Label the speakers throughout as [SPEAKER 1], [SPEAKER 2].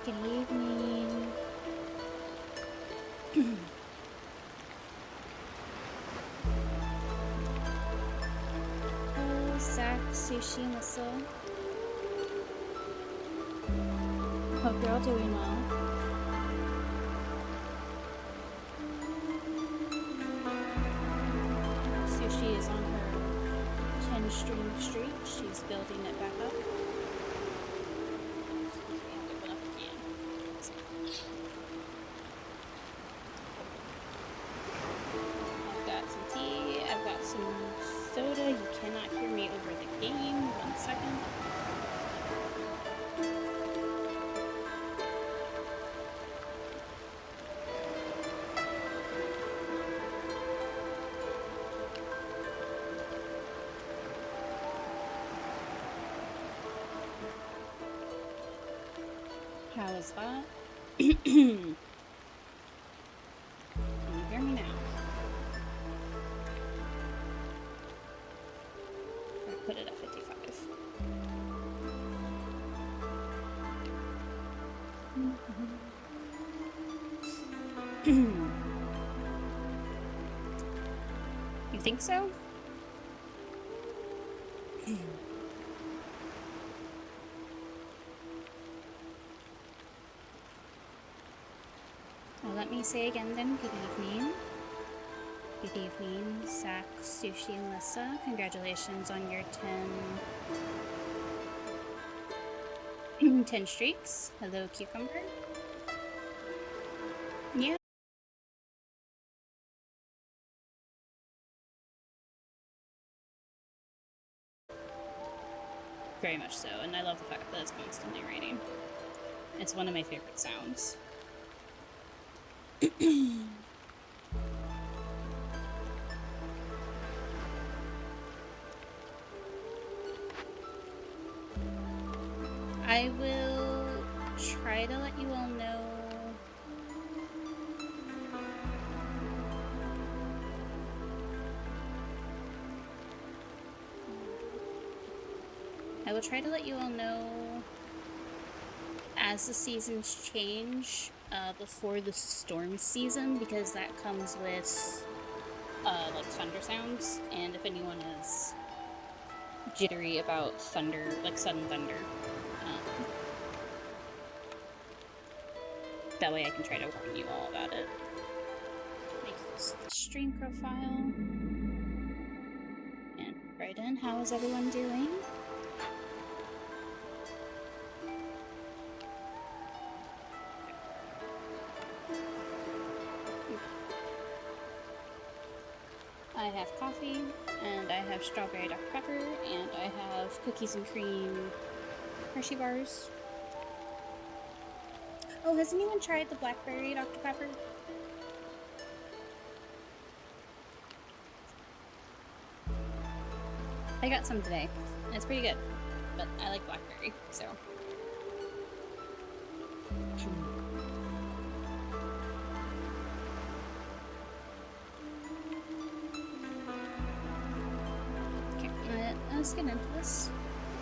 [SPEAKER 1] Good evening. Oh, Zach, Sushi, and Lissa. Hope you're all doing well. Sushi is on her 10 stream streak. She's building it back up. I've got some tea. I've got some soda. You cannot hear me over the game. 1 second. How is that? Can you hear me now? I put it at 55. You think so? Well, let me say again then, good evening. Good evening, Zach, Sushi, and Lissa. Congratulations on your 10 streaks. Hello, Cucumber. Yeah. Very much so, and I love the fact that it's constantly raining. It's one of my favorite sounds. I will try to let you all know. I will try to let you all know as the seasons change before the storm season, because that comes with like thunder sounds, and if anyone is jittery about thunder, like sudden thunder, that way I can try to warn you all about it. Make this the stream profile. And right in, how is everyone doing? I have coffee, and I have strawberry Dr. Pepper, and I have cookies and cream Hershey bars. Oh, has anyone tried the blackberry Dr. Pepper? I got some today. It's pretty good, but I like blackberry, so. Okay, let's get into this.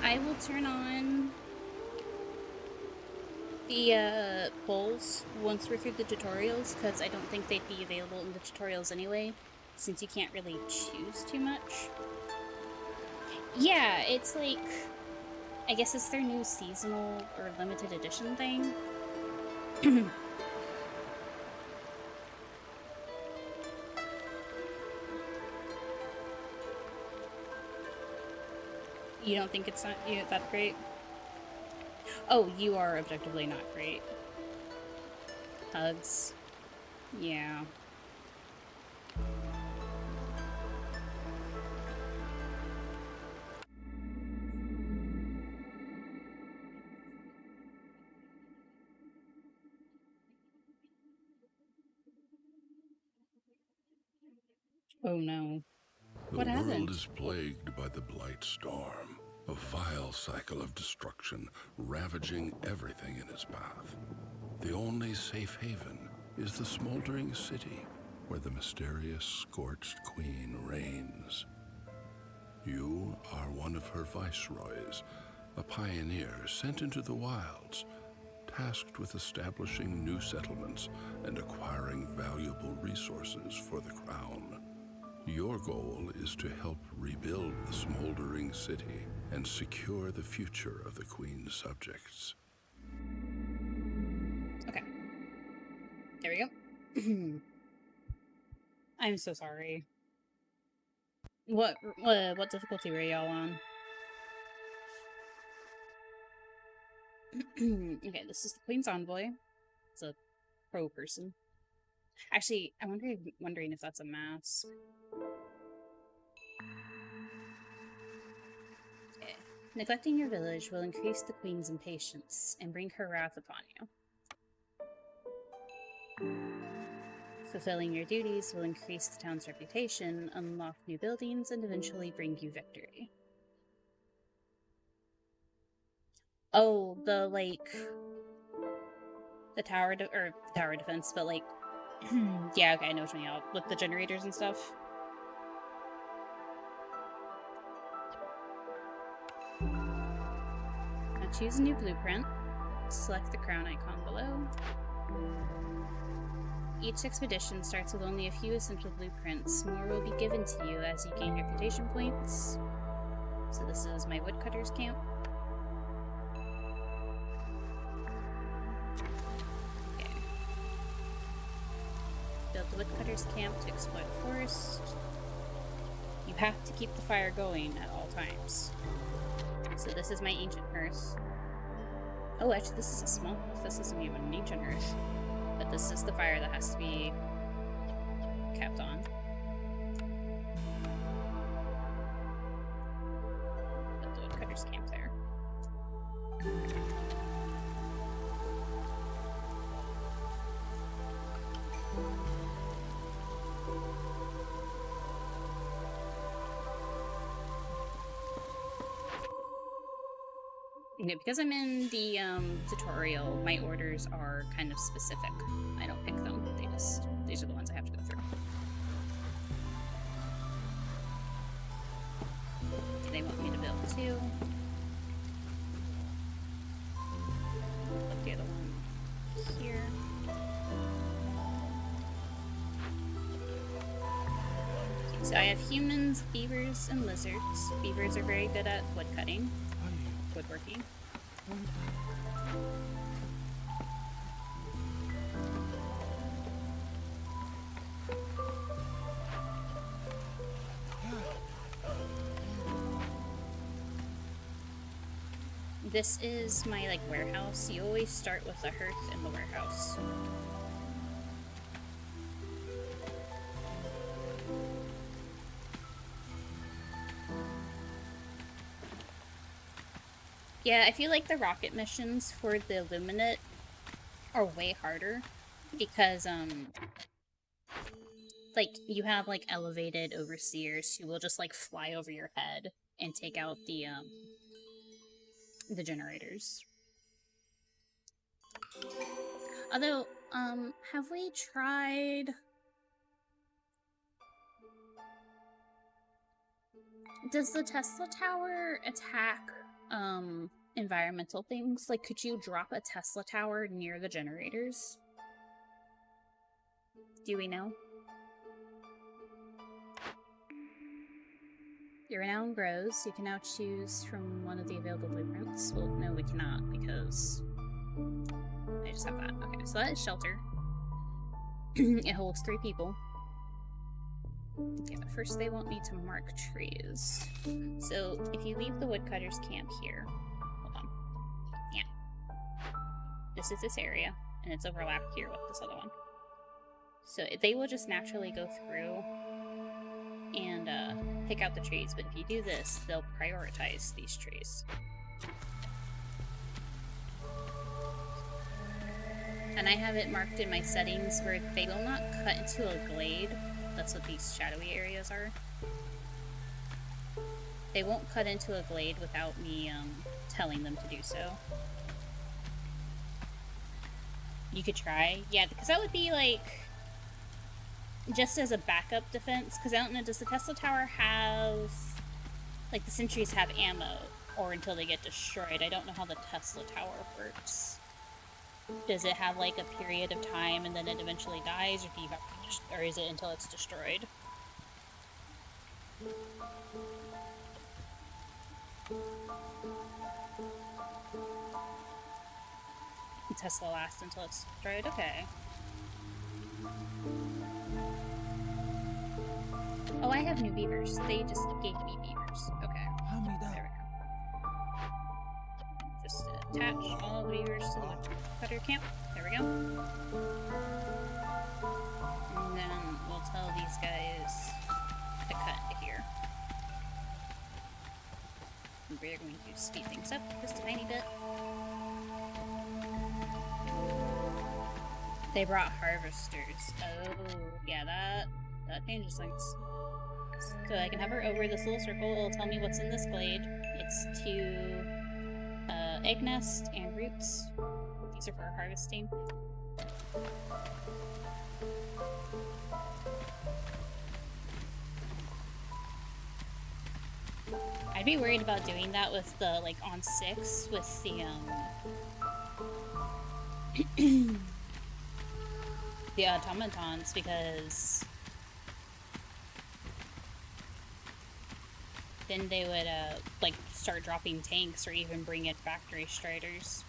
[SPEAKER 1] I will turn on the polls once we're through the tutorials, because I don't think they'd be available in the tutorials anyway, since you can't really choose too much. Yeah, it's like, I guess it's their new seasonal or limited edition thing. You don't think it's not that great? Oh, you are objectively not great. Hugs. Yeah. Oh no. What happened?
[SPEAKER 2] The world is plagued by the Blight Storm, a vile cycle of destruction ravaging everything in its path. The only safe haven is the smoldering city where the mysterious Scorched Queen reigns. You are one of her Viceroys, a pioneer sent into the wilds tasked with establishing new settlements and acquiring valuable resources for the crown. Your goal is to help rebuild the smoldering city and secure the future of the Queen's subjects.
[SPEAKER 1] Okay. There we go. I'm so sorry. What difficulty were y'all on? Okay, this is the Queen's Envoy. It's a pro person. Actually, I'm wondering if that's a mask. Okay. Neglecting your village will increase the Queen's impatience and bring her wrath upon you. Fulfilling your duties will increase the town's reputation, unlock new buildings, and eventually bring you victory. Oh, the tower defense, but like, yeah, okay, I know what you mean. With the generators and stuff. Now choose a new blueprint. Select the crown icon below. Each expedition starts with only a few essential blueprints. More will be given to you as you gain reputation points. So this is my woodcutter's camp. Okay. Build the woodcutter's camp to explore the forest. You have to keep the fire going at all times. So this is my ancient hearth. Oh, actually, this is a small hearth. This isn't even an ancient hearth. But this is the fire that has to be kept on. Put the woodcutter's camp there. Okay, because I'm in the tutorial, my orders are kind of specific. I don't pick them. These are the ones I have to go through. They want me to build two. Put the other one here. Okay, so I have humans, beavers, and lizards. Beavers are very good at wood cutting. Woodworking. This is my warehouse. You always start with the hearth in the warehouse. Yeah, I feel like the rocket missions for the Illuminate are way harder because, you have, elevated overseers who will just, fly over your head and take out the generators. Although, have we tried... Does the Tesla Tower attack environmental things? Could you drop a Tesla Tower near the generators? Do we know? Your renown grows. You can now choose from one of the available blueprints. Well, no, we cannot because I just have that. Okay, so that is shelter. It holds 3 people. Okay, but first they want me to mark trees. So if you leave the woodcutter's camp here, hold on. Yeah. This is this area, and it's overlapped here with this other one. So they will just naturally go through and pick out the trees, but if you do this, they'll prioritize these trees. And I have it marked in my settings where they will not cut into a glade. That's what these shadowy areas are. They won't cut into a glade without me telling them to do so. You could try. Yeah, because that would be just as a backup defense, because I don't know, does the Tesla Tower have... the sentries have ammo, or until they get destroyed? I don't know how the Tesla Tower works. Does it have like a period of time and then it eventually dies, or do you have to or is it until it's destroyed? Tesla lasts until it's destroyed. Okay. Oh, I have new beavers. They just gave me beavers. Okay. There we go. Just attach all the beavers to the woodcutter camp. There we go. And then we'll tell these guys to cut here. And we're going to speed things up just a tiny bit. They brought harvesters. Oh, yeah, that changes things. So I can hover over this little circle. It'll tell me what's in this glade. It's 2 egg nest and roots. These are for harvesting. I'd be worried about doing that with the, like, on 6 with the, the automatons, because then they would, like, start dropping tanks or even bring in factory striders.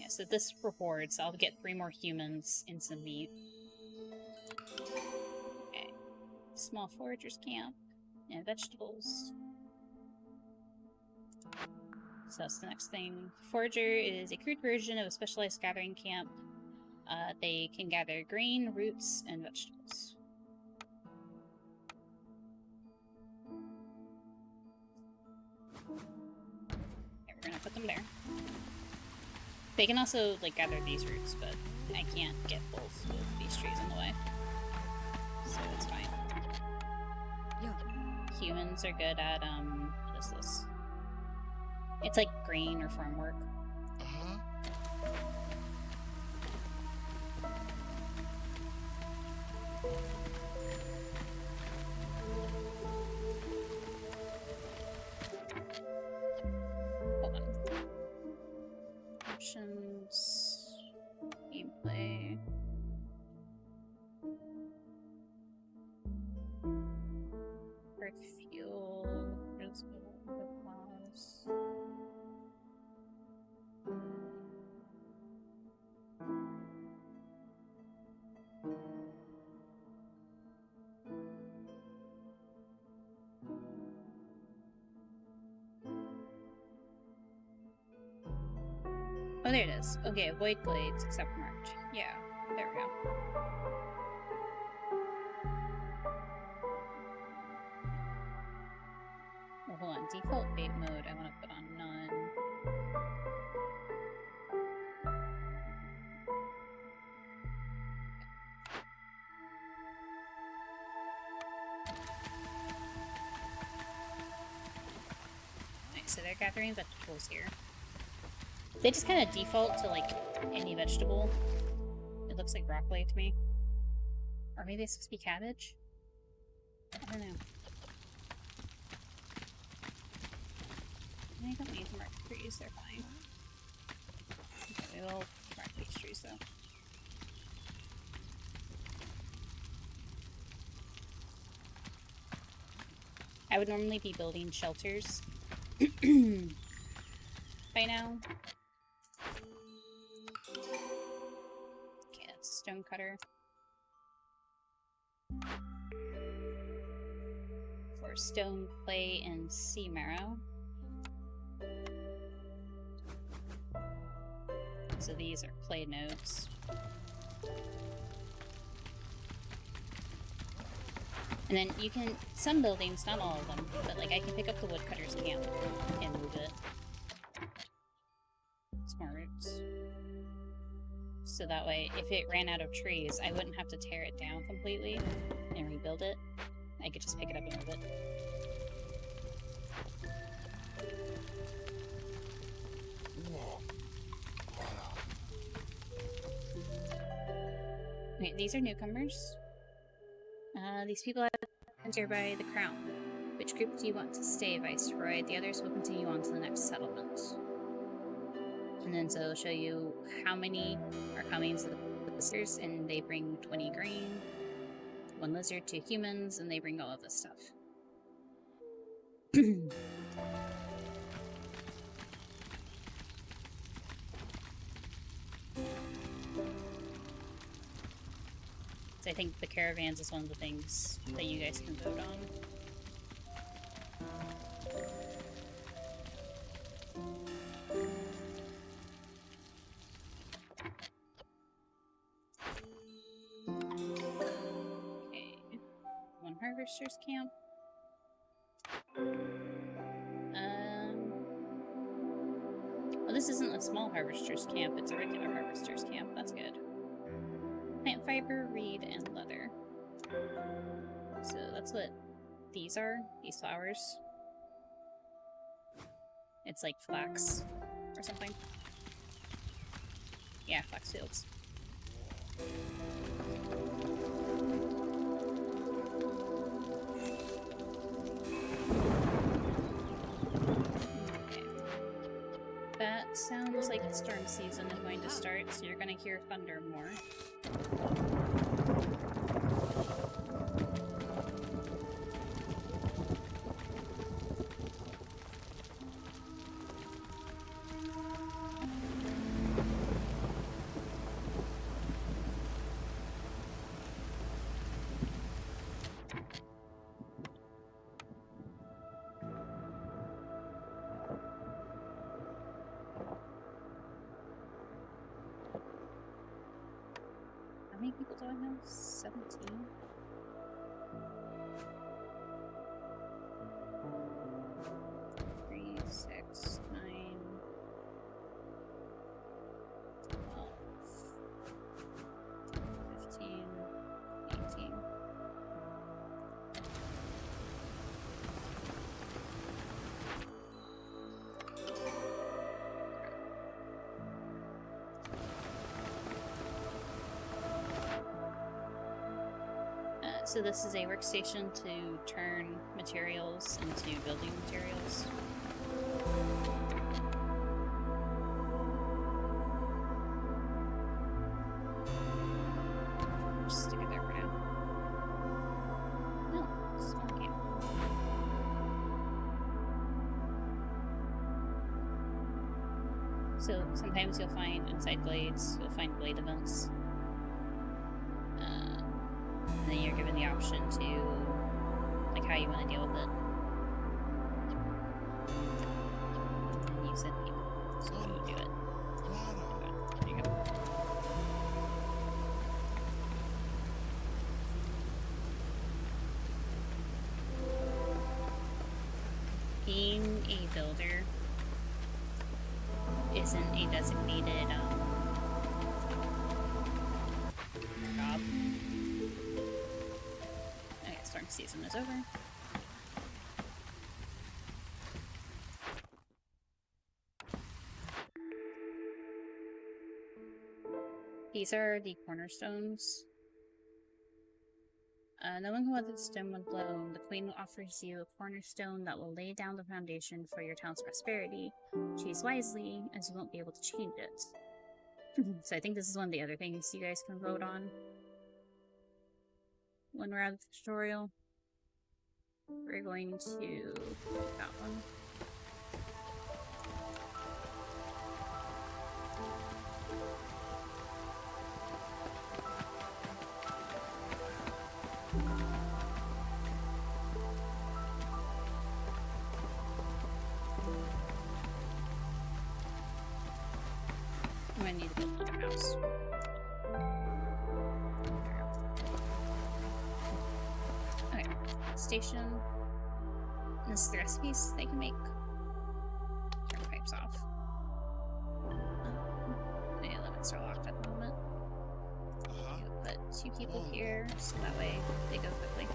[SPEAKER 1] So this rewards, I'll get 3 more humans and some meat. Okay. Small foragers camp and vegetables. So that's the next thing. Forager is a crude version of a specialized gathering camp. They can gather grain, roots, and vegetables. Okay, we're gonna put them there. They can also, like, gather these roots, but I can't get both of these trees in the way. So it's fine.
[SPEAKER 3] Yeah.
[SPEAKER 1] Humans are good at, what is this? It's like grain or farm work. Hold on. Options. Gameplay. Earth fuel. Applause. Oh, there it is. Okay, avoid glades except marked. Yeah, there we go. Oh, hold on. Default bait mode, I want to put on none. Nice, so they're gathering vegetables here. They just kind of default to, like, any vegetable. It looks like broccoli to me. Or maybe it's supposed to be cabbage? I don't know. I don't need to mark trees, they're fine. Okay, we will mark these trees though. I would normally be building shelters by now. Okay, that's a stone cutter. For stone, clay, and sea marrow. So these are clay nodes. And then you can, some buildings, not all of them, but like I can pick up the woodcutter's camp and move it. Smart. So that way, if it ran out of trees, I wouldn't have to tear it down completely and rebuild it. I could just pick it up and move it. Okay, these are newcomers. These people have been here by the crown. Which group do you want to stay, Viceroy? The others will continue on to the next settlement. And then so it'll show you how many are coming to the lizards, and they bring 20 grain. 1 lizard, 2 humans, and they bring all of this stuff. So I think the caravans is one of the things that you guys can vote on. Okay. 1 harvester's camp. Well, this isn't a small harvester's camp, it's a regular harvester's camp. That's good. Plant fiber, reed, and leather. So that's what these are, these flowers. It's like flax or something. Yeah, flax fields. Okay. That sounds like the storm season is going to start, so you're going to hear thunder more. How many people do I have? 17? Three, 6, 9, 12, 15, 18. So this is a workstation to turn materials into building materials. Just stick it there for now. No, small camp. So sometimes you'll find inside glades, you'll find glade events. And then you're given the option to, like, how you want to deal with it. And you said people, so you do it. There you go. Being a builder isn't a designated job. Okay, storm season is over. These are the cornerstones. Knowing what the stone would blow, the queen offers you a cornerstone that will lay down the foundation for your town's prosperity. Choose wisely, as you won't be able to change it. So I think this is one of the other things you guys can vote on when we're out of the tutorial. We're going to pick that one. I'm gonna need to build another house. Okay, station. This is the recipes they can make. Turn the pipes off. The limits are locked at the moment. Put 2 people here, so that way they go quickly.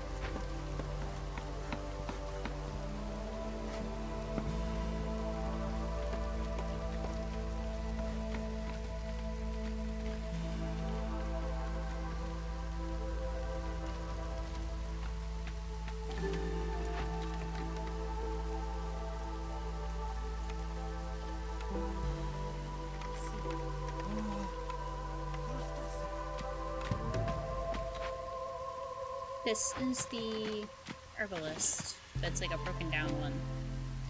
[SPEAKER 1] This is the herbalist. That's like a broken down one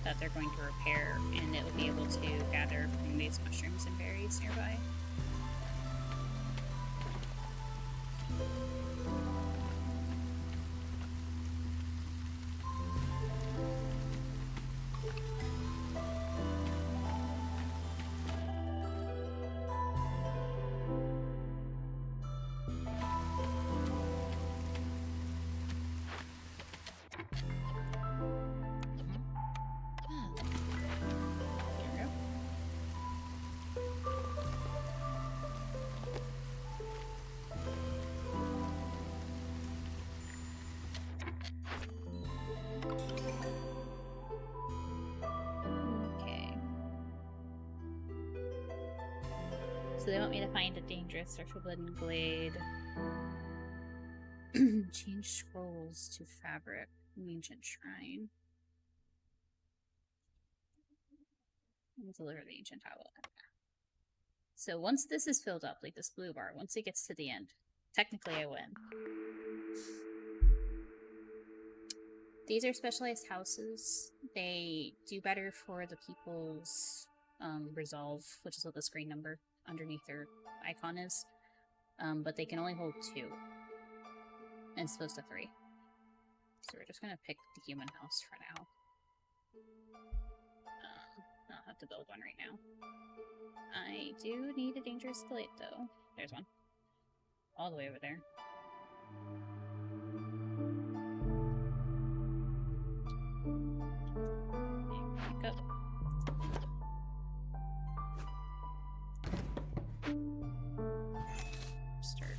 [SPEAKER 1] that they're going to repair, and it will be able to gather from these mushrooms and berries nearby. So they want me to find a dangerous or forbidden glade. Change scrolls to fabric. Ancient shrine. And deliver the ancient tablet. So once this is filled up, like this blue bar, once it gets to the end, technically I win. These are specialized houses. They do better for the people's resolve, which is what the screen number underneath their icon is. But they can only hold 2. And it's supposed to 3. So we're just gonna pick the human house for now. I'll have to build one right now. I do need a dangerous glade though. There's one. All the way over there. Back up. Start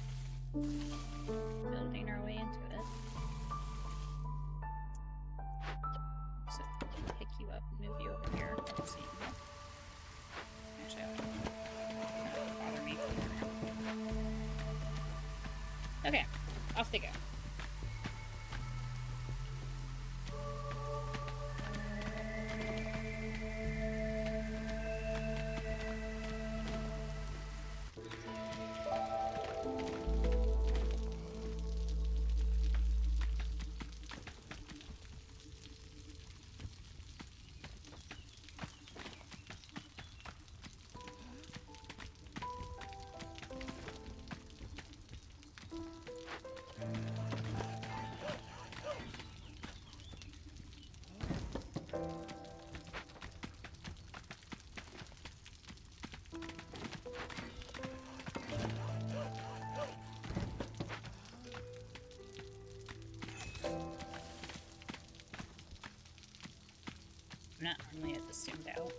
[SPEAKER 1] building our way into it. So pick you up, move you over here, so you can help. Actually, that would bother me. Okay, off they go. I'm not normally at this zoomed out.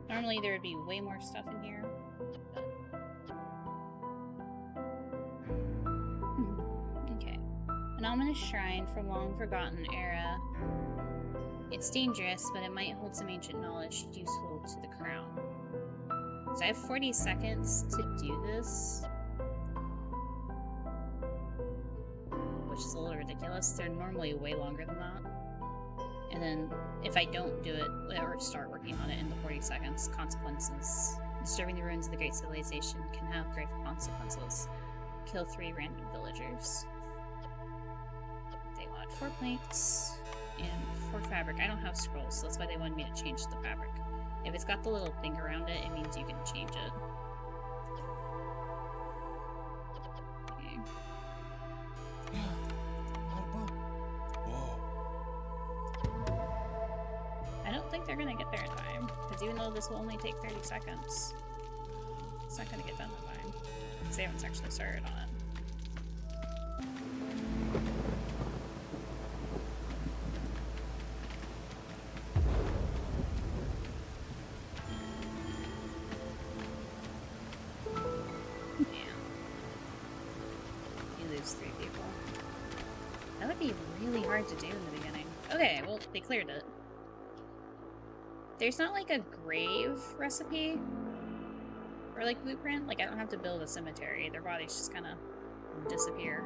[SPEAKER 1] Normally there would be way more stuff in here. Okay. An ominous shrine from long forgotten era. It's dangerous, but it might hold some ancient knowledge useful to the crown. So I have 40 seconds to do this. Which is a little ridiculous. They're normally way longer than that. And then, if I don't do it, or start working on it in the 40 seconds, consequences. Disturbing the ruins of the great civilization can have grave consequences. Kill 3 random villagers. They want 4 planks and 4 fabric. I don't have scrolls, so that's why they wanted me to change the fabric. If it's got the little thing around it, it means you can change it. Okay. I don't think they're gonna get there in time, because even though this will only take 30 seconds, it's not gonna get done in time, because they haven't actually started on it. just 3 people. That would be really hard to do in the beginning. Okay, well, they cleared it. There's not like a grave recipe or like blueprint. Like, I don't have to build a cemetery. Their bodies just kind of disappear.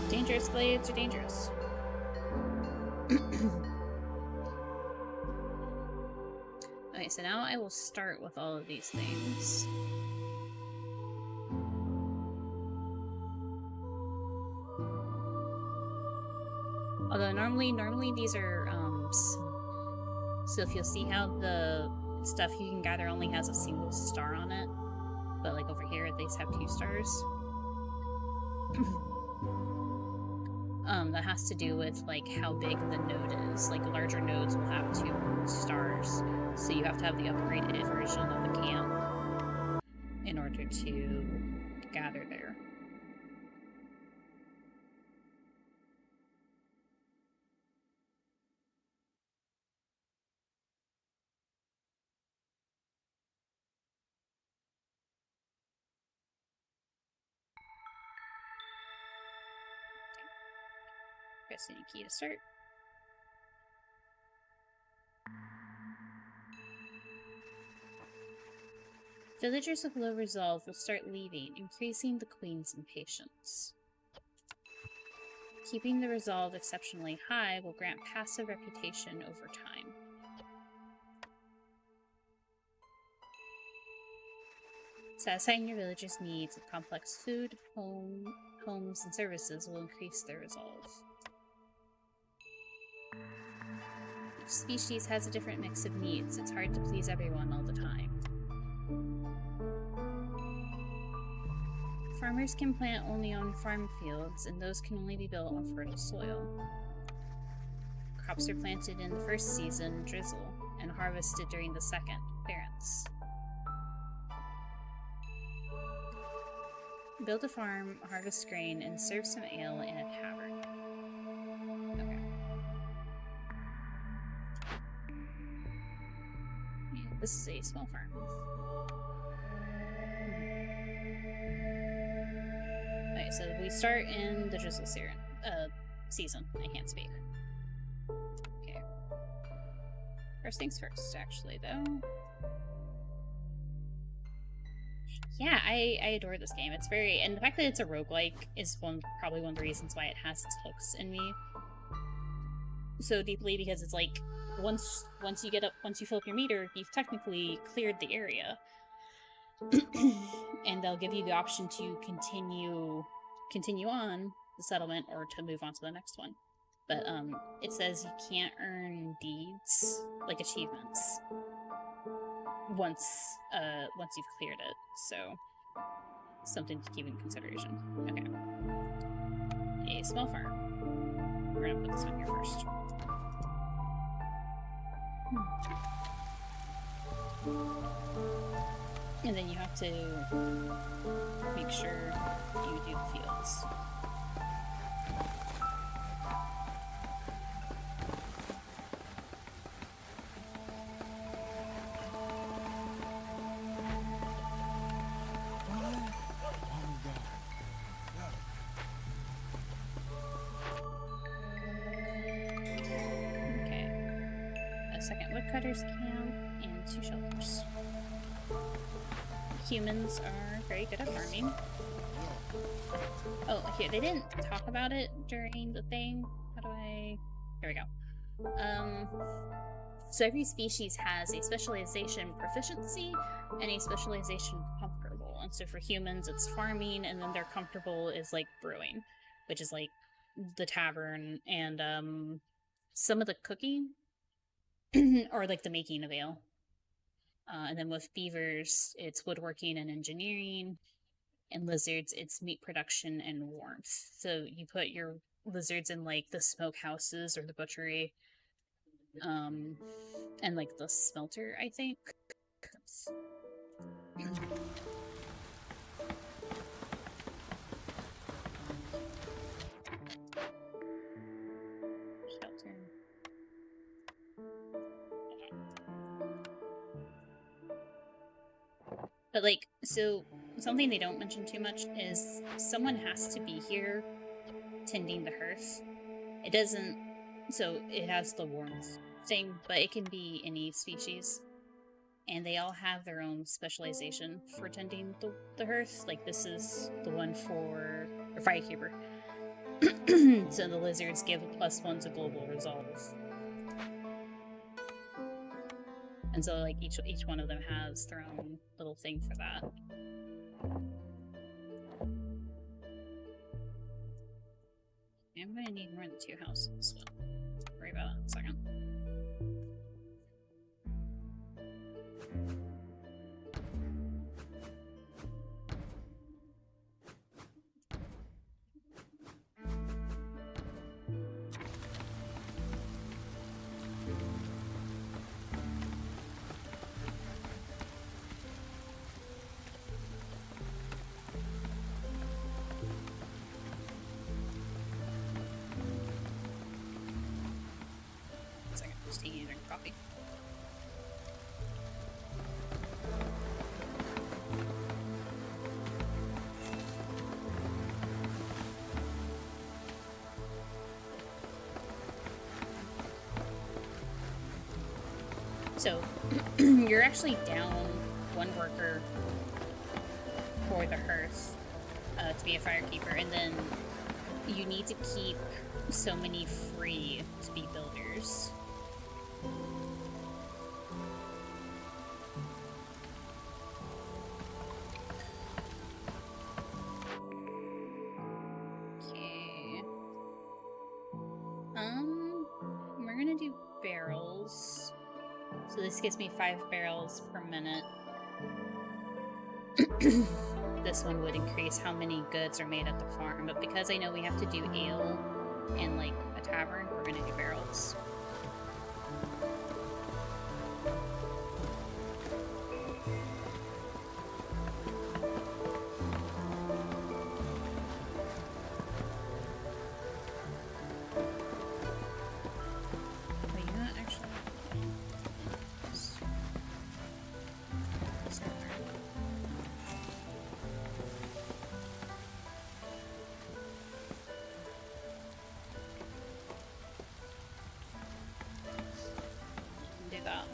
[SPEAKER 1] Dangerous glades are dangerous. Okay, so now I will start with all of these things. Although normally these are, so if you'll see how the stuff you can gather only has a single star on it, but like over here these have 2 stars. That has to do with like how big the node is. Like larger nodes will have 2 stars, so you have to have the upgraded version of the camp in order to gather there. Press any key to start. Villagers with low resolve will start leaving, increasing the queen's impatience. Keeping the resolve exceptionally high will grant passive reputation over time. Satisfying your villagers' needs with complex food, homes, and services will increase their resolve. Each species has a different mix of needs. It's hard to please everyone all the time. Farmers can plant only on farm fields, and those can only be built on fertile soil. Crops are planted in the first season, drizzle, and harvested during the second, clearance. Build a farm, harvest grain, and serve some ale in a tavern. Okay. And this is a small farm. Okay, so we start in the drizzle season. I can't speak. Okay. First things first, actually, though. Yeah, I adore this game. It's very, and the fact that it's a roguelike is probably one of the reasons why it has its hooks in me so deeply, because it's like once you fill up your meter, you've technically cleared the area. And they'll give you the option to continue on the settlement or to move on to the next one. But it says you can't earn deeds, like achievements, once you've cleared it. So something to keep in consideration. Okay. A small farm. We're gonna put this one here first. And then you have to make sure you do the fields. Okay. A second woodcutter's camp and 2 shelters. Humans are very good at farming. Oh, here, they didn't talk about it during the thing. How do I... There we go. So every species has a specialization proficiency and a specialization comfortable. And so for humans, it's farming, and then their comfortable is like brewing, which is like the tavern and some of the cooking or like the making of ale. And then with beavers, it's woodworking and engineering. And lizards, it's meat production and warmth. So you put your lizards in like the smokehouses or the butchery, and like the smelter, I think. Shelter. But like, so something they don't mention too much is someone has to be here tending the hearth. It doesn't, so it has the warmth thing, but it can be any species. And they all have their own specialization for tending the hearth. Like this is the one for a firekeeper. So the lizards give a +1 to global resolve. And so like each one of them has their own little thing for that. I'm gonna need more than 2 houses, but worry about that in a second. Just taking a drink of coffee. So you're actually down 1 worker for the hearth to be a firekeeper, and then you need to keep so many free to be builders. Okay. We're gonna do barrels. So this gives me 5 barrels per minute. This one would increase how many goods are made at the farm, but because I know we have to do ale and like a tavern, we're gonna do barrels. Wait, you know what, actually? Do that.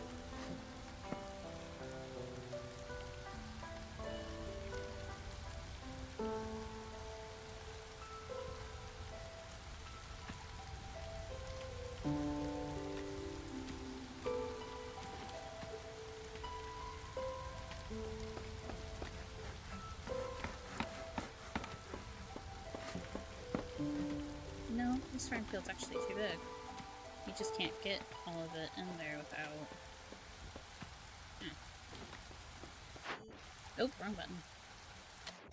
[SPEAKER 1] No, this farm field's actually too big. You just can't get all of it in there without... Oh, wrong button.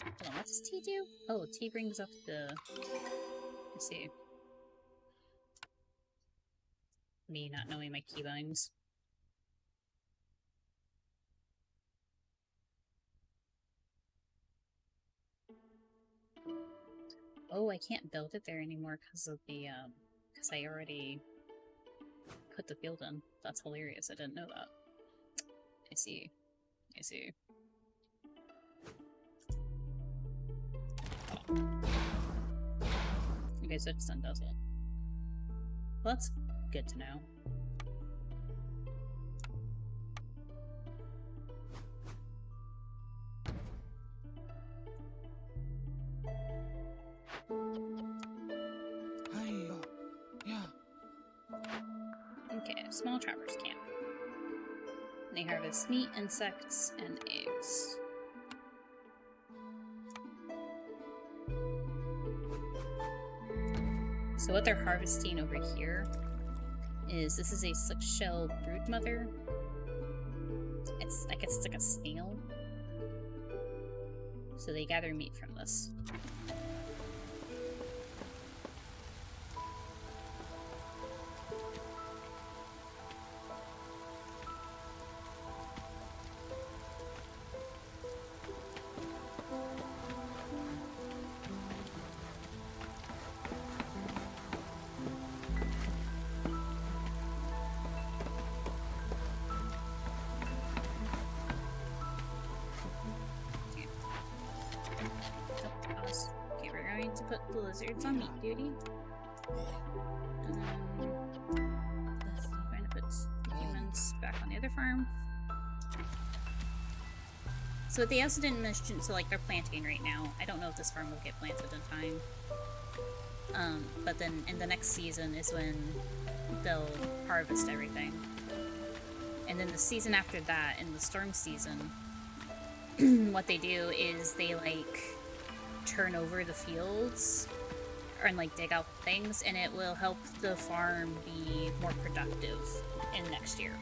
[SPEAKER 1] Hold on, what does T do? Oh, T brings up the... Let's see. Me not knowing my keybinds. Oh, I can't build it there anymore because of the, because I already put the field in. That's hilarious, I didn't know that. I see. I see. Okay, so it just undoes it. Well, that's good to know. Okay, small trappers camp. They harvest meat, insects, and eggs. So what they're harvesting over here is, this is a slick-shell broodmother. I guess it's like a snail. So they gather meat from this. the lizards on meat duty. And then I'm going to put the humans back on the other farm. So what they also didn't mention, so like they're planting right now. I don't know if this farm will get planted in time. But then in the next season is when they'll harvest everything. And then the season after that, in the storm season, what they do is they like turn over the fields and like dig out things, and it will help the farm be more productive in next year.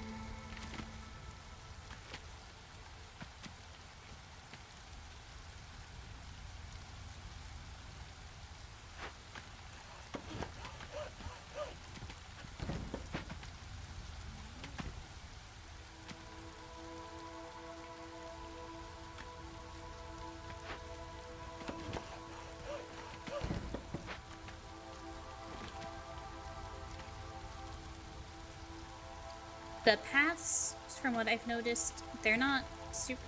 [SPEAKER 1] The paths, from what I've noticed, they're not super.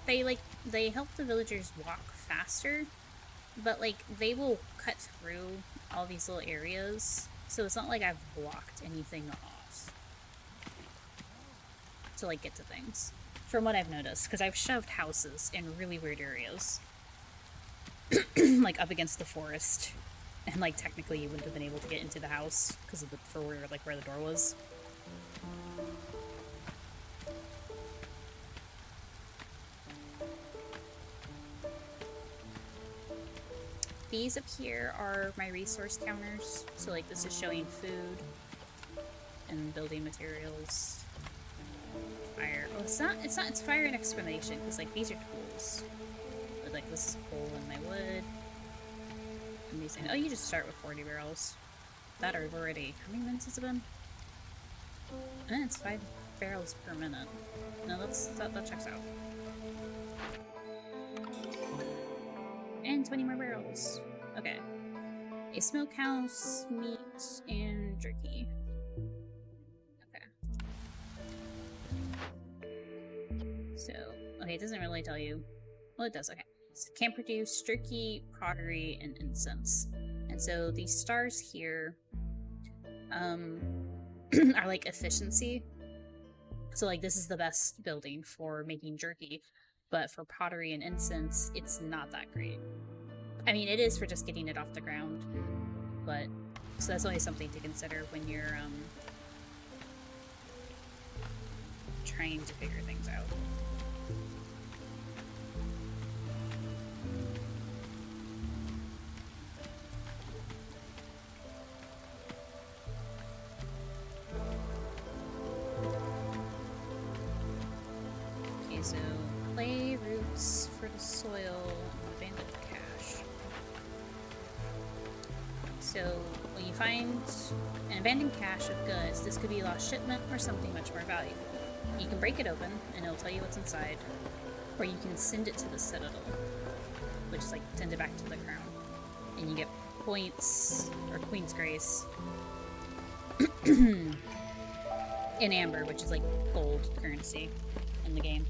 [SPEAKER 1] They help the villagers walk faster, but like they will cut through all these little areas, so it's not like I've blocked anything off to like get to things. From what I've noticed, because I've shoved houses in really weird areas, like up against the forest, and like technically you wouldn't have been able to get into the house because of where the door was. These up here are my resource counters. So like this is showing food and building materials. Fire. Oh, it's fire and exclamation, because like these are tools. But like this is coal and my wood. And these things. Oh, you just start with 40 barrels. That are already. How many minutes has it been? And it's 5 barrels per minute. No, that checks out. And 20 more barrels. Okay. A smokehouse, meat, and jerky. Okay. So, okay, it doesn't really tell you. Well, it does, okay. So can produce jerky, pottery, and incense. And so these stars here are like efficiency. So like this is the best building for making jerky. But for pottery and incense, it's not that great. I mean, it is for just getting it off the ground, but so that's always something to consider when you're trying to figure things out. Okay, so clay roots for the soil and abandoned cache. So when you find an abandoned cache of goods, this could be a lost shipment or something much more valuable. You can break it open and it'll tell you what's inside, or you can send it to the Citadel, which is like send it back to the crown, and you get points or Queen's Grace in amber, which is like gold currency in the game.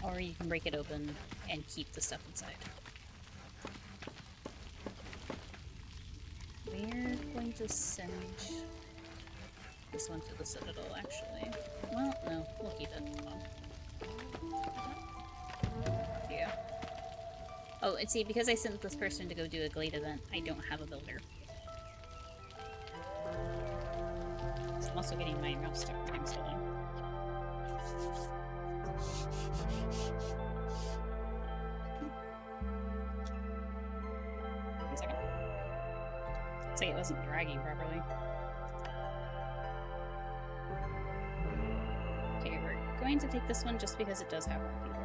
[SPEAKER 1] Or you can break it open and keep the stuff inside. We're going to send this one to the Citadel, actually. Well, no, we'll keep it. Yeah. Oh, and see, because I sent this person to go do a Glade event, I don't have a builder. I'm also getting my mouse time stolen. One second. It's like it wasn't dragging properly. Okay, we're going to take this one just because it does have more people.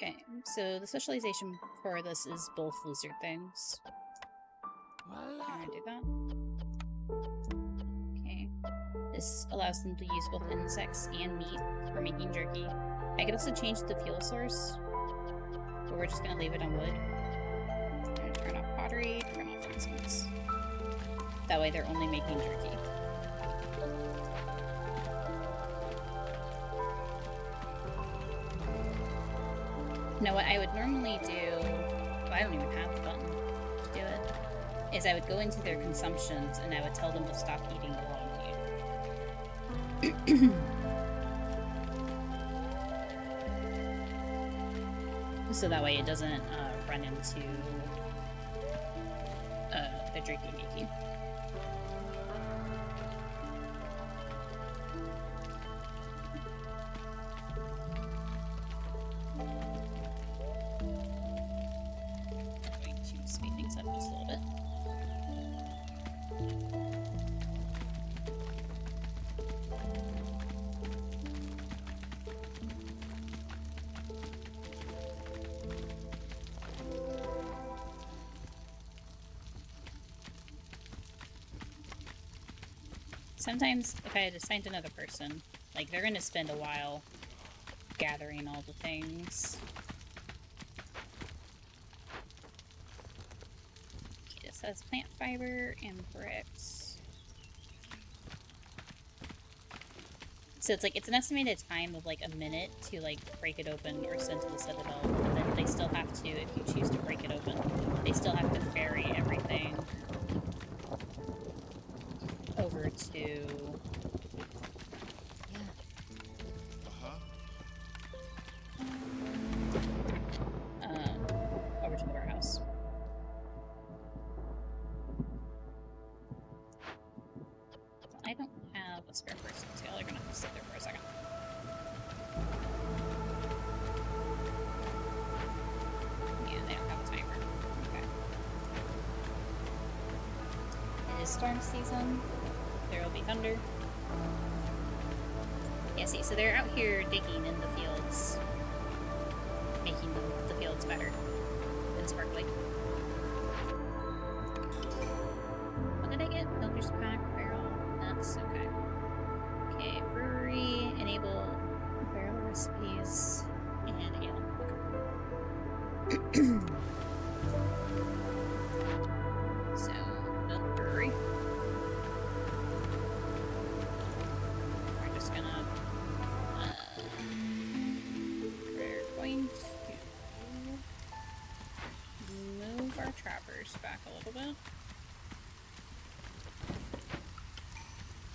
[SPEAKER 1] Okay, so the specialization for this is both lizard things. I'm gonna do that. Okay, This allows them to use both insects and meat for making jerky. I could also change the fuel source, but we're just gonna leave it on wood. I'm gonna turn off pottery, turn off incense. That way they're only making jerky. Now what I would normally do, well, I don't even have the button to do it, is I would go into their consumptions and I would tell them to stop eating the raw meat. So that way it doesn't run into the jerky making. I'm going to speed things up just a little bit. Sometimes, if I had assigned another person, like, they're gonna spend a while gathering all the things. Okay, this has plant fiber and bricks. So it's like, it's an estimated time of like a minute to like break it open or send to the Citadel, and then they still have to, if you choose to break it open, they still have to ferry everything over to over to the warehouse. I don't have a spare person, so y'all are gonna have to sit there for a second. Yeah, they don't have a timer. Okay. It is storm season. There will be thunder. Yeah, see, so they're out here digging in the fields, making the fields better and sparkly. What did I get? Builder's pack, barrel. That's okay. Okay, brewery, enable barrel recipes, and ale. So, build brewery. We're just gonna we're going to move our trappers back a little bit.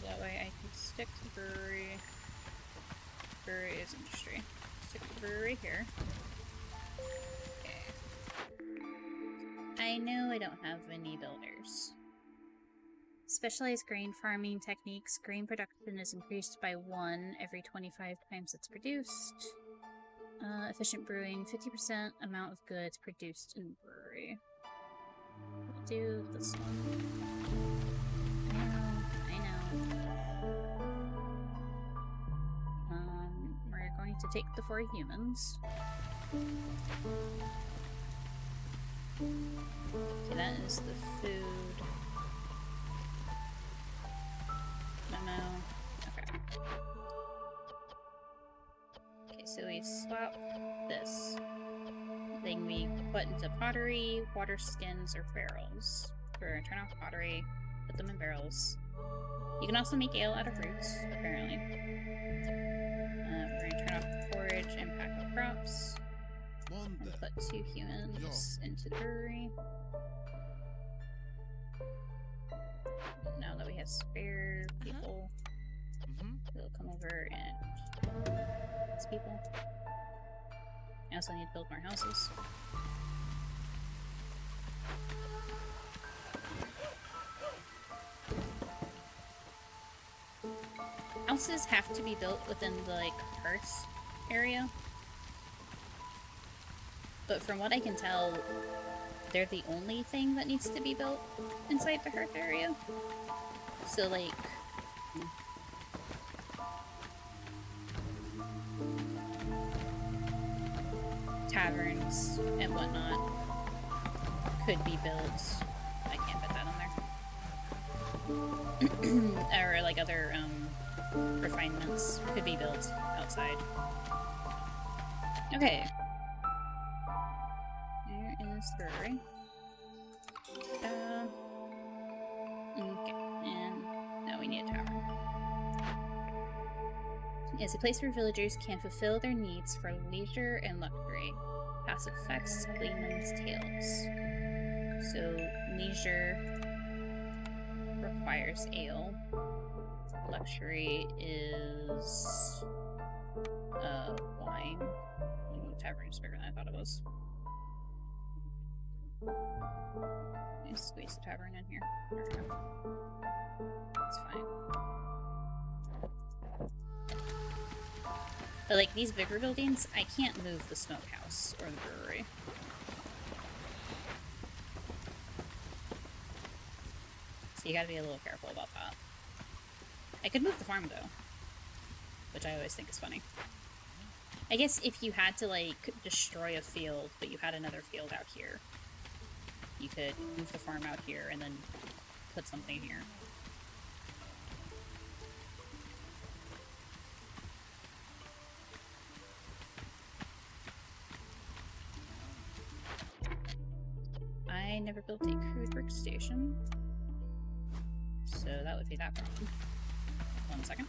[SPEAKER 1] That way I can stick the brewery. Brewery is industry. Stick the brewery here. Okay. I know I don't have any builders. Specialized grain farming techniques. Grain production is increased by 1 every 25 times it's produced. Efficient brewing, 50% amount of goods produced in brewery. We'll do this one. I know. We're going to take the 4 humans. Okay, that is the food. No. Okay. Okay, so we swap this thing we put into pottery, water skins, or barrels. We're gonna turn off pottery, put them in barrels. You can also make ale out of roots, apparently. We're gonna turn off forage and pack of crops. And put 2 humans into the brewery. Now that we have spare people, we'll come over and these people. I also need to build more houses. Houses have to be built within the like hearth area. But from what I can tell, they're the only thing that needs to be built inside the hearth area. So like taverns and whatnot could be built. I can't fit that on there. Or like other refinements could be built outside. Okay. There is the brewery. Okay, and now we need a tavern. It's a place where villagers can fulfill their needs for leisure and luxury. Passive effects, Gleeman's Tales. So, leisure requires ale. Luxury is wine. Ooh, tavern is bigger than I thought it was. Let me squeeze the tavern in here. There we go. That's fine. But like these bigger buildings, I can't move the smokehouse or the brewery. So you gotta be a little careful about that. I could move the farm though, which I always think is funny. I guess if you had to like destroy a field, but you had another field out here, you could move the farm out here and then put something here. I never built a crude workstation, so that would be that problem. 1 second.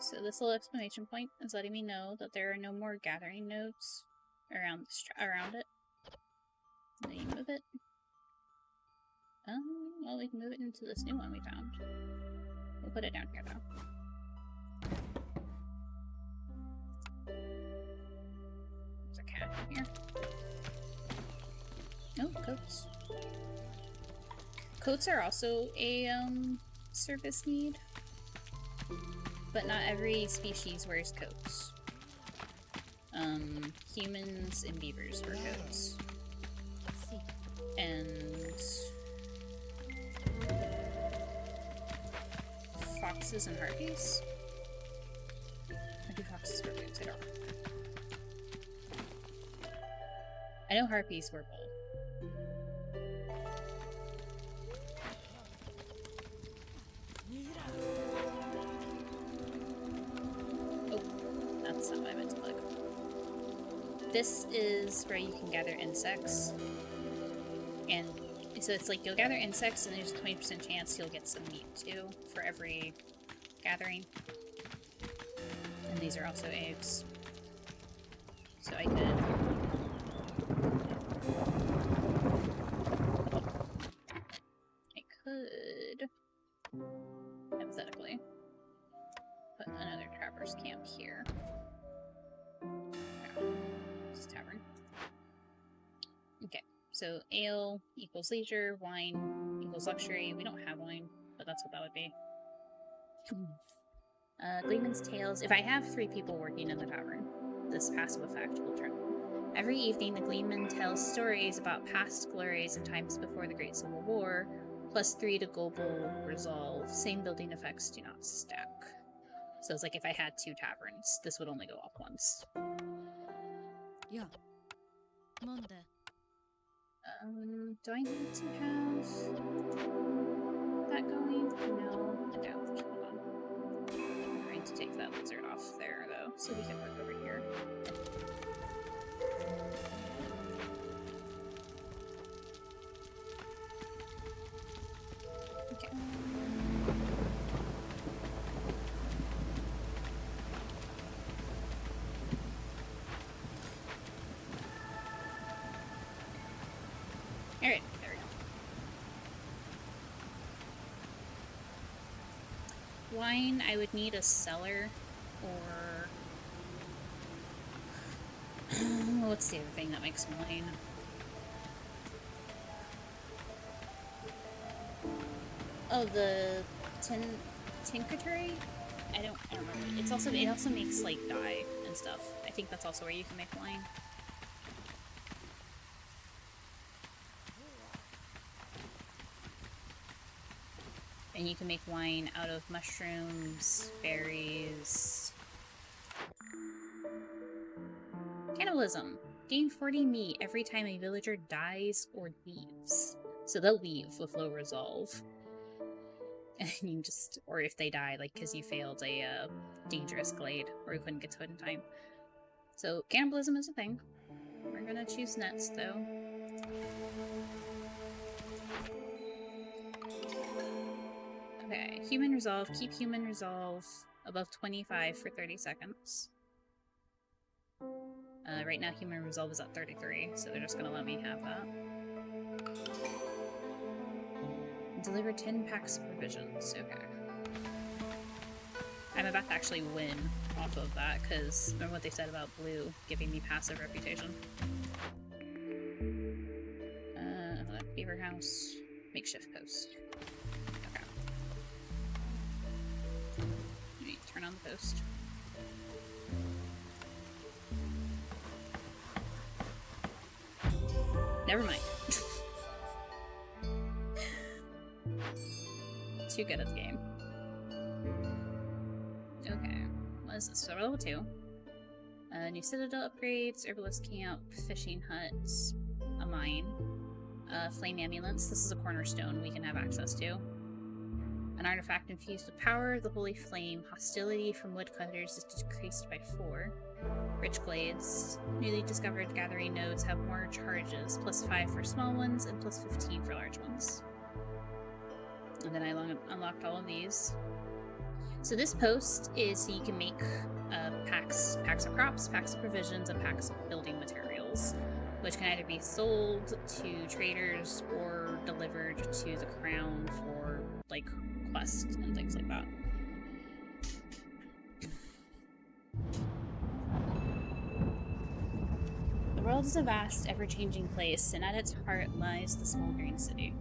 [SPEAKER 1] So this little exclamation point is letting me know that there are no more gathering nodes around around it. Then you move it. Well, we can move it into this new one we found. We'll put it down here though. There's a cat in here. Oh, coats. Coats are also a service need. But not every species wears coats. Humans and beavers wear coats. And foxes and harpies? Or do foxes wear boots? I don't remember. I know harpies wear both. That's not what I meant to click. This is where you can gather insects. And so it's like you'll gather insects and there's a 20% chance you'll get some meat too for every gathering. And these are also eggs. So I could... hypothetically, put another traverse camp here. This tavern. Okay, so ale equals leisure, wine equals luxury. We don't have wine, but that's what that would be. Gleeman's Tales. If I have 3 people working in the tavern, this passive effect will turn on. Every evening, the Gleeman tells stories about past glories and times before the Great Civil War, +3 to global resolve. Same building effects do not stack. So it's like if I had 2 taverns, this would only go off once.
[SPEAKER 3] Yeah.
[SPEAKER 1] Do I need to have that going? No, I don't. Hold on. I'm going to take that lizard off there, though, so we can work over here. Okay. Alright, there we go. Wine, I would need a cellar, or... what's the other thing that makes wine? Oh, the tin... Tinkertory? I don't remember. It also makes like dye and stuff. I think that's also where you can make wine. And you can make wine out of mushrooms, berries. Cannibalism. Gain 40 meat every time a villager dies or leaves. So they'll leave with low resolve. And you just, or if they die, like, because you failed a dangerous glade, or you couldn't get to it in time. So cannibalism is a thing. We're gonna choose nuts, though. Okay, human resolve. Keep human resolve above 25 for 30 seconds. Right now, human resolve is at 33, so they're just gonna let me have that. Deliver 10 packs of provisions. Okay. I'm about to actually win off of that, because remember what they said about blue giving me passive reputation. Beaver house. Makeshift post. Okay. Let me turn on the post. Never mind. Too good at the game. Okay, what is this? So level 2. New citadel upgrades, herbalist camp, fishing huts, a mine, flame ambulance. This is a cornerstone we can have access to. An artifact infused with power, the holy flame. Hostility from woodcutters is decreased by 4. Rich glades. Newly discovered gathering nodes have more charges, +5 for small ones and +15 for large ones. And then I unlocked all of these. So this post is so you can make packs of crops, packs of provisions, and packs of building materials, which can either be sold to traders or delivered to the crown for like quests and things like that. The world is a vast, ever-changing place, and at its heart lies the smoldering city.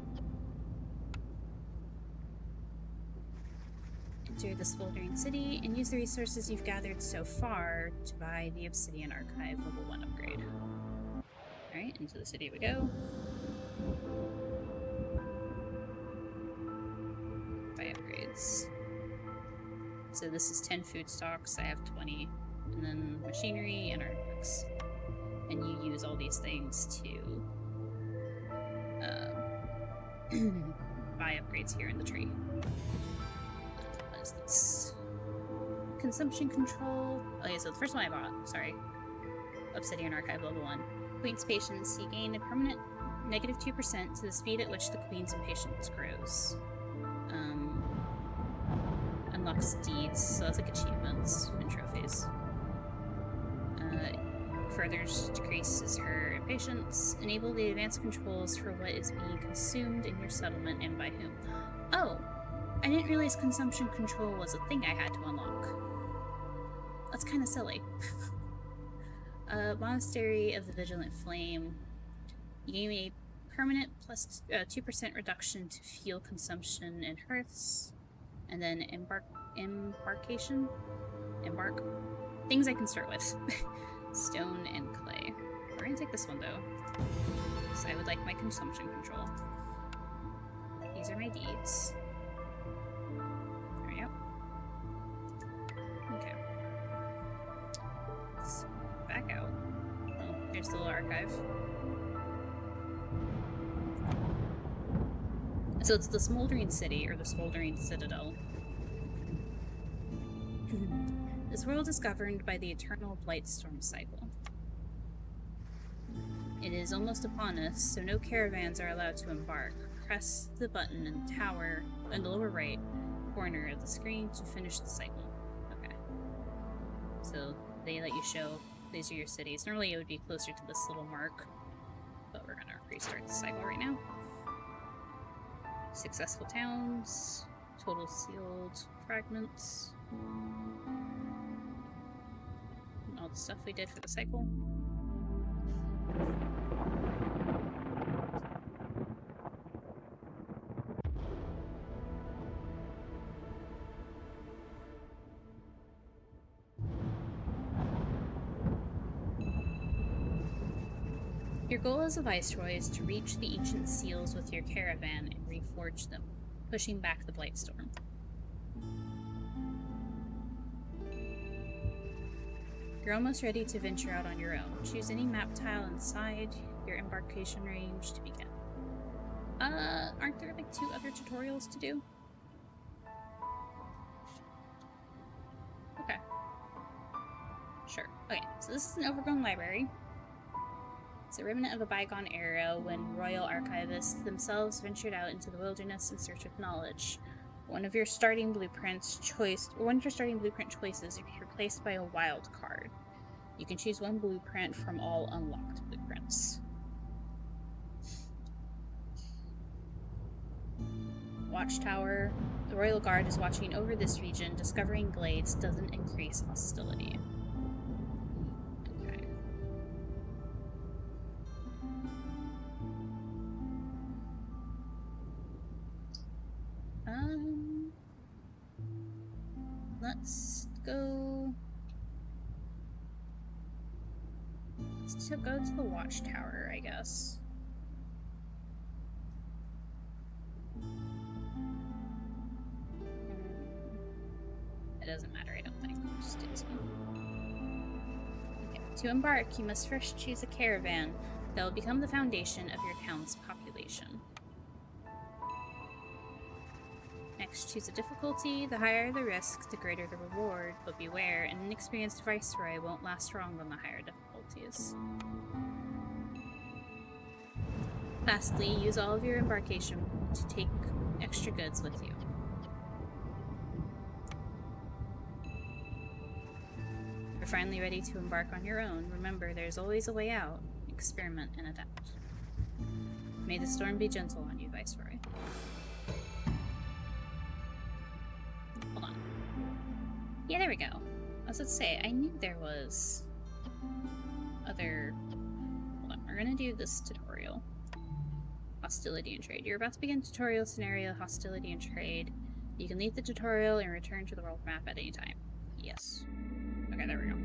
[SPEAKER 1] Enter the smoldering city and use the resources you've gathered so far to buy the Obsidian Archive level 1 upgrade. Alright, into the city we go. Buy upgrades. So this is 10 food stocks, I have 20. And then machinery and artifacts. And you use all these things to buy upgrades here in the tree. What is this? Consumption control. Okay, so the first one I bought, sorry. Obsidian Archive level 1. Queen's Patience. You gain a permanent -2% to the speed at which the Queen's impatience grows. Unlocks deeds, so that's like achievements and trophies. Further decreases her impatience. Enable the advanced controls for what is being consumed in your settlement and by whom. Oh! I didn't realize consumption control was a thing I had to unlock. That's kind of silly. Monastery of the Vigilant Flame. You gain a permanent +2% reduction to fuel consumption and hearths. And then embarkation? Embark? Things I can start with. Stone and clay. We're gonna take this one though, because I would like my consumption control. These are my deeds. There we go. Okay. Let's back out. Oh, here's the little archive. So it's the Smoldering City, or the Smoldering Citadel. This world is governed by the eternal Blightstorm cycle. It is almost upon us, so no caravans are allowed to embark. Press the button in the lower right corner of the screen to finish the cycle. Okay. So they let you show these are your cities. Normally it would be closer to this little mark, but we're gonna restart the cycle right now. Successful towns, total sealed fragments. All the stuff we did for the cycle. Your goal as a Viceroy is to reach the ancient seals with your caravan and reforge them, pushing back the Blightstorm. You're almost ready to venture out on your own. Choose any map tile inside your embarkation range to begin. Aren't there like 2 other tutorials to do? Okay. Sure. Okay, so this is an overgrown library. It's a remnant of a bygone era when royal archivists themselves ventured out into the wilderness in search of knowledge. One of your starting blueprint choices is replaced by a wild card. You can choose one blueprint from all unlocked blueprints. Watchtower. The Royal Guard is watching over this region. Discovering glades doesn't increase hostility. Okay. Let's go. Let's go to the Watchtower, I guess. It doesn't matter, I don't think. Just do this one. Okay. To embark, you must first choose a caravan that will become the foundation of your town's population. Next, choose a difficulty. The higher the risk, the greater the reward, but beware, an inexperienced Viceroy won't last long on the higher difficulties. Lastly, use all of your embarkation to take extra goods with you. You're finally ready to embark on your own. Remember, there's always a way out. Experiment and adapt. May the storm be gentle on you, Viceroy. Hold on. Yeah, there we go. I was about to say, I knew there was other... Hold on, we're gonna do this tutorial. Hostility and trade. You're about to begin tutorial scenario, hostility and trade. You can leave the tutorial and return to the world map at any time. Yes. Okay, there we go.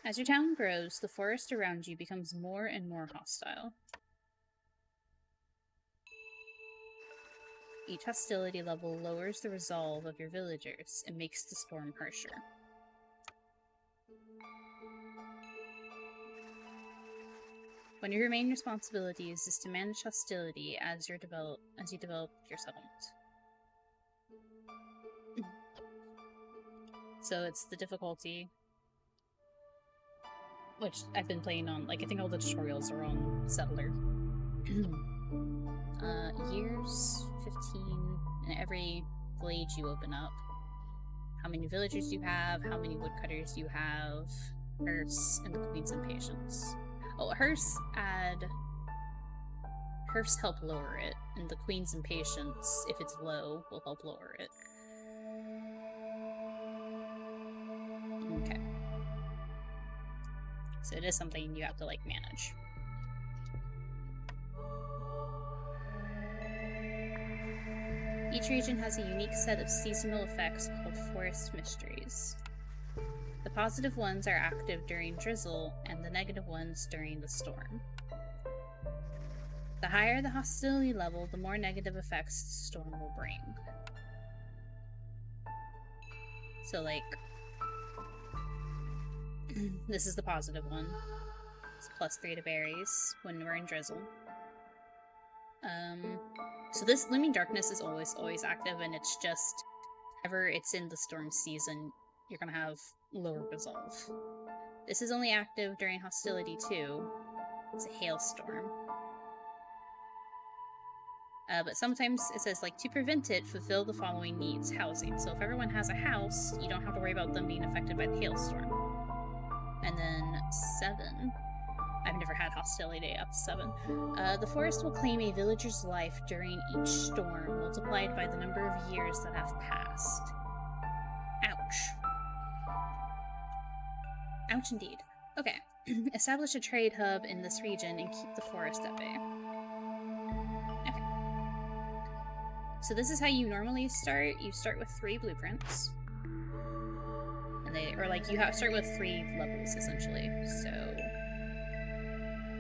[SPEAKER 1] As your town grows, the forest around you becomes more and more hostile. Each hostility level lowers the resolve of your villagers and makes the storm harsher. One of your main responsibilities is to manage hostility as you develop your settlement. So it's the difficulty, which I've been playing on, like, I think all the tutorials are on Settler. Years, 15, and every glade you open up. How many villagers you have, how many woodcutters you have, hearse, and the Queen's Impatience. Oh, hearse help lower it, and the Queen's Impatience, if it's low, will help lower it. Okay. So it is something you have to, like, manage. Each region has a unique set of seasonal effects called Forest Mysteries. The positive ones are active during drizzle, and the negative ones during the storm. The higher the hostility level, the more negative effects the storm will bring. So, like, this is the positive one. It's +3 to berries when we're in drizzle. So this Looming Darkness is always active, and it's just, whenever it's in the storm season, you're gonna have lower resolve. This is only active during hostility too. It's a hailstorm. But sometimes it says, like, to prevent it, fulfill the following needs. Housing. So if everyone has a house, you don't have to worry about them being affected by the hailstorm. And then 7. I've never had hostility up to 7. The forest will claim a villager's life during each storm, multiplied by the number of years that have passed. Ouch. Ouch indeed. Okay. Establish a trade hub in this region and keep the forest at bay. Okay. So this is how you normally start. You start with 3 blueprints. And or like you start with 3 levels essentially. So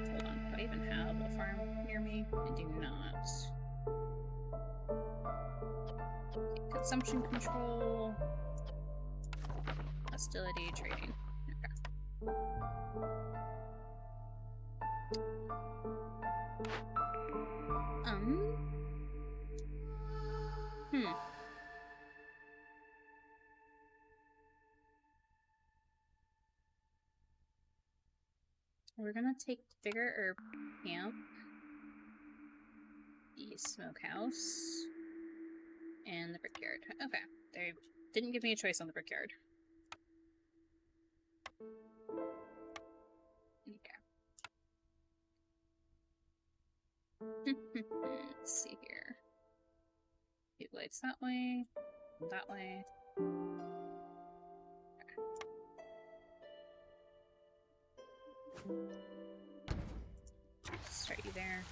[SPEAKER 1] hold on, do I even have a farm near me? I do not. Okay, consumption control. Hostility, trading. Okay. We're gonna take bigger herb camp, the smokehouse, and the brickyard. Okay, they didn't give me a choice on the brickyard. Okay. Let's see here. Few lights that way, that way. Okay. Start you there.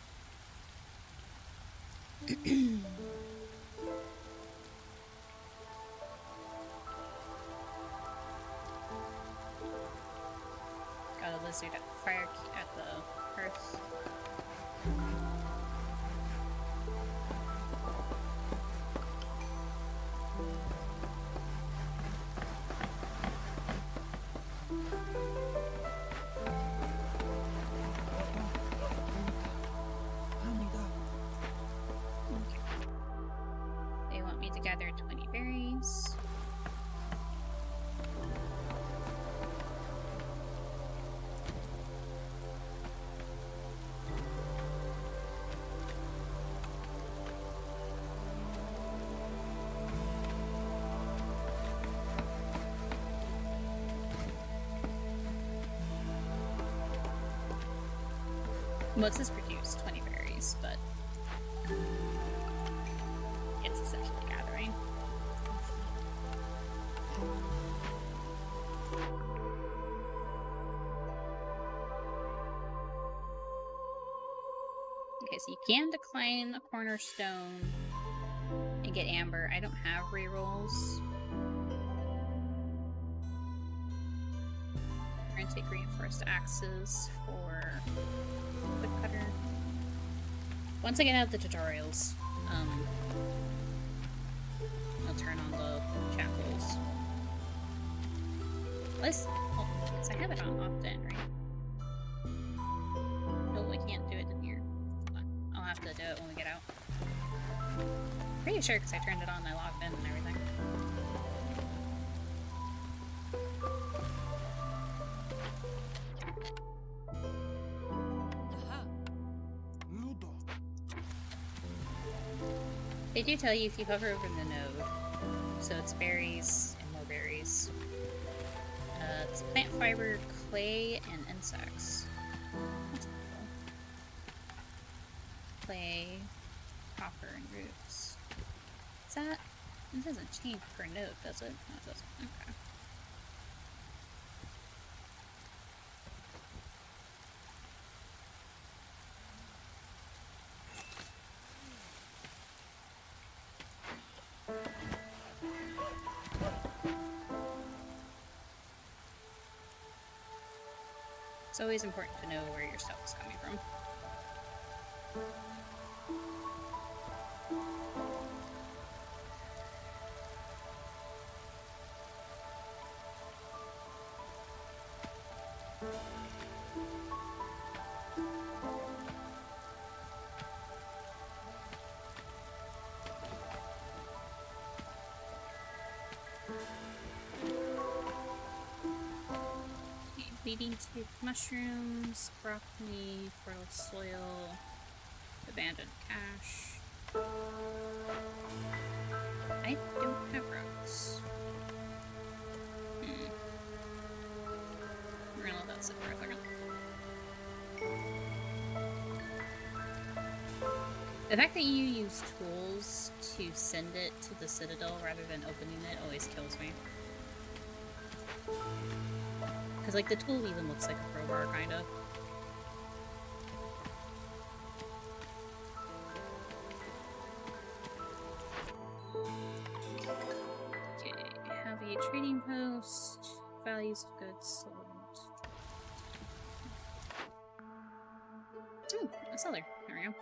[SPEAKER 1] Got a lizard at the fire at the hearth. They want me to gather 20 berries. Well, it says produce 20 berries, but it's essentially gathering. Okay, so you can decline a cornerstone and get amber. I don't have rerolls. We're gonna take reinforced axes for quick cutter. Once I get out of the tutorials, I'll turn on the chapels. Let's. Oh, because I have it on opt-in, right? No, we can't do it in here. I'll have to do it when we get out. Pretty sure because I turned it on, I logged in and everything. They do tell you if you hover over the node, so it's berries and more berries. It's plant fiber, clay, and insects. That's cool. Clay, copper, and roots. Is that? It doesn't change per node, does it? No, it doesn't. Okay. It's always important to know where your stuff is coming from. Leading to mushrooms, broccoli, fertile soil, abandoned cache. I don't have roads. We're gonna let that sit for a second. The fact that you use tools to send it to the Citadel rather than opening it always kills me. Because, like, the tool even looks like a crowbar, kind of. values of goods sold. Ooh, a cellar. There we go.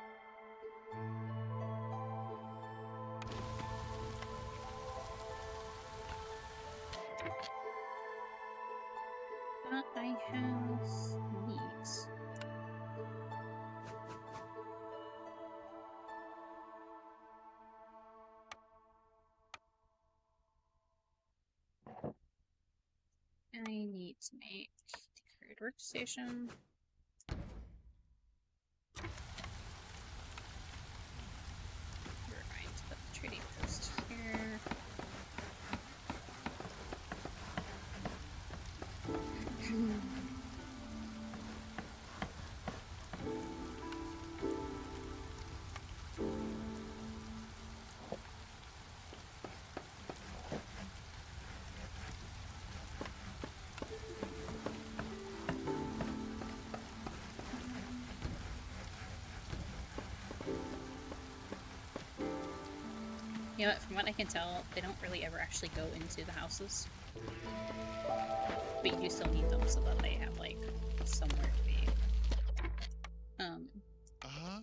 [SPEAKER 1] But I have these. I need to make decorated workstation. We're going to put the trading post here. You know what, from what I can tell, they don't really ever actually go into the houses. But you do still need them so that they have, like, somewhere to be.
[SPEAKER 4] Uh-huh.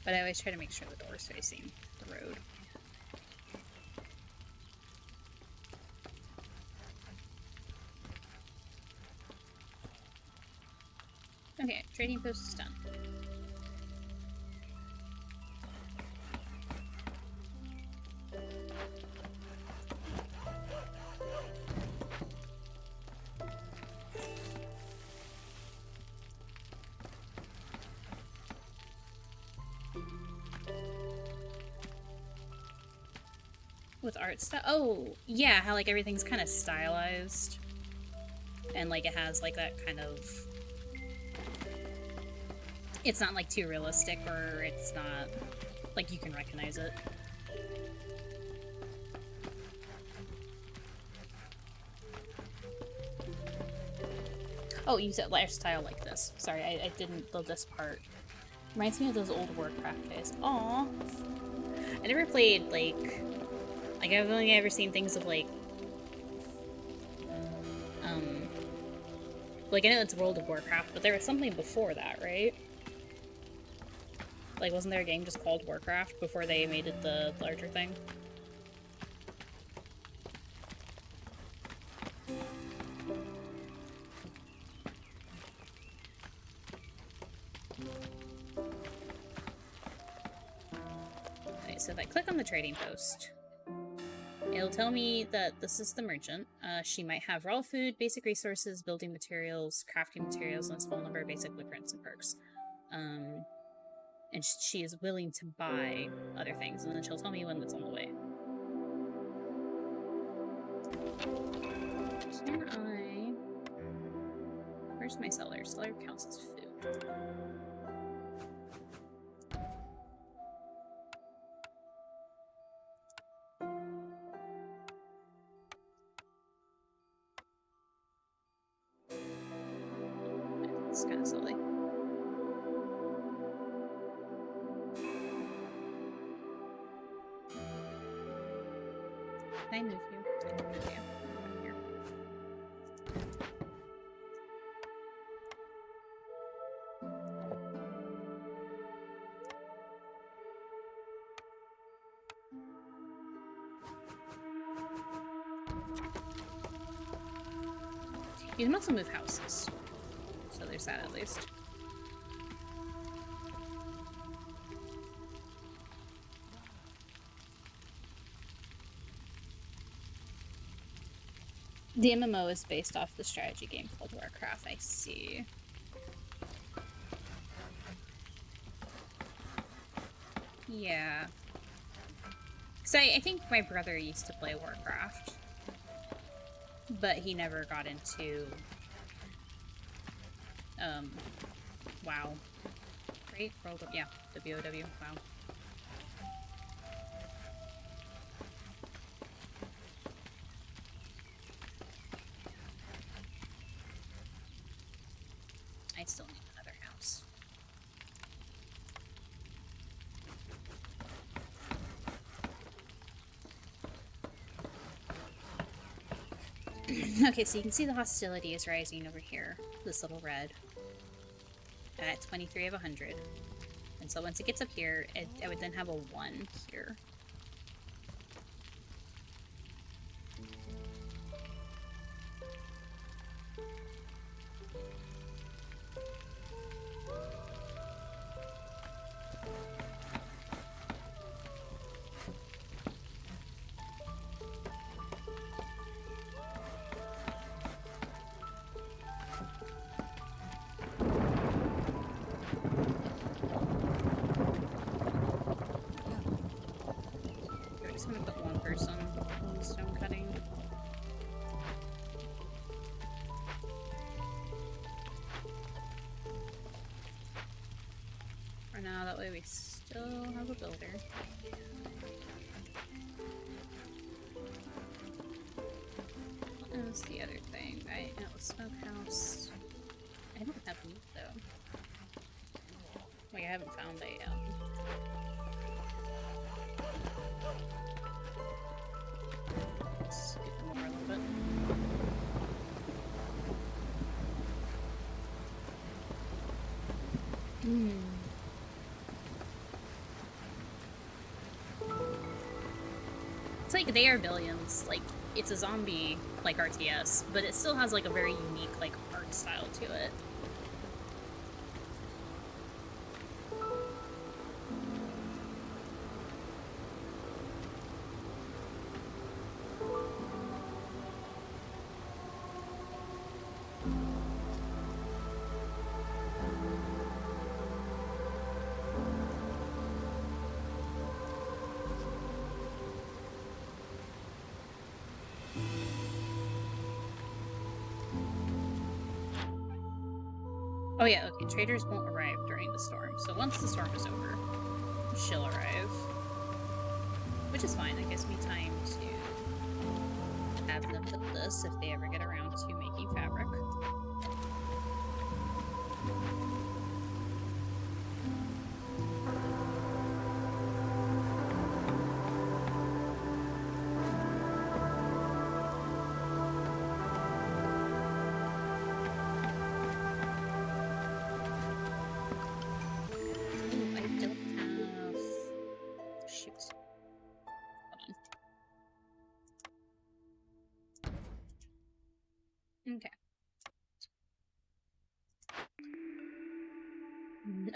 [SPEAKER 1] But I always try to make sure the door's facing the road. Okay, trading post is done. With art stuff? Oh, yeah, how like everything's kind of stylized. And like it has like that kind of... It's not like too realistic, or it's not... Like you can recognize it. Oh, you said lifestyle like this. Sorry, I didn't build this part. Reminds me of those old Warcraft days. Aww. I never played, like... Like, I've only ever seen things of, like... Like, I know it's World of Warcraft, but there was something before that, right? Like, wasn't there a game just called Warcraft before they made it the larger thing? Okay, so if I click on the trading post, it'll tell me that this is the merchant. She might have raw food, basic resources, building materials, crafting materials, and a small number of basic blueprints and perks. And she is willing to buy other things, and then she'll tell me when it's on the way. Can I... Where's my cellar? Cellar counts as food. It's kind of silly. Can I move you? I can move you. Over here. You can also move houses. So there's that at least. The MMO is based off the strategy game called Warcraft, I see. Yeah. Because I think my brother used to play Warcraft. But he never got into... WoW. Right? World of... Yeah, WOW. WoW. Okay, so you can see the hostility is rising over here. This little red. At 23 of 100. And so once it gets up here, I would then have a 1 here. We're just gonna put one person in stone cutting. For now, that way we still have a builder. What was the other thing? Right? It was smokehouse. I don't have meat though. Like I haven't found a let's get more a little bit. It's like they are billions. Like it's a zombie like RTS, but it still has like a very unique like art style to it. Oh yeah, okay, traders won't arrive during the storm. So once the storm is over, she'll arrive. Which is fine, that gives me time to have them build this if they ever get around to making fabric.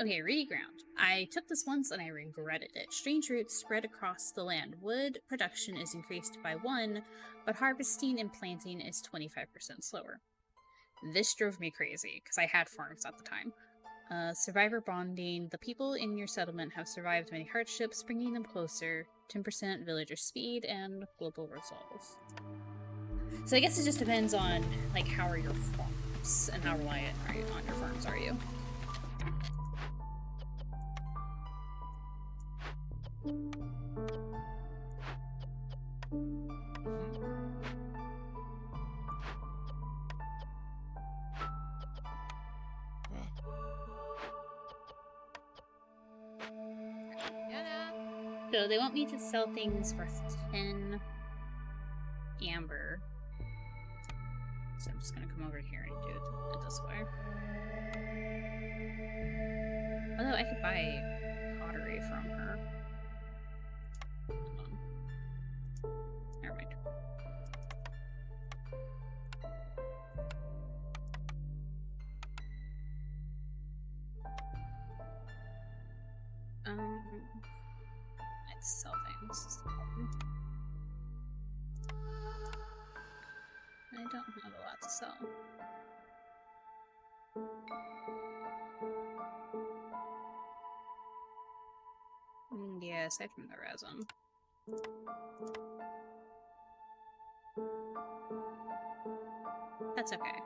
[SPEAKER 1] Okay, reedy ground. I took this once and I regretted it. Strange roots spread across the land. Wood production is increased by 1, but harvesting and planting is 25% slower. This drove me crazy, because I had farms at the time. Survivor bonding. The people in your settlement have survived many hardships, bringing them closer. 10% villager speed and global resolve. So I guess it just depends on, like, how are your farms and how reliant are you on your farms are you? So they want me to sell things worth 10 amber. So I'm just gonna come over here and do it this way. Although I could buy pottery from her. Hold on. Never mind. Let's sell things. Is the problem. I don't have a lot to sell. Yeah, aside from the resin. That's okay.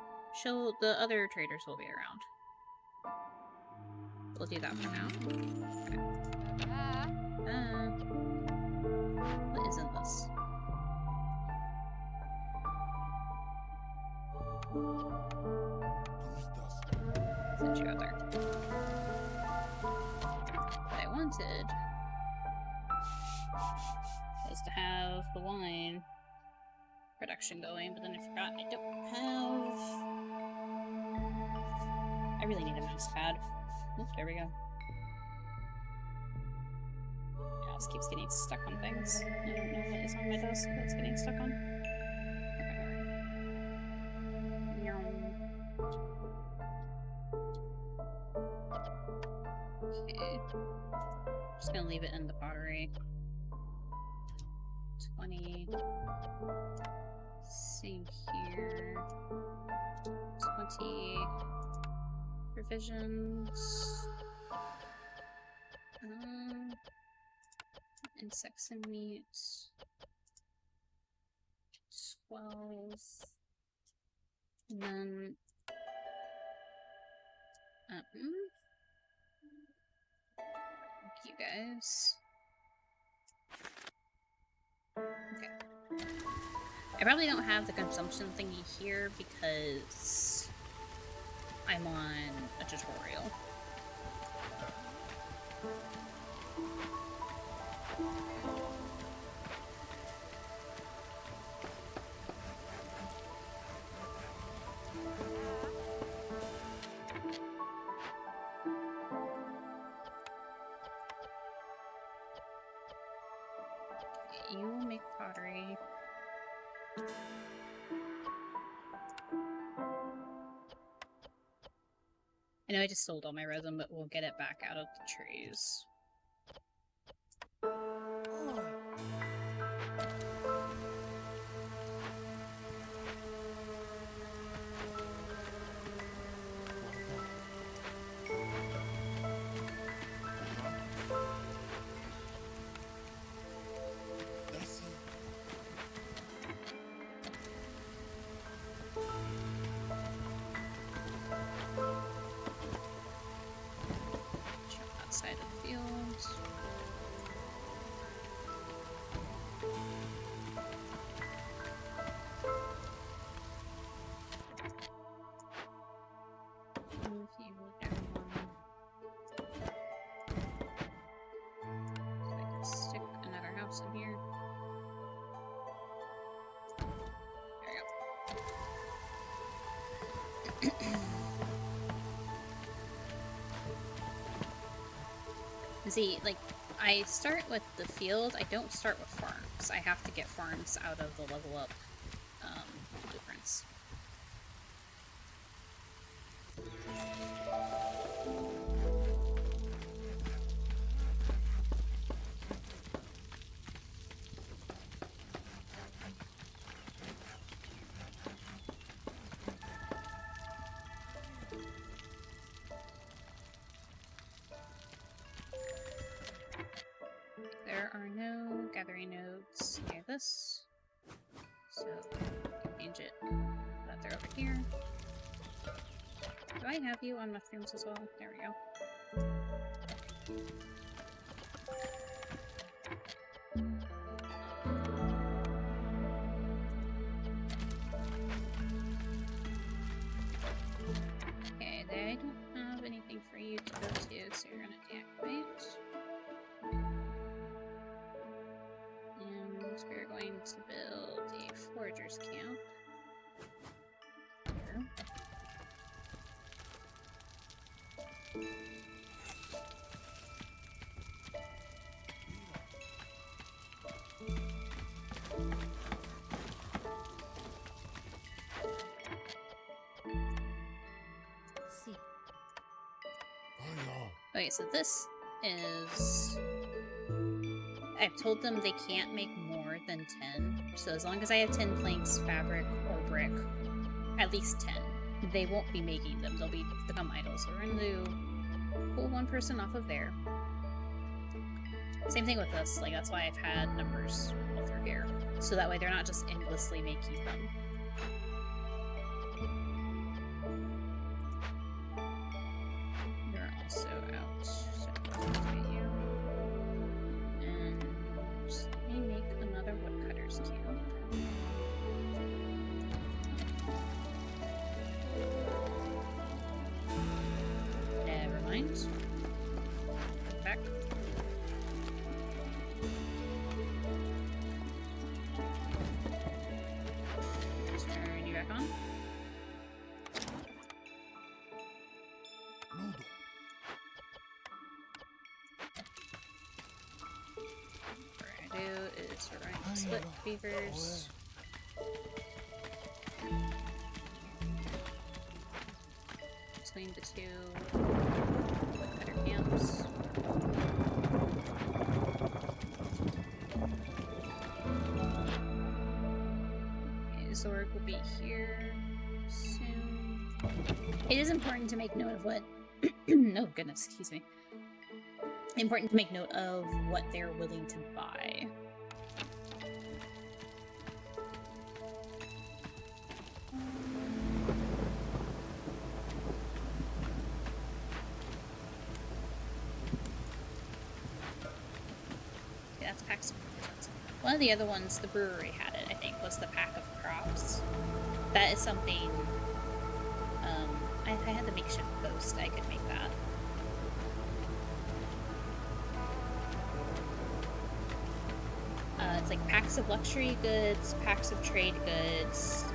[SPEAKER 1] The other traders will be around. We'll do that for now. Okay. What is in this? Send you out there. What I wanted was to have the wine production going, but then I forgot I don't have... I really need a mouse pad. Oop, there we go. My mouse keeps getting stuck on things. I don't know what is on my desk that's getting stuck on. Okay. Just gonna leave it in the pottery. 20. Same here. 20 provisions. Insects and meat. 12. And then you guys. Okay. I probably don't have the consumption thingy here because I'm on a tutorial. You will make pottery. I know I just sold all my resin, but we'll get it back out of the trees. Outside of the fields. Move you down. So I can stick another house in here. There we go. See, like, I start with the field, I don't start with farms. I have to get farms out of the level up blueprints. There are no gathering nodes near this, so I can change it that they're over here. Do I have you on mushrooms as well? There we go. Okay, I don't have anything for you to go to, so you're gonna deactivate. We're going to build a forager's camp here. Let's see. Okay, so this is... I've told them they can't make more than 10. So as long as I have 10 planks, fabric, or brick, at least 10, they won't be making them. They'll become idle. So we're going to pull one person off of there. Same thing with this. Like, that's why I've had numbers all through here. So that way they're not just endlessly making them. They're also out. So you. And just let me make another woodcutter's camp. Never mind. Back. do is we're going to split beavers. Between the two woodcutter camps. Okay, Zorg will be here soon. It is important to make note of what. Oh goodness, excuse me. Important to make note of what they're willing to buy. That's packs of provisions. One of the other ones, the brewery had it, I think, was the pack of crops. That is something. If I had the makeshift post, I could make that. It's like packs of luxury goods, packs of trade goods,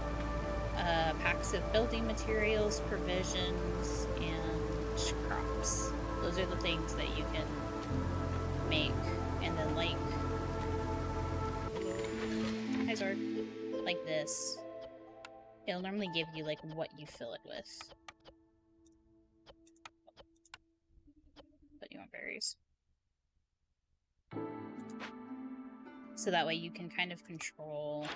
[SPEAKER 1] packs of building materials, provisions, and crops. Those are the things that you can make. And then like hi Zorg, like this, it'll normally give you like what you fill it with. But you want berries. So that way you can kind of control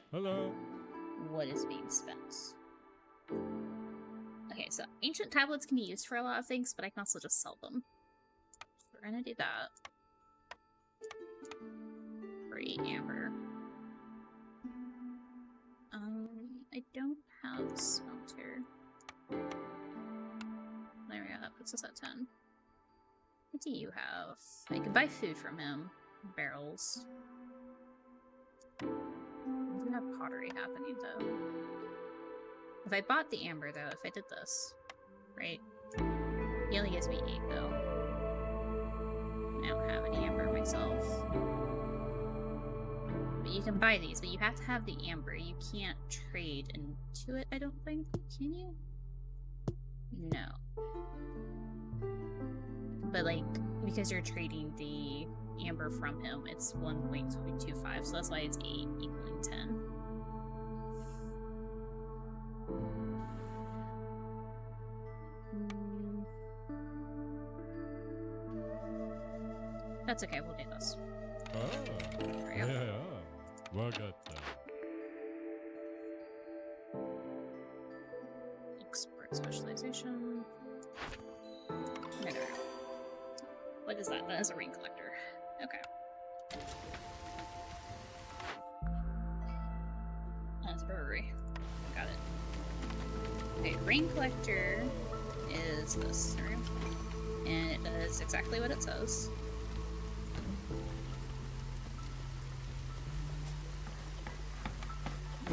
[SPEAKER 1] what is being spent. Okay, so ancient tablets can be used for a lot of things, but I can also just sell them. So we're gonna do that. Free amber. I don't have a smelter. There we go, that puts us at 10. What do you have? I could buy food from him. Barrels. I do have pottery happening though. If I bought the amber though, if I did this, right? He only gives me 8 though. I don't have any amber myself. But you can buy these, but you have to have the amber. You can't trade into it, I don't think. Can you? No. But like, because you're trading the amber from him, it's 1.25, so that's why it's 8 equaling 10. That's okay, we'll do this.
[SPEAKER 4] Well got
[SPEAKER 1] Export specialization. There. What is that? That is a ring collector. Okay. That's a brewery. Got it. Okay, ring collector is this. And it does exactly what it says.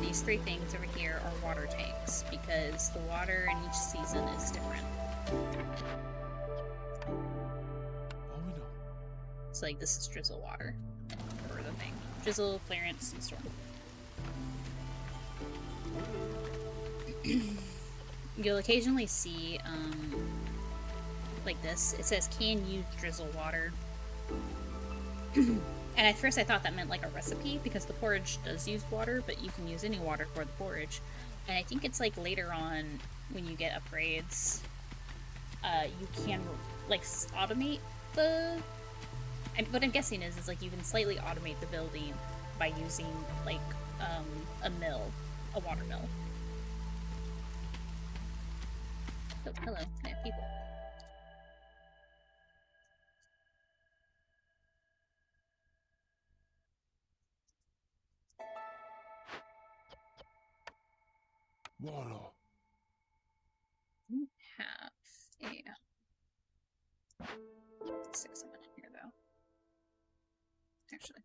[SPEAKER 1] These 3 things over here are water tanks, because the water in each season is different. So like this is drizzle water for the thing. Drizzle, clearance, and storm. You'll occasionally see like this. It says can use drizzle water. And at first I thought that meant like a recipe, because the porridge does use water, but you can use any water for the porridge. And I think it's like later on when you get upgrades, you can like automate the. And what I'm guessing is like you can slightly automate the building by using like a mill, a water mill. Oh, hello, I have people.
[SPEAKER 4] Water.
[SPEAKER 1] I have a 6 of it in here though. Actually.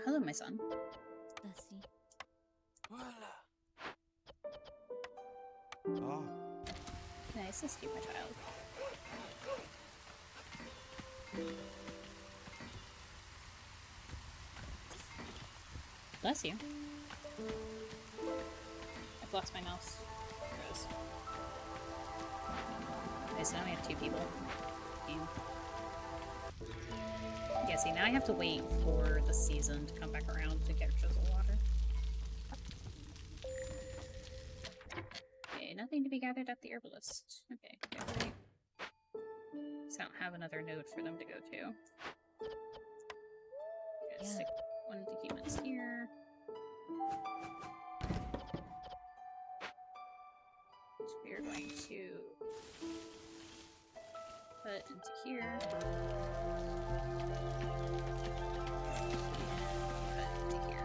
[SPEAKER 1] Hello, my son.
[SPEAKER 3] Dusty.
[SPEAKER 1] Can I assist you, my child? Bless you. I've lost my mouse. There it is. Okay, so now we have 2 people. You guys see, now I have to wait for the season to come back around to get drizzle water. Okay, nothing to be gathered at the herbalist. Okay, okay. So I don't have another node for them to go to. Okay, stick one of the humans here. So we are going to put into here. And put into here.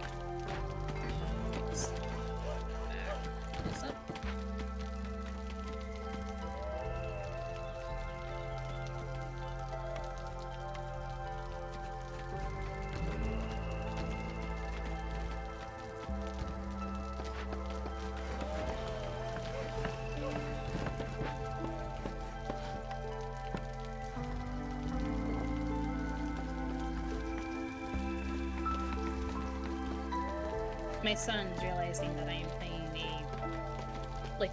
[SPEAKER 1] Back this up. My son's realizing that I am playing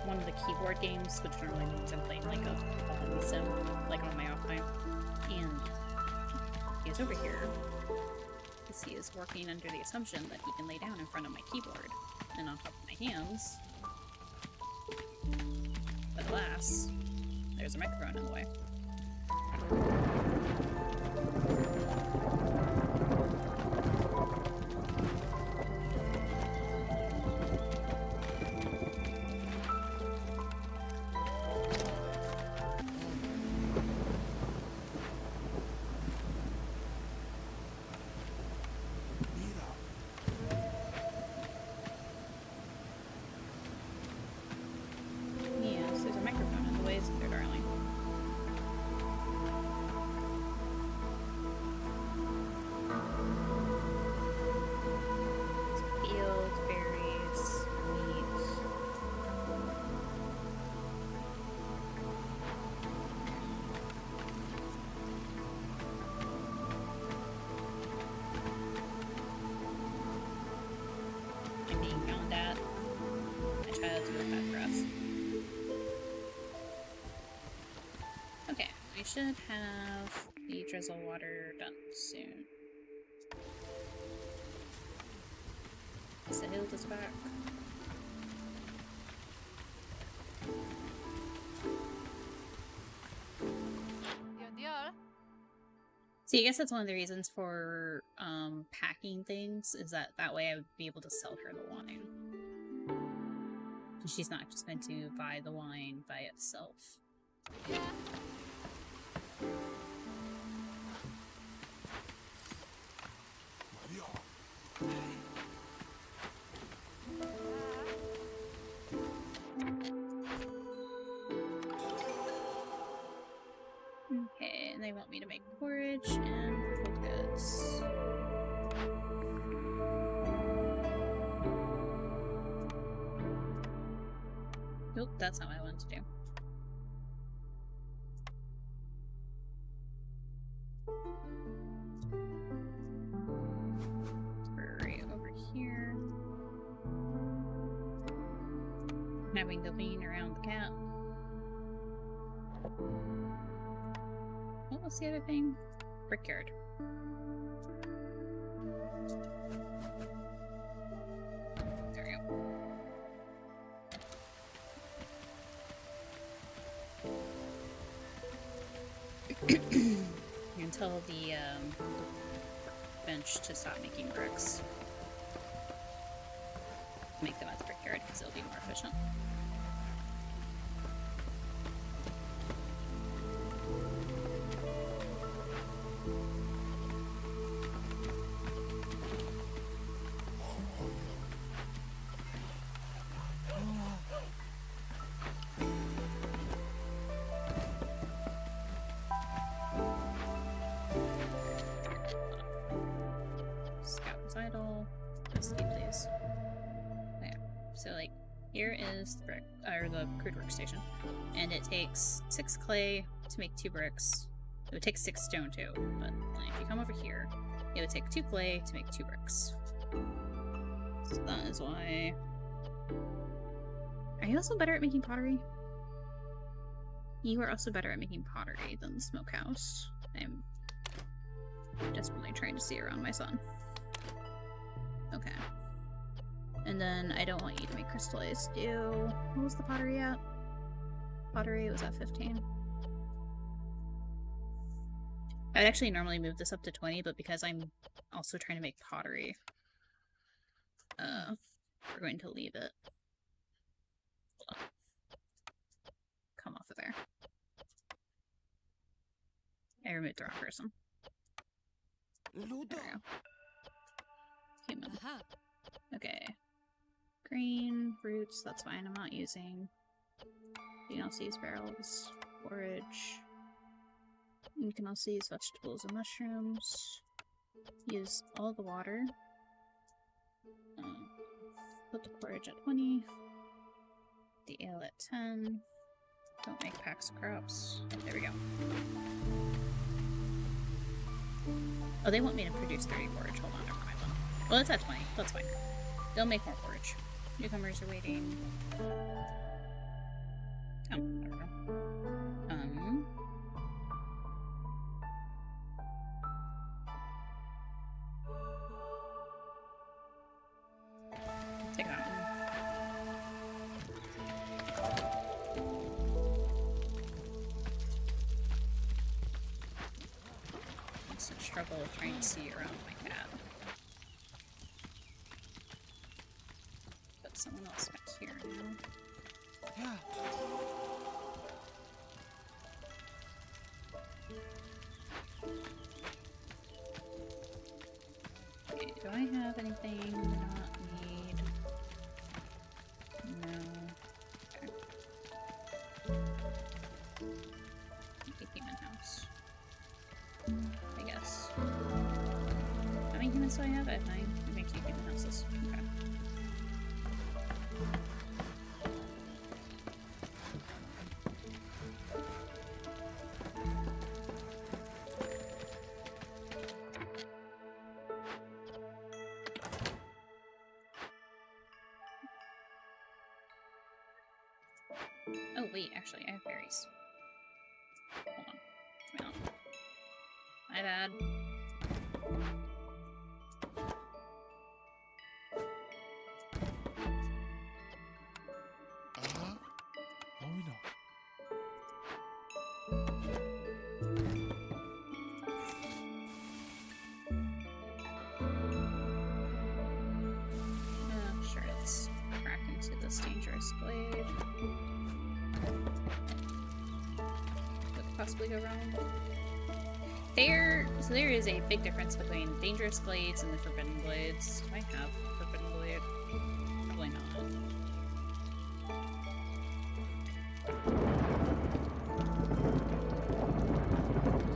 [SPEAKER 1] one of the keyboard games, which normally means I'm playing like a hobby sim, like on my off time. And he's over here because he is working under the assumption that he can lay down in front of my keyboard and on top of my hands. But alas, there's a microphone in the way. Yes, there's a microphone in the way, isn't there, darling? Field, berries, meat. I'm being yelled at. My child to look bad for us. Okay, we should have the drizzle water done soon. Sahil is back. See, I guess that's one of the reasons for packing things, is that way I would be able to sell her the wine. She's not just going to buy the wine by itself. Okay, and they want me to make porridge and pickled goods. Nope, that's not what I wanted to do. Right over here. Having the lean around the cat. What was the other thing? Brickyard. There we go. You can tell the bench to stop making bricks. Make them at the brickyard because it'll be more efficient. Scout's idle. Just keep these. Okay, so like here is the brick or the crude workstation, and it takes 6 clay to make 2 bricks. It would take 6 stone too, but if you come over here, it would take 2 clay to make 2 bricks. So that is why. Are you also better at making pottery? You are also better at making pottery than the smokehouse. Desperately trying to see around my son. Okay. And then I don't want you to make crystallized dew. What was the pottery at? Pottery was at 15. I'd actually normally move this up to 20, but because I'm also trying to make pottery, we're going to leave it. Come off of there. I removed the wrong person. There we go. Human.
[SPEAKER 3] Aha.
[SPEAKER 1] Okay. Green, roots, that's fine, I'm not using. You can also use barrels, forage. You can also use vegetables and mushrooms. Use all the water. Put the porridge at 20. The ale at 10. Don't make packs of crops. There we go. Oh, they want me to produce 30 porridge. Hold on, never mind then. Well, it's at 20. That's fine. They'll make more porridge. Newcomers are waiting. Oh, there we go. Take that one. It's a struggle trying to see around my cat. But someone else back here now.
[SPEAKER 5] Yeah.
[SPEAKER 1] Okay, do I have anything I not need? No. Okay. A human house. I guess. How many humans do I have? I have 9. I make 2 human houses. Okay. Oh wait, actually, I have berries. Hold on. Come on. My bad.
[SPEAKER 5] Oh, we know.
[SPEAKER 1] Sure, let's crack into this dangerous glade. What could possibly go wrong? So there is a big difference between dangerous glades and the forbidden glades. Do I have a forbidden glade? Probably not.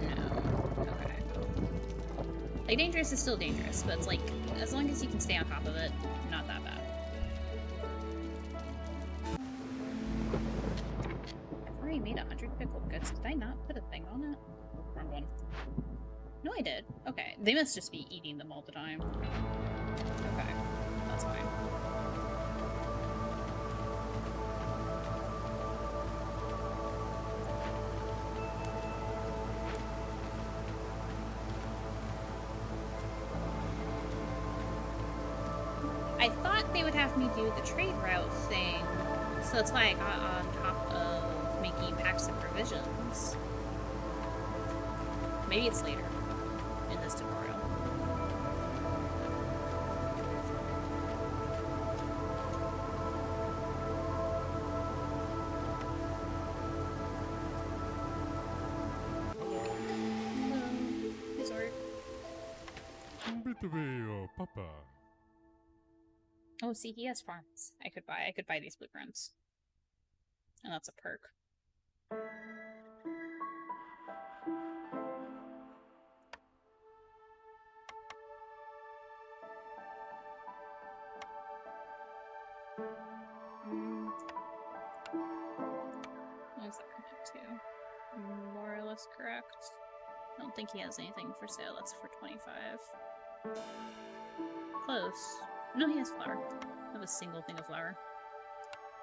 [SPEAKER 1] No. Okay. Like, dangerous is still dangerous, but it's like, as long as you can stay on top of it, not that bad. I've already made 100 pickled goods. Did I not put a thing on it? Wrong one. No, I did. Okay. They must just be eating them all the time. Okay. That's fine. I thought they would have me do the trade route thing, so that's why I got on top of making packs of provisions. Maybe it's later in this tutorial. Hello, Resort.
[SPEAKER 4] Papa.
[SPEAKER 1] Oh, see, he has farms. I could buy these blueprints. And that's a perk. What does that come up to? More or less correct. I don't think he has anything for sale. That's for 25. Close. No, he has flour. I have a single thing of flour.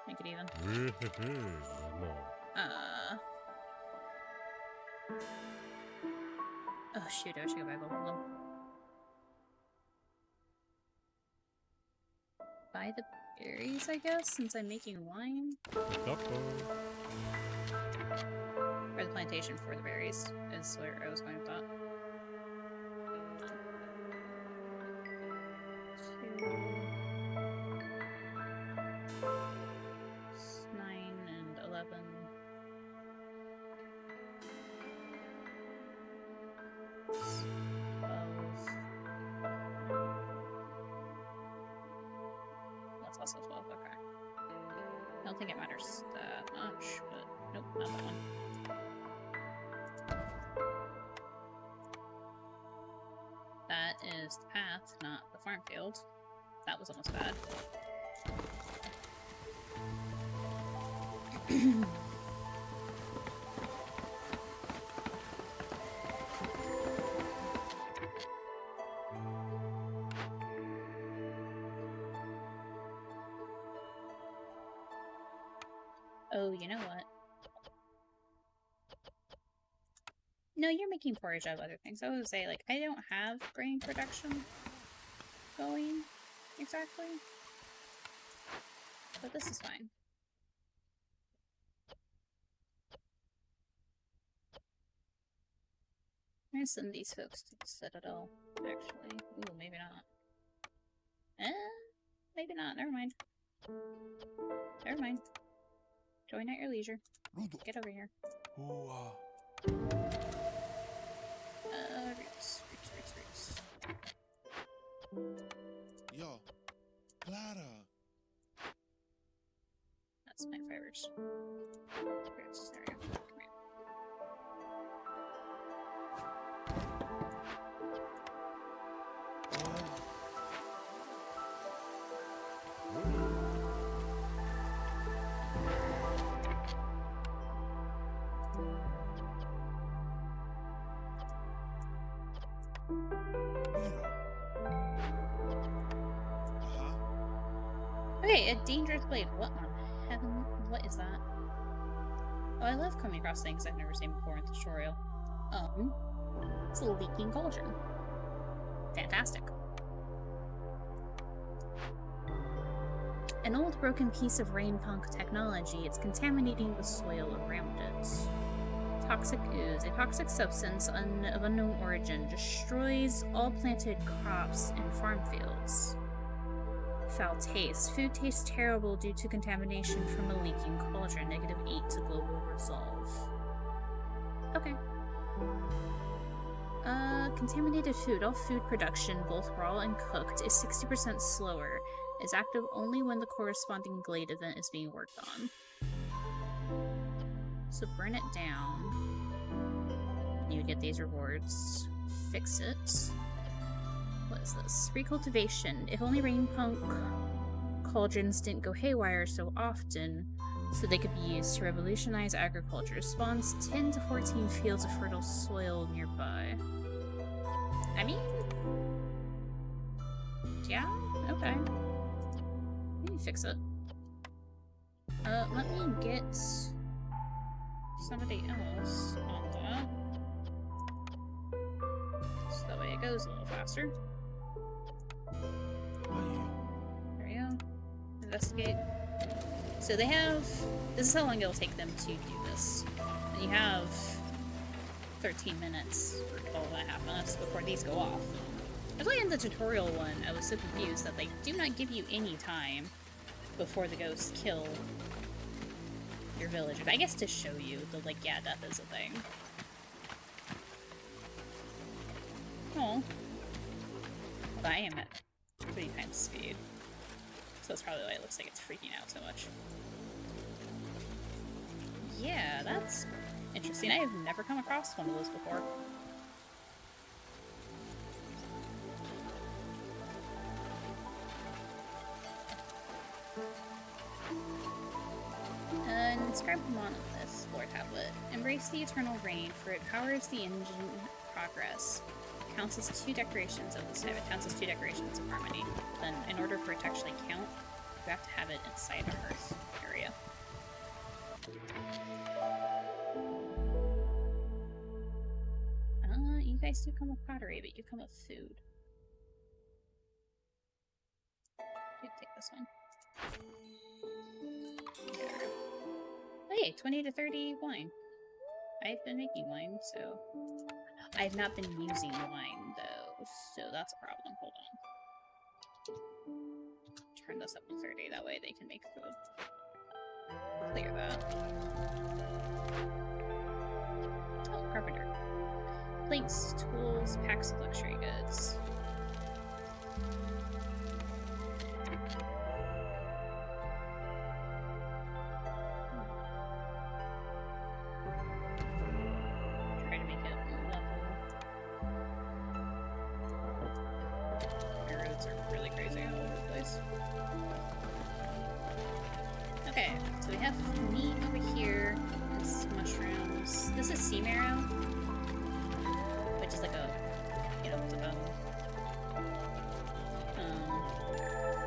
[SPEAKER 1] Make it even. Ugh. Oh shoot, I should go back over them. Buy the berries, I guess, since I'm making wine? Or the plantation for the berries is where I was going with that. 2, 9 and 11. 12. That's also 12, okay. I don't think it matters that much, but nope, not that one. That is the path, not the farm field. That was almost bad. Oh, you know what? No, you're making porridge out of other things. I was gonna say, like, I don't have grain production going exactly, but this is fine. I'm gonna send these folks to the Citadel, actually. Ooh, maybe not. Maybe not. Never mind. Never mind. Join at your leisure. Get over here. Roots.
[SPEAKER 5] Yo, Clara.
[SPEAKER 1] That's my fibers. Roots. There we go. Come here. Okay, a dangerous blade. What on heaven? What is that? Oh, I love coming across things I've never seen before in the tutorial. It's a leaking cauldron. Fantastic. An old broken piece of rain punk technology, it's contaminating the soil around it. Toxic ooze, a toxic substance of unknown origin, destroys all planted crops and farm fields. Foul taste. Food tastes terrible due to contamination from a leaking cauldron. -8 to global resolve. Okay. Contaminated food. All food production, both raw and cooked, is 60% slower. Is active only when the corresponding glade event is being worked on. So burn it down. You would get these rewards. Fix it. What is this? Recultivation. If only rain punk cauldrons didn't go haywire so often, so they could be used to revolutionize agriculture. Spawns 10 to 14 fields of fertile soil nearby. I mean, yeah, okay. Maybe fix it. Let me get somebody else on that. So that way it goes a little faster. There we go. Investigate. So they have... This is how long it'll take them to do this. And you have 13 minutes, or 12.5 minutes before these go off. That's why in the tutorial one, I was so confused that they do not give you any time before the ghosts kill your villagers. I guess to show you that, like, yeah, death is a thing. Oh. But I am at 3 times speed. So that's probably why it looks like it's freaking out so much. Yeah, that's interesting. I have never come across one of those before. And inscribe monolith, Lord Tablet. Embrace the eternal rain, for it powers the engine progress. Counts as 2 decorations of this type. It counts as 2 decorations of harmony. Then, in order for it to actually count, you have to have it inside a hearth area. You guys do come with pottery, but you come with food. You take this one. Oh, hey, 20 to 30 wine. I've been making wine, so... I've not been using wine, though, so that's a problem. Hold on. Turn this up to 30, that way they can make food. Clear that. Oh, carpenter. Plates, tools, packs of luxury goods. Try to make it level. My roads are really crazy all over the place. Okay, so we have meat over here. This mushrooms. This is sea marrow, which is like a, you know, it's a bone.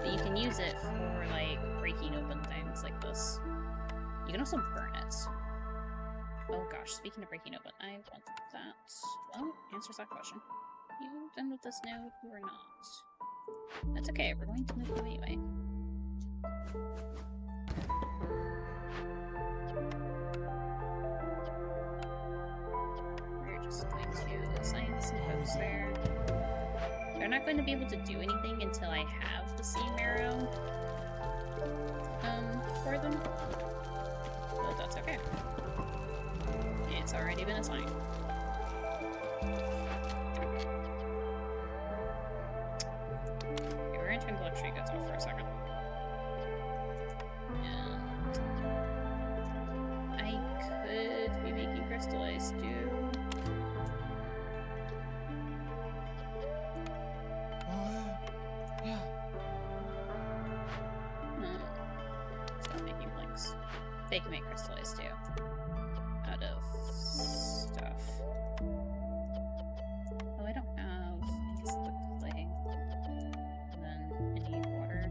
[SPEAKER 1] But you can use it for like breaking open things like this. You can also burn it. Oh gosh, speaking of breaking open, I want that. Well, answers that question. You done with this node? You are not. That's okay, we're going to move them anyway. We're just going to assign some folks there. They're not going to be able to do anything until I have the sea marrow for them. But that's okay. It's already been assigned. Okay, we're gonna turn the luxury goods off for a second. And I could be making crystallized stew.
[SPEAKER 5] Yeah.
[SPEAKER 1] Stop making blinks. They can make crystallized stew out of stuff. Oh, I don't have, I guess, the clay. And then I need water.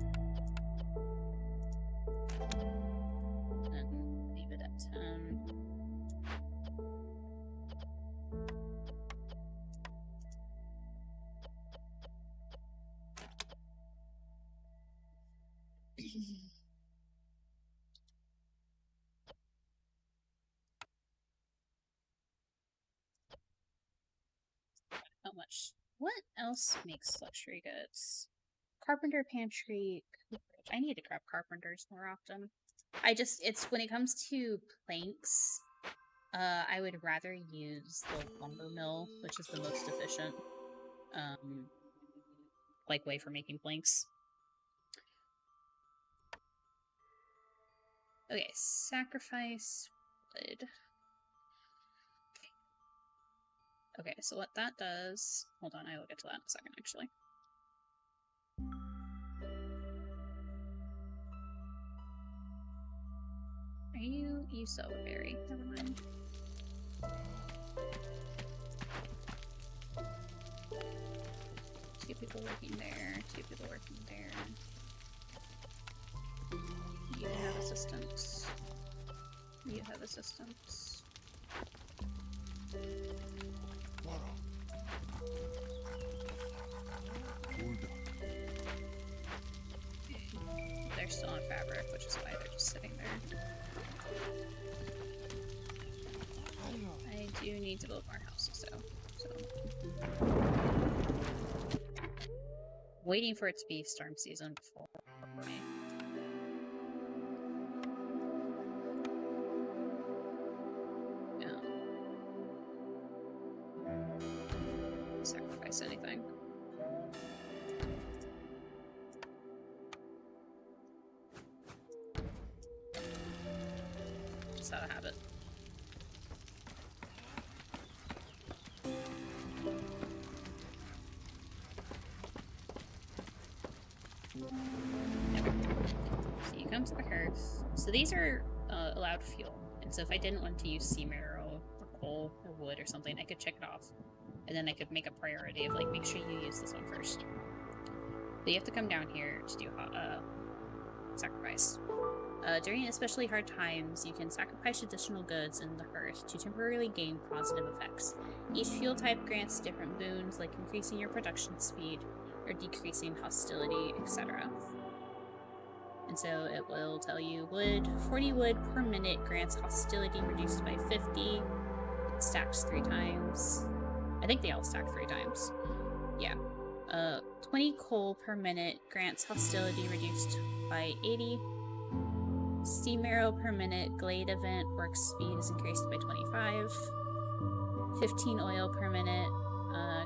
[SPEAKER 1] And then leave it at 10. How much? What else makes luxury goods? Carpenter pantry. Cooperage. I need to grab carpenters more often. It's when it comes to planks, I would rather use the lumber mill, which is the most efficient, like, way for making planks. Okay, sacrifice wood. Okay, so what that does... Hold on, I will get to that in a second, actually. Are you... You sell a berry. Never mind. Two people working there, two people working there. You have assistants. You have assistants.
[SPEAKER 5] Water. Hold up.
[SPEAKER 1] They're still on fabric, which is why they're just sitting there. I do need to build more houses, though. So. Waiting for it to be storm season before me. Yeah. Sacrifice anything. Just out of habit. So you come to the hearth. So these are allowed fuel. And so if I didn't want to use sea marrow or coal or wood or something, I could check it off. And then I could make a priority of, like, make sure you use this one first. But you have to come down here to do sacrifice. During especially hard times, you can sacrifice additional goods in the hearth to temporarily gain positive effects. Each fuel type grants different boons, like increasing your production speed or decreasing hostility, etc. And so it will tell you wood. 40 wood per minute grants hostility reduced by 50. It stacks 3 times. I think they all stack 3 times. Yeah. 20 coal per minute grants hostility reduced by 80. Steam arrow per minute glade event work speed is increased by 25. 15 oil per minute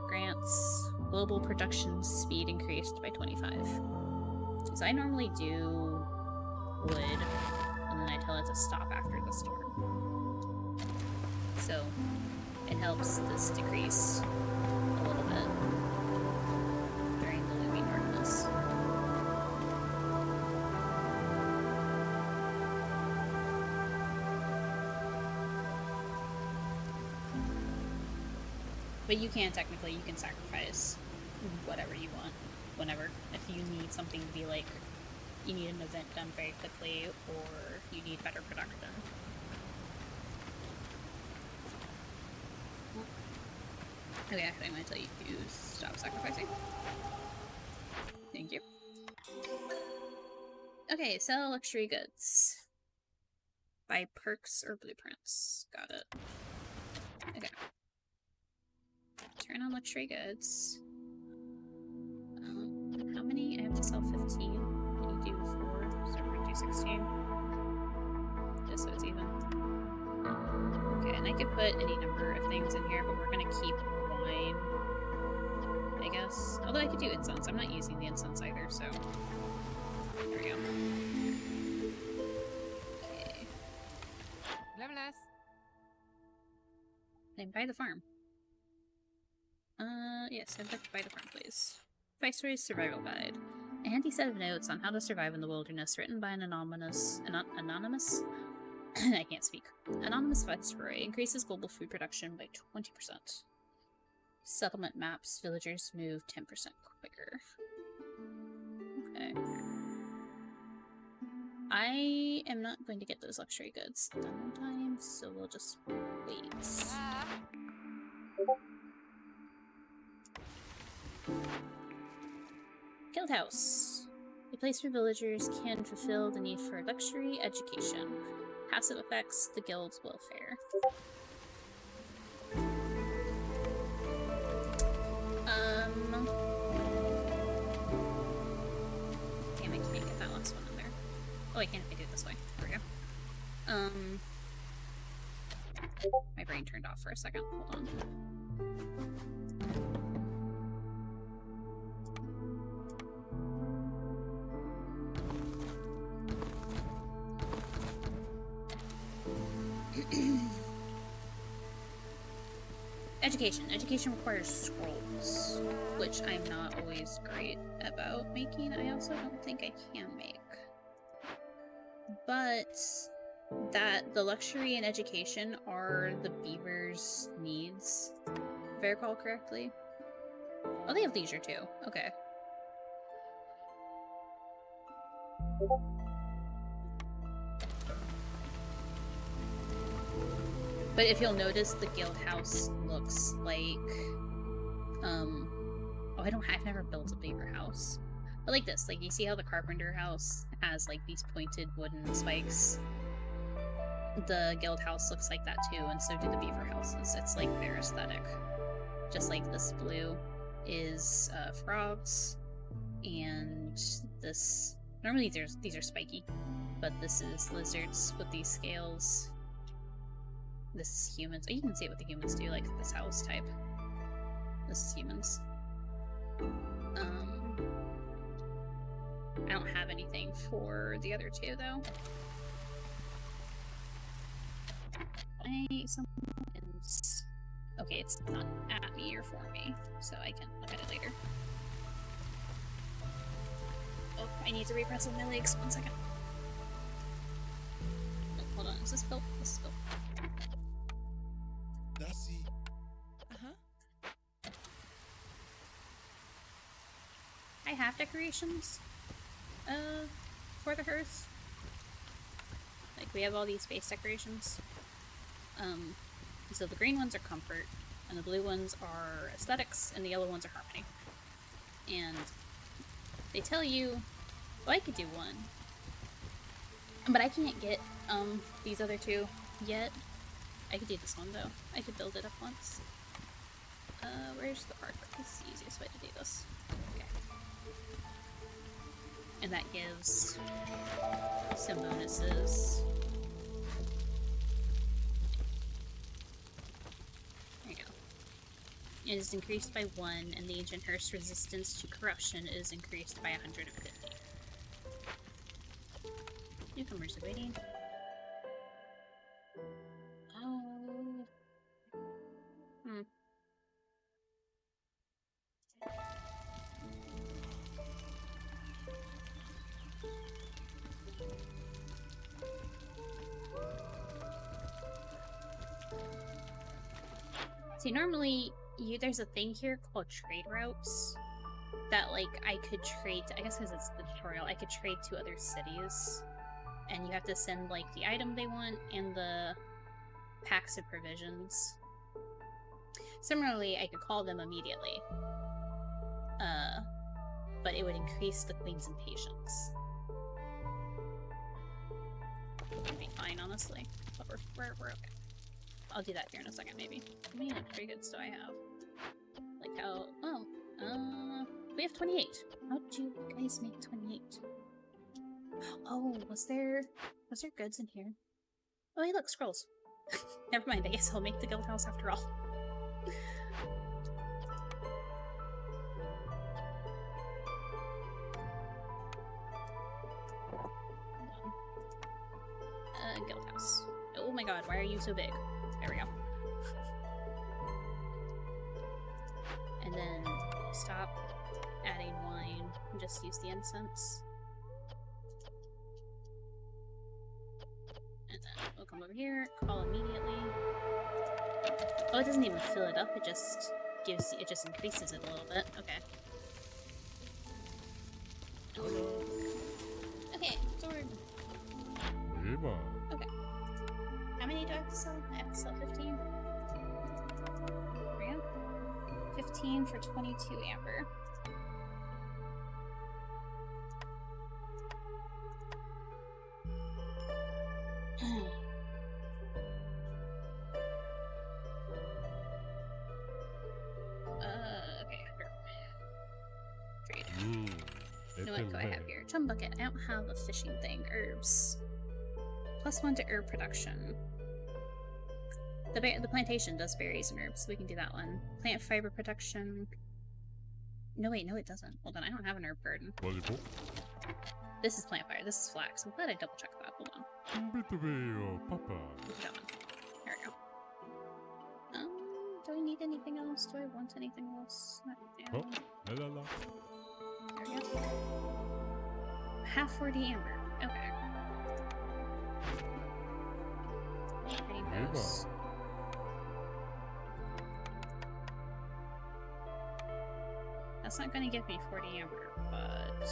[SPEAKER 1] grants global production speed increased by 25. So I normally do wood, and then I tell it to stop after the storm. So it helps this decrease a little bit during the looming darkness. But you can technically, you can sacrifice whatever you want, whenever. If you need something to be like, you need an event done very quickly, or you need better production. Okay, actually I'm going to tell you to stop sacrificing. Thank you. Okay, sell luxury goods. Buy perks or blueprints. Got it. Okay. Turn on luxury goods. How many? I have to sell 15. Can you do 4? So we're gonna do 16. Just so it's even. Okay, and I could put any number of things in here, but we're gonna keep wine, I guess. Although I could do incense. I'm not using the incense either, so. There we go. Okay. Then buy the farm. Yes, I'd like to buy the farm, please. Viceroy's Survival Guide. A handy set of notes on how to survive in the wilderness, written by an anonymous... I can't speak. Anonymous Viceroy increases global food production by 20%. Settlement maps. Villagers move 10% quicker. Okay. I am not going to get those luxury goods done in time, so we'll just wait. Guild House. A place where villagers can fulfill the need for luxury education. Passive effects, the guild's welfare. Damn, I can't get that last one in there. Oh, I can if I do it this way. There we go. My brain turned off for a second. Hold on. Education. Education requires scrolls, which I'm not always great about making. I also don't think I can make. But that the luxury and education are the beaver's needs, if I recall correctly. Oh, they have leisure too. Okay. But if you'll notice, the guild house looks like, oh, I've never built a beaver house. But like this, like you see how the carpenter house has like these pointed wooden spikes? The guild house looks like that too, and so do the beaver houses. It's like their aesthetic. Just like this blue is frogs, and this, normally these are spiky, but this is lizards with these scales. This is humans. Oh, you can see what the humans do, like this house type. This is humans. I don't have anything for the other two, though. Someone's... Okay, it's not at me or for me, so I can look at it later. Oh, I need to repress my legs. 1 second. Oh, hold on. Is this built? This is built. I have decorations for the hearth. we have all these base decorations. So the green ones are comfort, and the blue ones are aesthetics, and the yellow ones are harmony. And they tell you, well, I could do one, but I can't get these other two yet. I could do this one though. I could build it up once. Where's the park? This is the easiest way to do this. Okay. And that gives some bonuses. There you go. It is increased by 1, and the Ancient Hearth's resistance to corruption is increased by 150. Newcomers are waiting. Oh. See, normally, there's a thing here called trade routes that, like, I could trade to, I guess because it's the tutorial, I could trade to other cities. And you have to send, like, the item they want and the packs of provisions. Similarly, I could call them immediately. But it would increase the Queen's impatience. It'd be fine, honestly. But we're okay. I'll do that here in a second, maybe. How many upgrade goods do I have? Like how... Oh, we have 28. How did you guys make 28? Oh, was there goods in here? Oh, hey, look, scrolls. Never mind, I guess I'll make the guild house after all. Guild house. Oh my god, why are you so big? There we go. And then stop adding wine and just use the incense. And then we'll come over here, call immediately. Oh, it doesn't even fill it up, it just increases it a little bit. Okay. Okay, sword.
[SPEAKER 4] Eva.
[SPEAKER 1] Okay. How many do I have to sell? I have to sell 15. There we go. 15 for 22 amber. Okay, here. Trade. What do I have here? Chum bucket. I don't have a fishing thing. Herbs. +1 to herb production. The plantation does berries and herbs, so we can do that one. Plant fiber production. No, wait, no, it doesn't. Well, then I don't have an herb garden. This is plant fire. This is flax. I'm glad I double checked that. Hold on. That one. There we go. Do I need anything else? Do I want anything else?
[SPEAKER 4] Oh, la la la.
[SPEAKER 1] There we go. Half 40 amber. Okay. Rainbows. That's not going to give me 40 amber, but...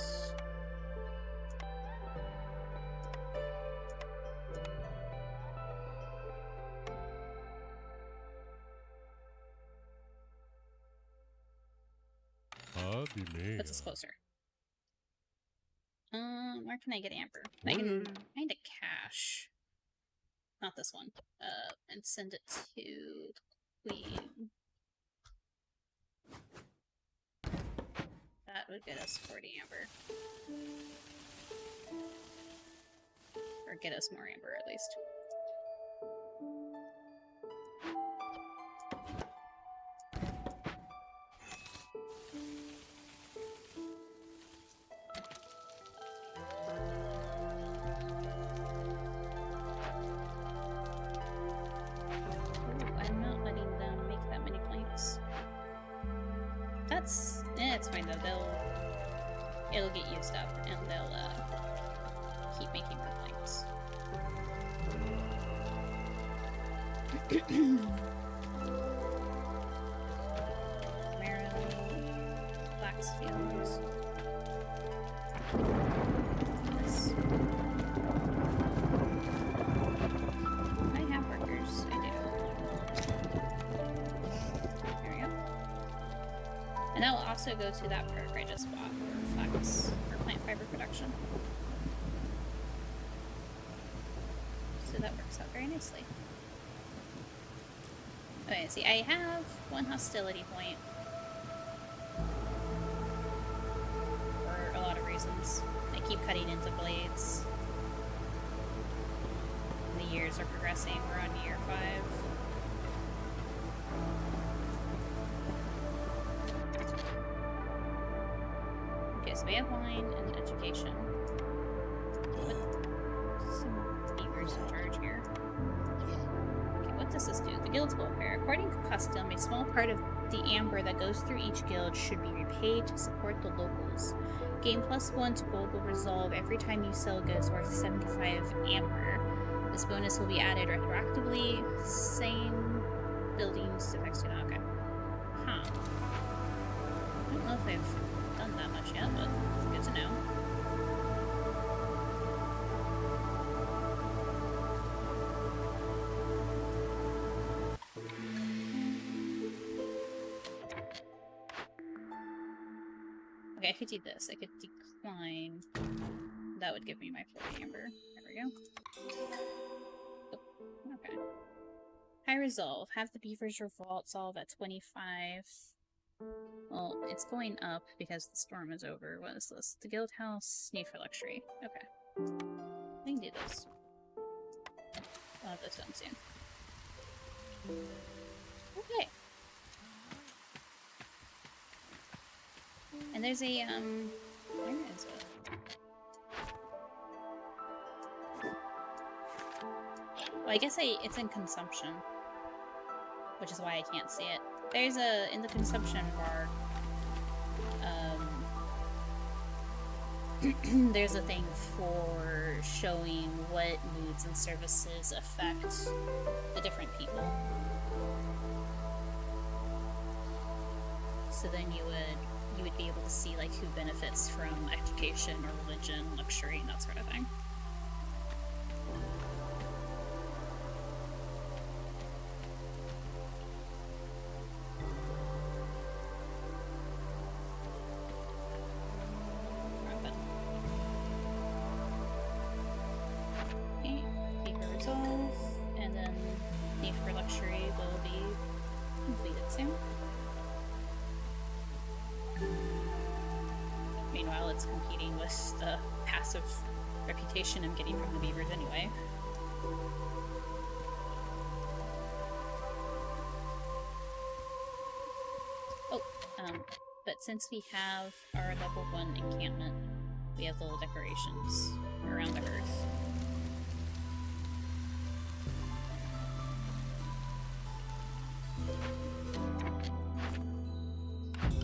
[SPEAKER 1] Puts us closer. Where can I get amber? I can find a cache. Not this one. And send it to Queen. That would get us 40 amber. Or get us more amber, at least. It's fine though, it'll get used up and they'll keep making more planks. Marrow, flax fields. And that will also go to that perk I just bought for flax or plant fiber production. So that works out very nicely. Okay, see, I have one hostility point. For a lot of reasons. I keep cutting into blades. The years are progressing. We're on year 5. Okay, so we have wine and education. Put some beavers in charge here. Okay, what does this do? The guild's welfare. According to custom, a small part of the amber that goes through each guild should be repaid to support the locals. Gain +1 to global resolve every time you sell goods worth 75 amber. This bonus will be added retroactively. Same buildings to next to that. Okay. Huh. I don't know if they've done that much yet, but it's good to know. Okay, I could do this. I could decline. That would give me my 40 amber. There we go. Oh, okay. High resolve. Have the beavers revolt solve at 25. Well, it's going up because the storm is over. What is this? The guild house. Need for luxury. Okay. I can do this. I'll have this done soon. Okay. And there's a, where is it? Well, I guess it's in consumption, which is why I can't see it. There's in the consumption bar, there's a thing for showing what moods and services affect the different people. So then you would be able to see like who benefits from education or religion, luxury, and that sort of thing. Okay, Need for resolve, and then Need for luxury will be completed soon. Meanwhile, it's competing with the passive reputation I'm getting from the beavers anyway. Oh, but since we have our level 1 encampment, we have little decorations around the earth.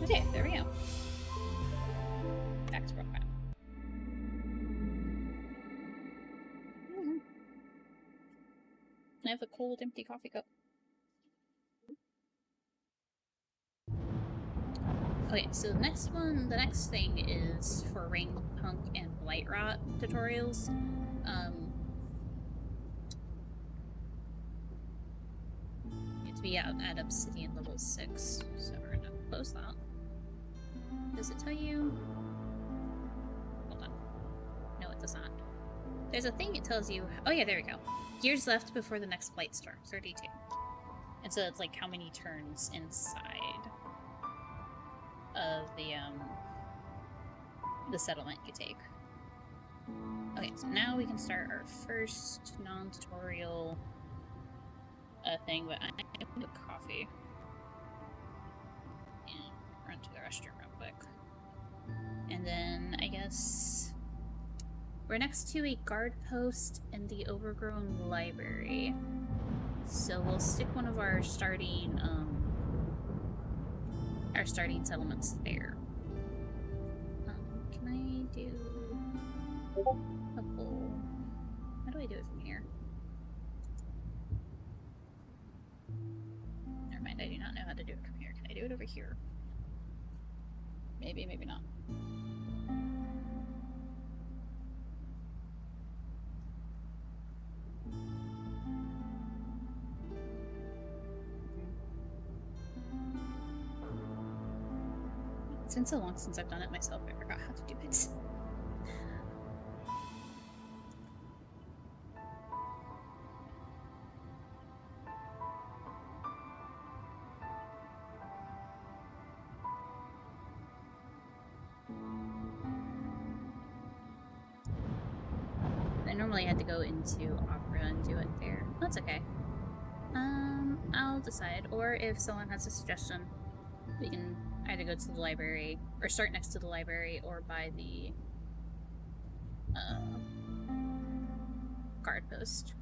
[SPEAKER 1] Okay, there we go. Back to rock. I have a cold, empty coffee cup. Okay, so the next thing is for Rain Punk and Blight Rot tutorials. You have to be out at Obsidian level 6, so we're gonna close that. Does it tell you? Hold on. No, it does not. There's a thing it tells you. Oh yeah, there we go. Years left before the next Blight Storm, 32. And so it's like how many turns inside of the settlement you take. Okay, so now we can start our first non-tutorial thing, but I need a coffee. And run to the restroom real quick. And then I guess we're next to a guard post and the overgrown library. So we'll stick one of our starting settlements there. Can I do a bowl? How do I do it from here? Never mind, I do not know how to do it from here. Can I do it over here? Maybe, maybe not. It's been so long since I've done it myself, I forgot how to do it. I normally had to go into Opera and do it there. That's okay. I'll decide. Or if someone has a suggestion, we can either go to the library, or start next to the library, or by the guard post.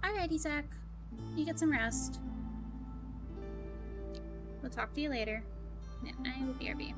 [SPEAKER 1] Alrighty, Zach. You get some rest. We'll talk to you later. Yeah, I will BRB.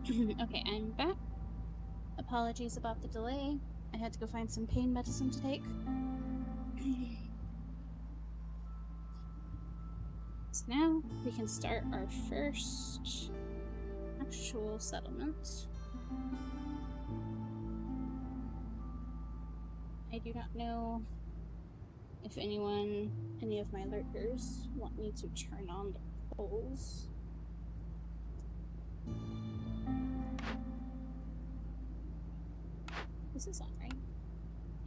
[SPEAKER 1] Okay, I'm back. Apologies about the delay. I had to go find some pain medicine to take. So now we can start our first actual settlement. I do not know if any of my lurkers want me to turn on the polls. This is on, right?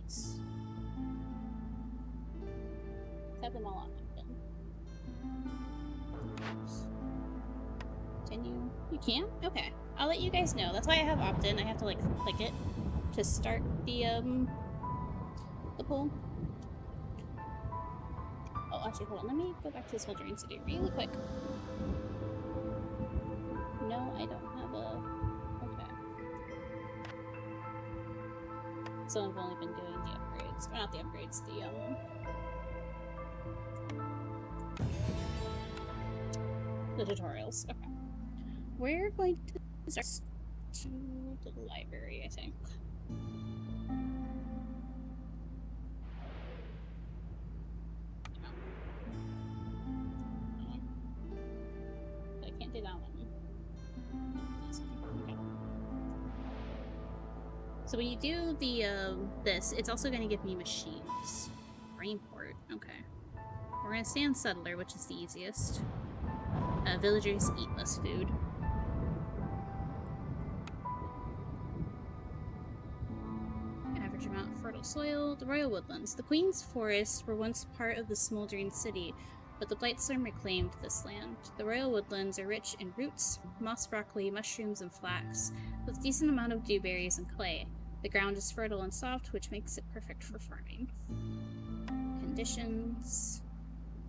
[SPEAKER 1] Yes. Have them all on open. Continue. You can? Okay. I'll let you guys know. That's why I have opt-in. I have to like click it to start the poll. Oh, actually, hold on. Let me go back to this Smoldering City really quick. No, I don't have a... Okay. So I've only been doing the upgrades. Or not the upgrades, the tutorials. Okay. We're going to start to the library, I think. But I can't do that one. Okay. So when you do the this, it's also going to give me machines. Rainport. Okay. We're going to stay on Settler, which is the easiest. Villagers eat less food. Average amount of fertile soil. The Royal Woodlands. The Queen's Forests were once part of the Smoldering City, but the Blightstorm reclaimed this land. The Royal Woodlands are rich in roots, moss broccoli, mushrooms, and flax, with a decent amount of dewberries and clay. The ground is fertile and soft, which makes it perfect for farming. Conditions.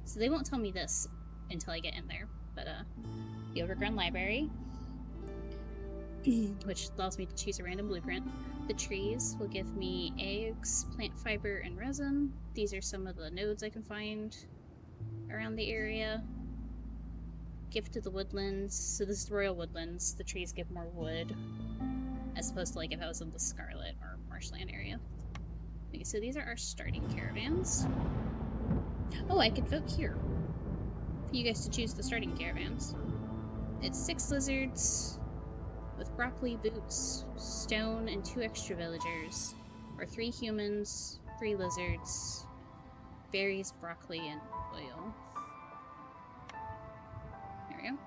[SPEAKER 1] So they won't tell me this until I get in there, but the Overgrown Library, which allows me to choose a random blueprint. The trees will give me eggs, plant fiber, and resin. These are some of the nodes I can find around the area. Gift to the Woodlands. So this is the Royal Woodlands. The trees give more wood, as opposed to like if I was in the Scarlet or Marshland area. Okay, so these are our starting caravans. Oh, I could vote here for you guys to choose the starting caravans. It's 6 lizards with broccoli, boots, stone, and 2 extra villagers, or 3 humans, 3 lizards, berries, broccoli, and oil. There we go.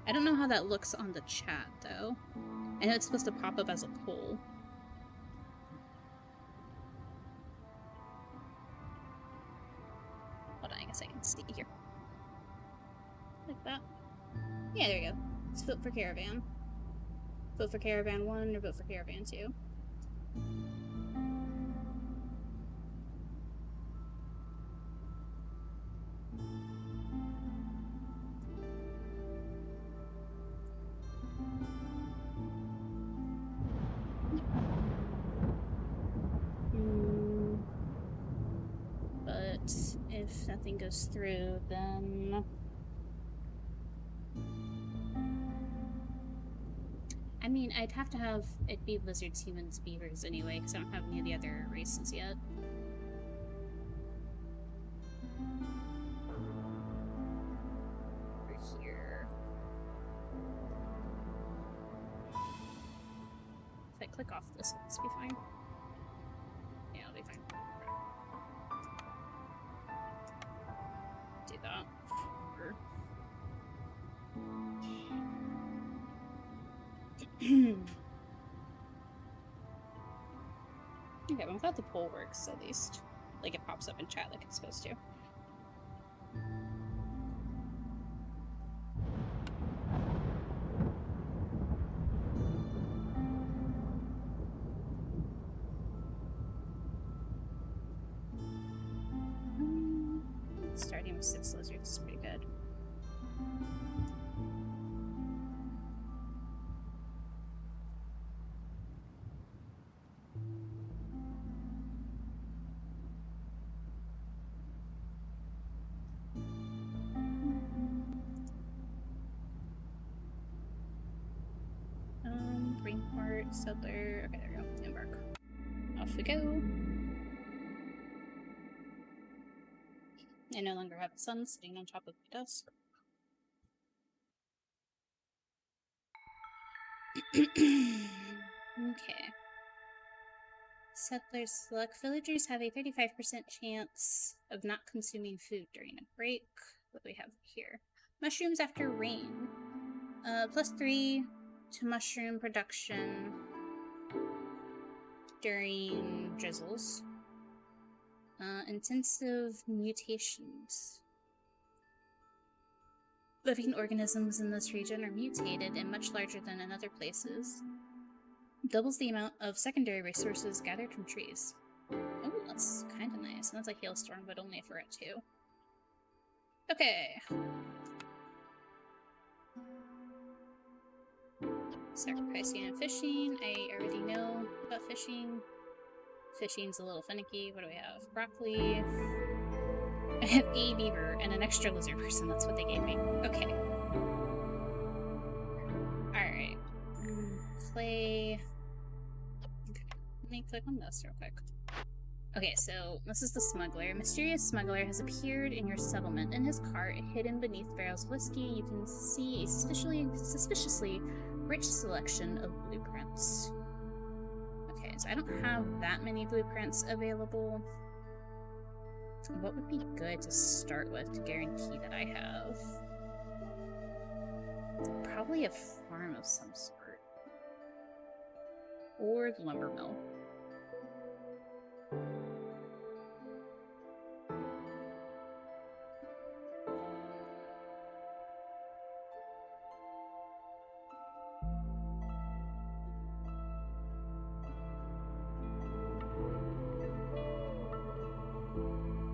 [SPEAKER 1] I don't know how that looks on the chat, though. I know it's supposed to pop up as a poll. Hold on, I guess I can see here. Like that. Yeah, there we go. Let's vote for Caravan. Vote for Caravan 1 or vote for Caravan 2. But if nothing goes through, then... I mean, I'd have to have it be lizards, humans, beavers anyway, because I don't have any of the other races yet. Over here. If I click off this, will this be fine? Yeah, it'll be fine. Do that. Okay, but without the poll works, at least. Like, it pops up in chat like it's supposed to. Starting with 6 lizards is pretty good. Brainport, Settler. Okay, there we go. Embark. Off we go. I no longer have the sun sitting on top of my desk. Okay. Settlers select villagers have a 35% chance of not consuming food during a break. What do we have here? Mushrooms after rain. +3 to mushroom production during drizzles. Intensive mutations. Living organisms in this region are mutated and much larger than in other places. Doubles the amount of secondary resources gathered from trees. Oh, that's kind of nice. And that's a hailstorm, but only if we're at 2. Okay. Sacrificing and fishing. I already know about fishing. Fishing's a little finicky. What do we have? Broccoli. I have a beaver and an extra lizard person. That's what they gave me. Okay. Alright. Clay. Okay. Let me click on this real quick. Okay, so this is the smuggler. A mysterious smuggler has appeared in your settlement. In his cart, hidden beneath barrels of whiskey, you can see a suspiciously rich selection of blueprints. Okay, so I don't have that many blueprints available. What would be good to start with to guarantee that I have? Probably a farm of some sort. Or the lumber mill.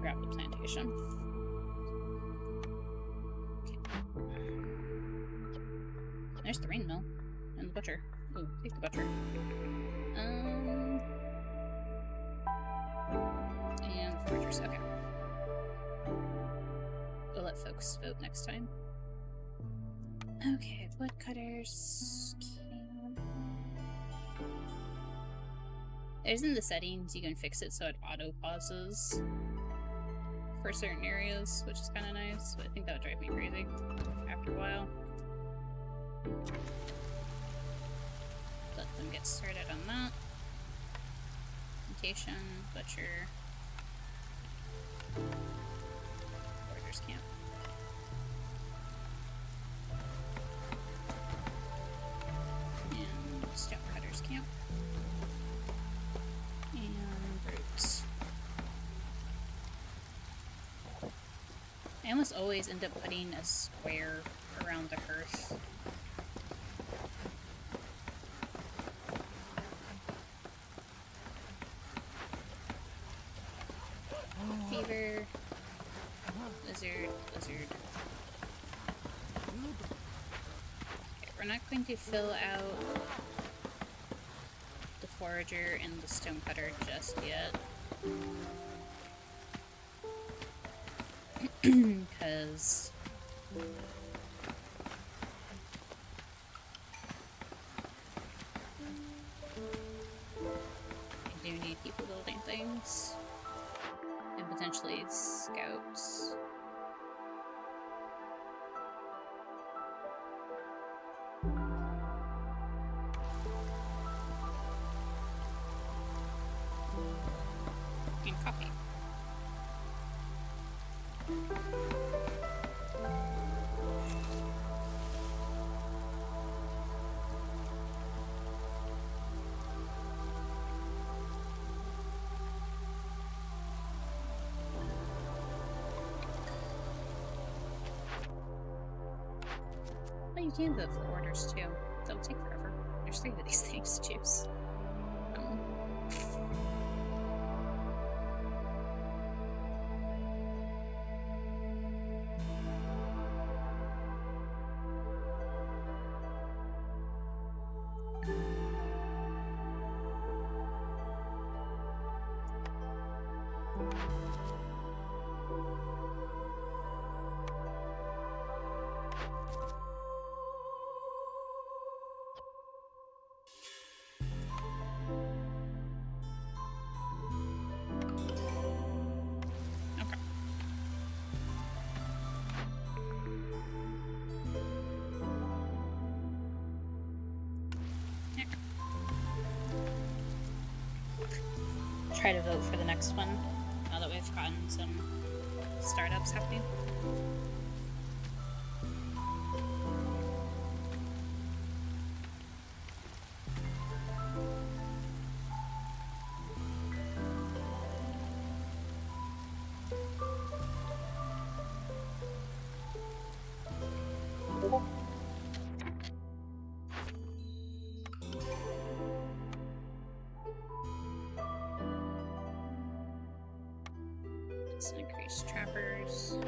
[SPEAKER 1] Grab the plantation. Okay. There's the rain mill. And the butcher. Ooh, take the butcher. And foragers, okay. We'll let folks vote next time. Okay, woodcutters. Camp. There's in the settings, you can fix it so it auto pauses for certain areas, which is kind of nice, but I think that would drive me crazy after a while. Let them get started on that. Plantation, butcher, foragers camp. And stonecutters camp. And roots. I almost always end up putting a square around the hearth. Beaver, lizard, lizard. Okay, we're not going to fill out the forager and the stonecutter just yet. Because I do need people building things. And potentially scouts. And coffee. Oh, you can vote for orders too. That'll take forever. There's 3 of these things to choose. try to vote for the next one now that we've gotten some startups happening. Let's increase trappers.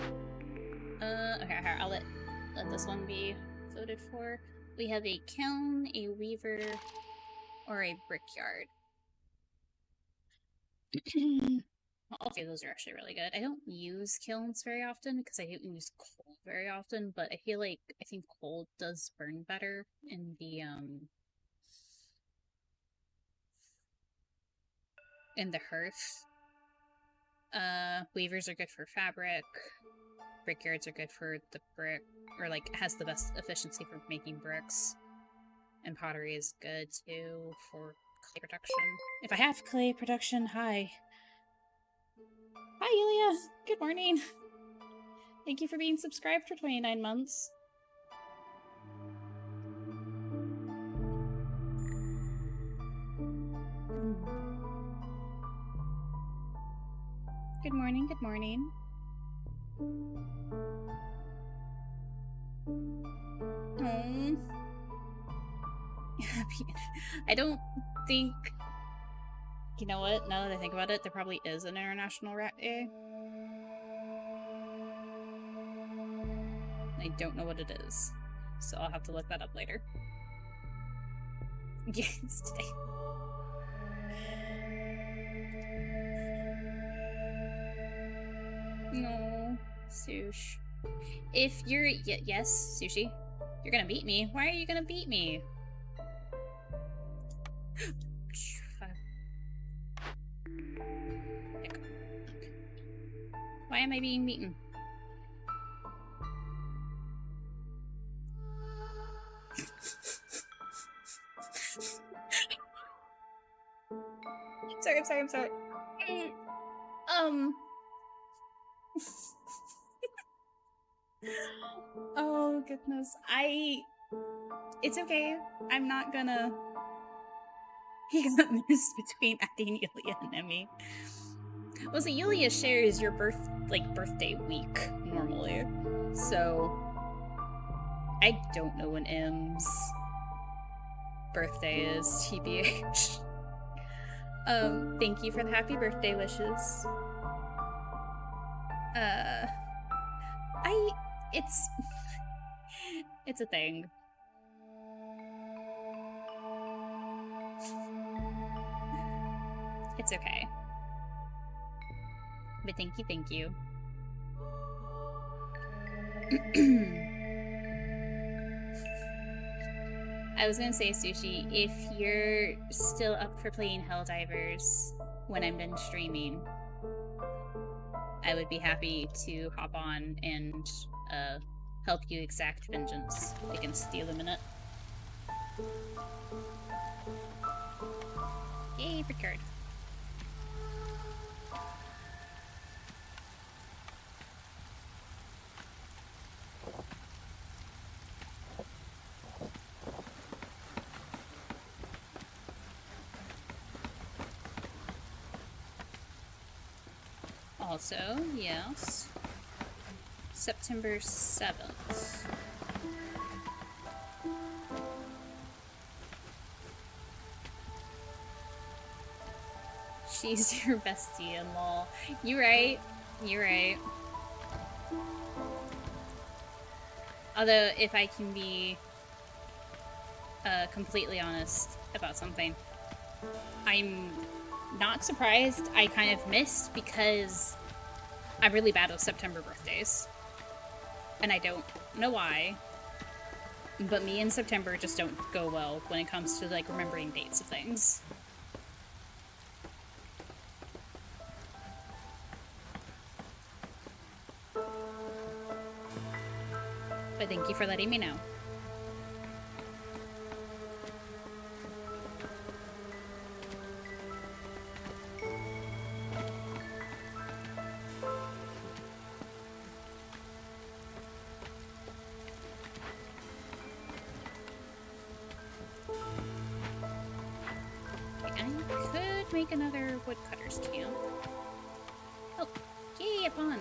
[SPEAKER 1] Okay, I'll let this one be voted for. We have a kiln, a weaver, or a brickyard. All three of those are actually really good. I don't use kilns very often because I don't use coal very often, but I think coal does burn better in the hearth. Weavers are good for fabric. Brickyards are good for the brick, or like has the best efficiency for making bricks. And pottery is good too for clay production. If I have clay production, hi. Hi, Yulia. Good morning. Thank you for being subscribed for 29 months. Good morning, good morning. Oh. I don't think... You know what? Now that I think about it, there probably is an International Rat Day. I don't know what it is, so I'll have to look that up later. Yes, today. No, Sush. If you're... yes, Sushi. You're gonna beat me. Why are you gonna beat me? Why am I being beaten? I'm sorry. Oh, goodness. It's okay. I'm not gonna... He got missed between adding Yulia and Emmy. Well, see, Yulia shares your birthday week, normally. So... I don't know when M's birthday is, TBH. Thank you for the happy birthday wishes. It's a thing. It's okay. But thank you. I was gonna say, Sushi, if you're still up for playing Helldivers when I'm done streaming, I would be happy to hop on and help you exact vengeance against the Illuminate. Yay, Brickyard. Also, yes, September 7th. She's your bestie in LOL. You're right. Although, if I can be completely honest about something, I'm not surprised I kind of missed because I'm really bad with September birthdays. And I don't know why, but me and September just don't go well when it comes to, like, remembering dates of things. But thank you for letting me know. And I could make another woodcutter's camp. Oh, yay, a pond,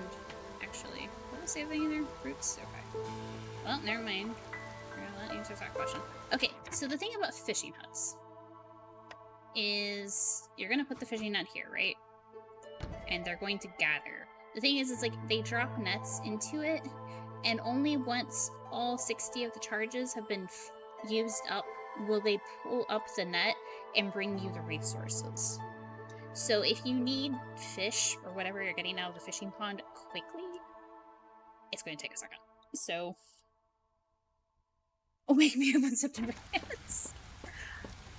[SPEAKER 1] actually. What was the other thing in there? Fruits? Okay. Well, never mind. That answers that question. Okay, so the thing about fishing huts is you're gonna put the fishing net here, right? And they're going to gather. The thing is, like, they drop nets into it, and only once all 60 of the charges have been used up will they pull up the net and bring you the resources. So if you need fish or whatever you're getting out of the fishing pond quickly, it's going to take a second. So, wake me up when September ends.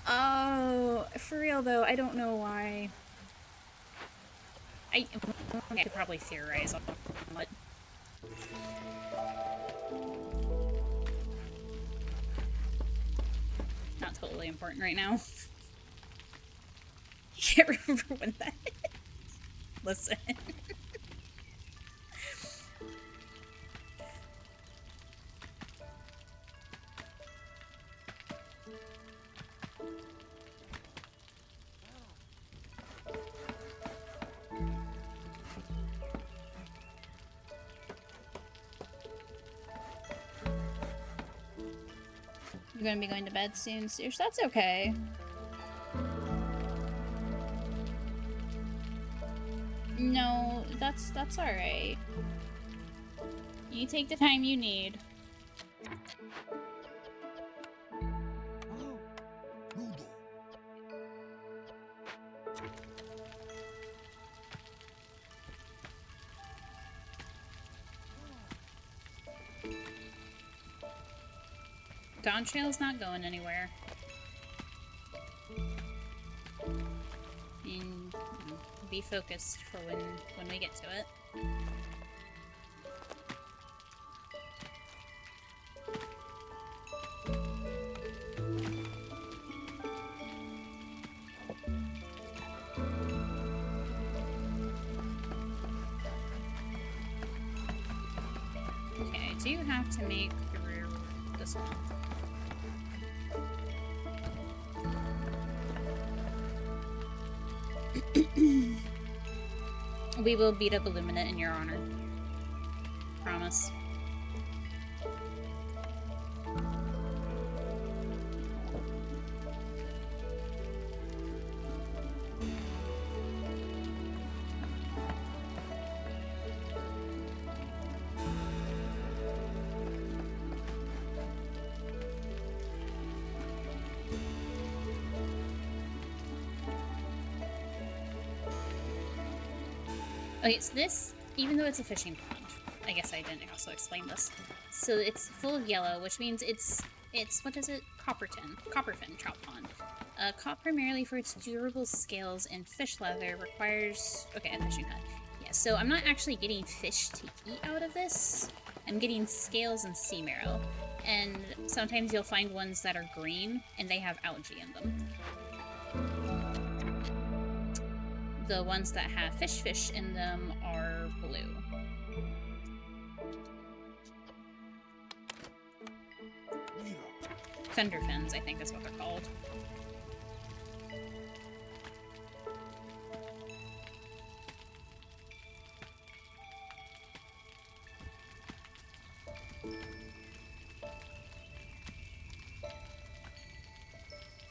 [SPEAKER 1] Oh, for real though, I don't know why. I could probably theorize on what. Not totally important right now. I can't remember when that is. Listen. You're gonna be going to bed soon, Sush. That's okay. No, that's alright. You take the time you need. Dawn Trail's not going anywhere. And be focused for when we get to it. Okay, I do have to make through this one. We will beat up Illuminate in your honor. Promise. Okay, so this, even though it's a fishing pond, I guess I didn't also explain this. So it's full of yellow, which means it's what is it? Copperfin trout pond. Caught primarily for its durable scales and fish leather, requires, okay, a fishing hut. Yeah, so I'm not actually getting fish to eat out of this. I'm getting scales and sea marrow. And sometimes you'll find ones that are green, and they have algae in them. The ones that have fish in them are blue. Fenderfins, I think is what they're called.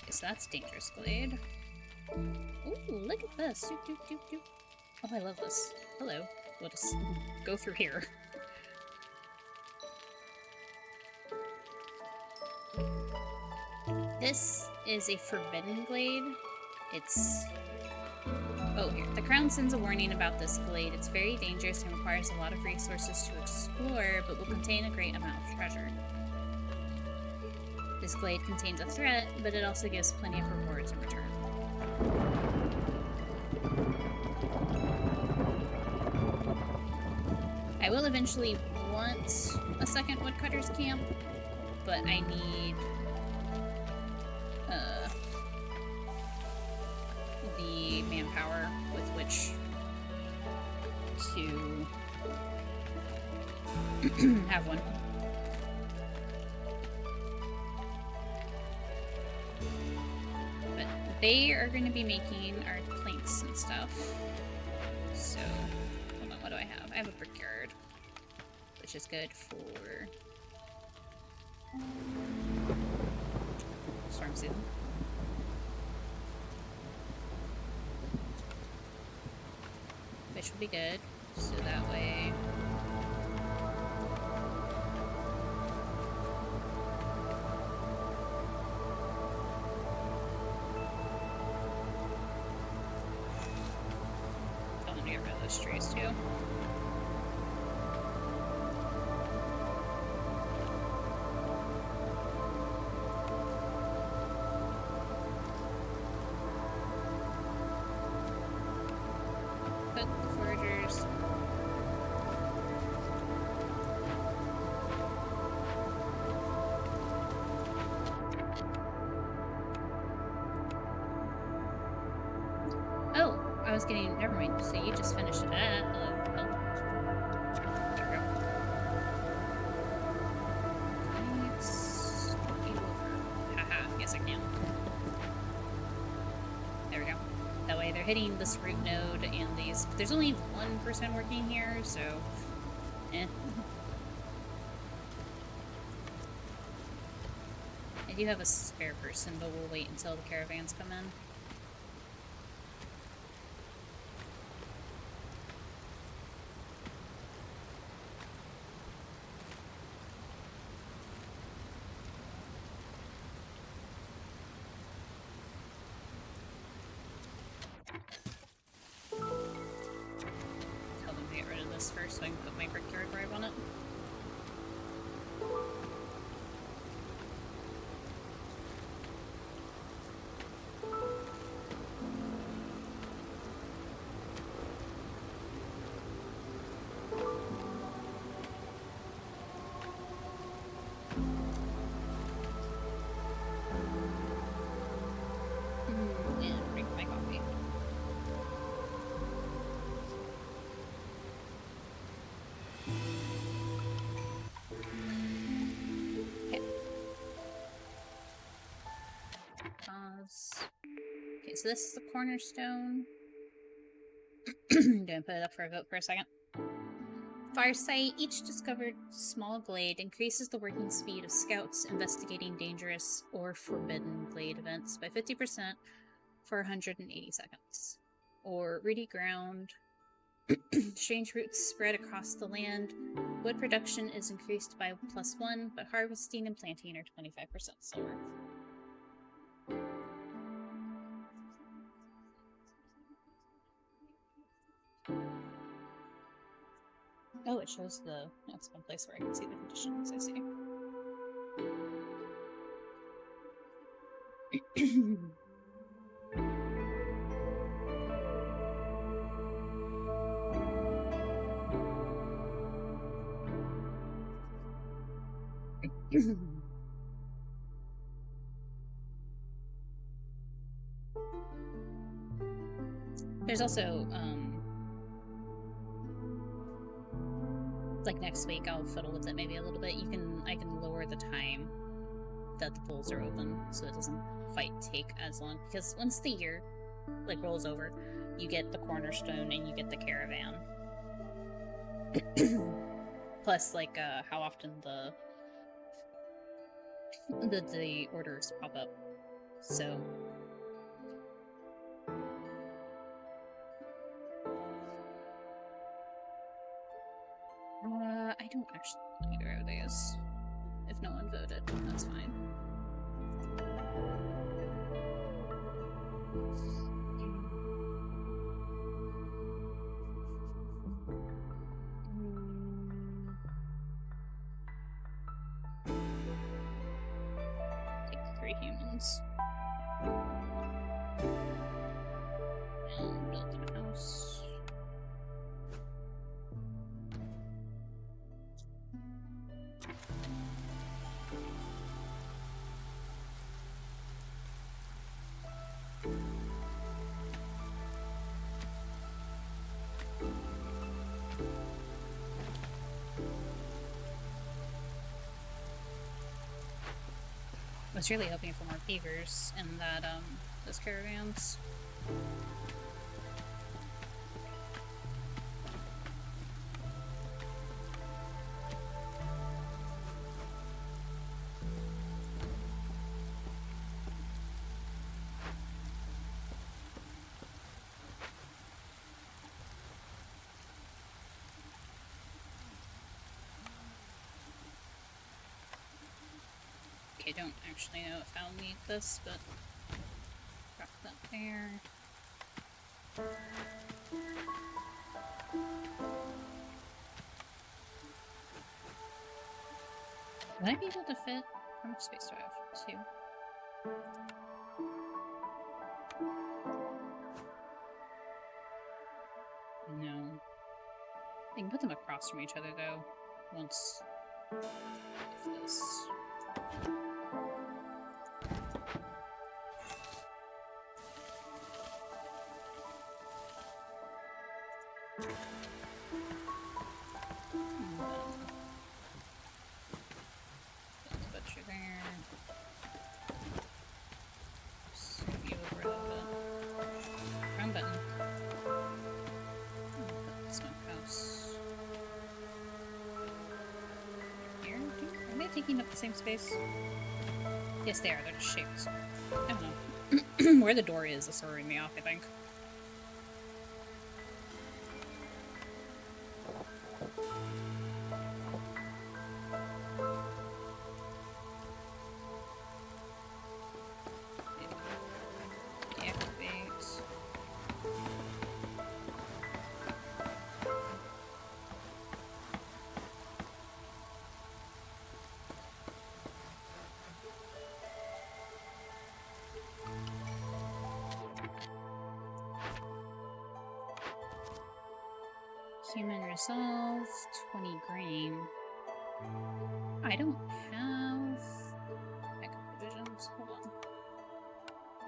[SPEAKER 1] Okay, so that's Dangerous Glade. Ooh, look at this. Doop, doop, doop, doop. Oh, I love this. Hello. We'll just go through here. This is a forbidden glade. It's... Oh, here. The Crown sends a warning about this glade. It's very dangerous and requires a lot of resources to explore, but will contain a great amount of treasure. This glade contains a threat, but it also gives plenty of rewards in return. I will eventually want a second woodcutter's camp, but I need the manpower with which to have one. But They are going to be making our planks and stuff. So, hold on, what do I have? I have a brickyard, which is good for storm season. Which will be good, so that way... I'm gonna get rid of those trees too. Put the foragers. Oh, I was getting. Never mind. So you just finished that. Hello. There we go. Let's flip you over. Haha. Yes, I can. There we go. That way they're hitting this root node and these. But there's only one person working here, so. Eh. I do have a spare person, but we'll wait until the caravans come in. Tell them to get rid of this first so I can put my brickyard drive on it. And drink my coffee. Okay. Pause. Okay, so this is the cornerstone. Gonna put it up for a vote for a second. Farsight, each discovered small glade increases the working speed of scouts investigating dangerous or forbidden glade events by 50% for 180 seconds. Or reedy ground, strange roots spread across the land. Wood production is increased by +1, but harvesting and planting are 25% slower. Oh, it shows the... That's one place where I can see the conditions, I see. There's also, like next week I'll fiddle with it maybe a little bit. I can lower the time that the pools are open so it doesn't quite take as long, because once the year like rolls over, you get the cornerstone and you get the caravan. Plus like how often the orders pop up. So I don't actually know either of these. If no one voted, that's fine. Take 3 humans. And build them a house. I was really hoping for more beavers in that as caravans. Okay, don't actually know if I'll need this, but drop that there. Would I be able to fit? How much space do I have? 2. No. I can put them across from each other though. Once. If this. Butcher there. Scoot you over a little bit. Wrong button. Smokehouse. Here? Are they taking up the same space? Yes, they are. They're just shaped. I don't know. Where the door is throwing me off, I think. Deactivate. Human resolve, 20 grain. I don't have mega provisions. Hold on.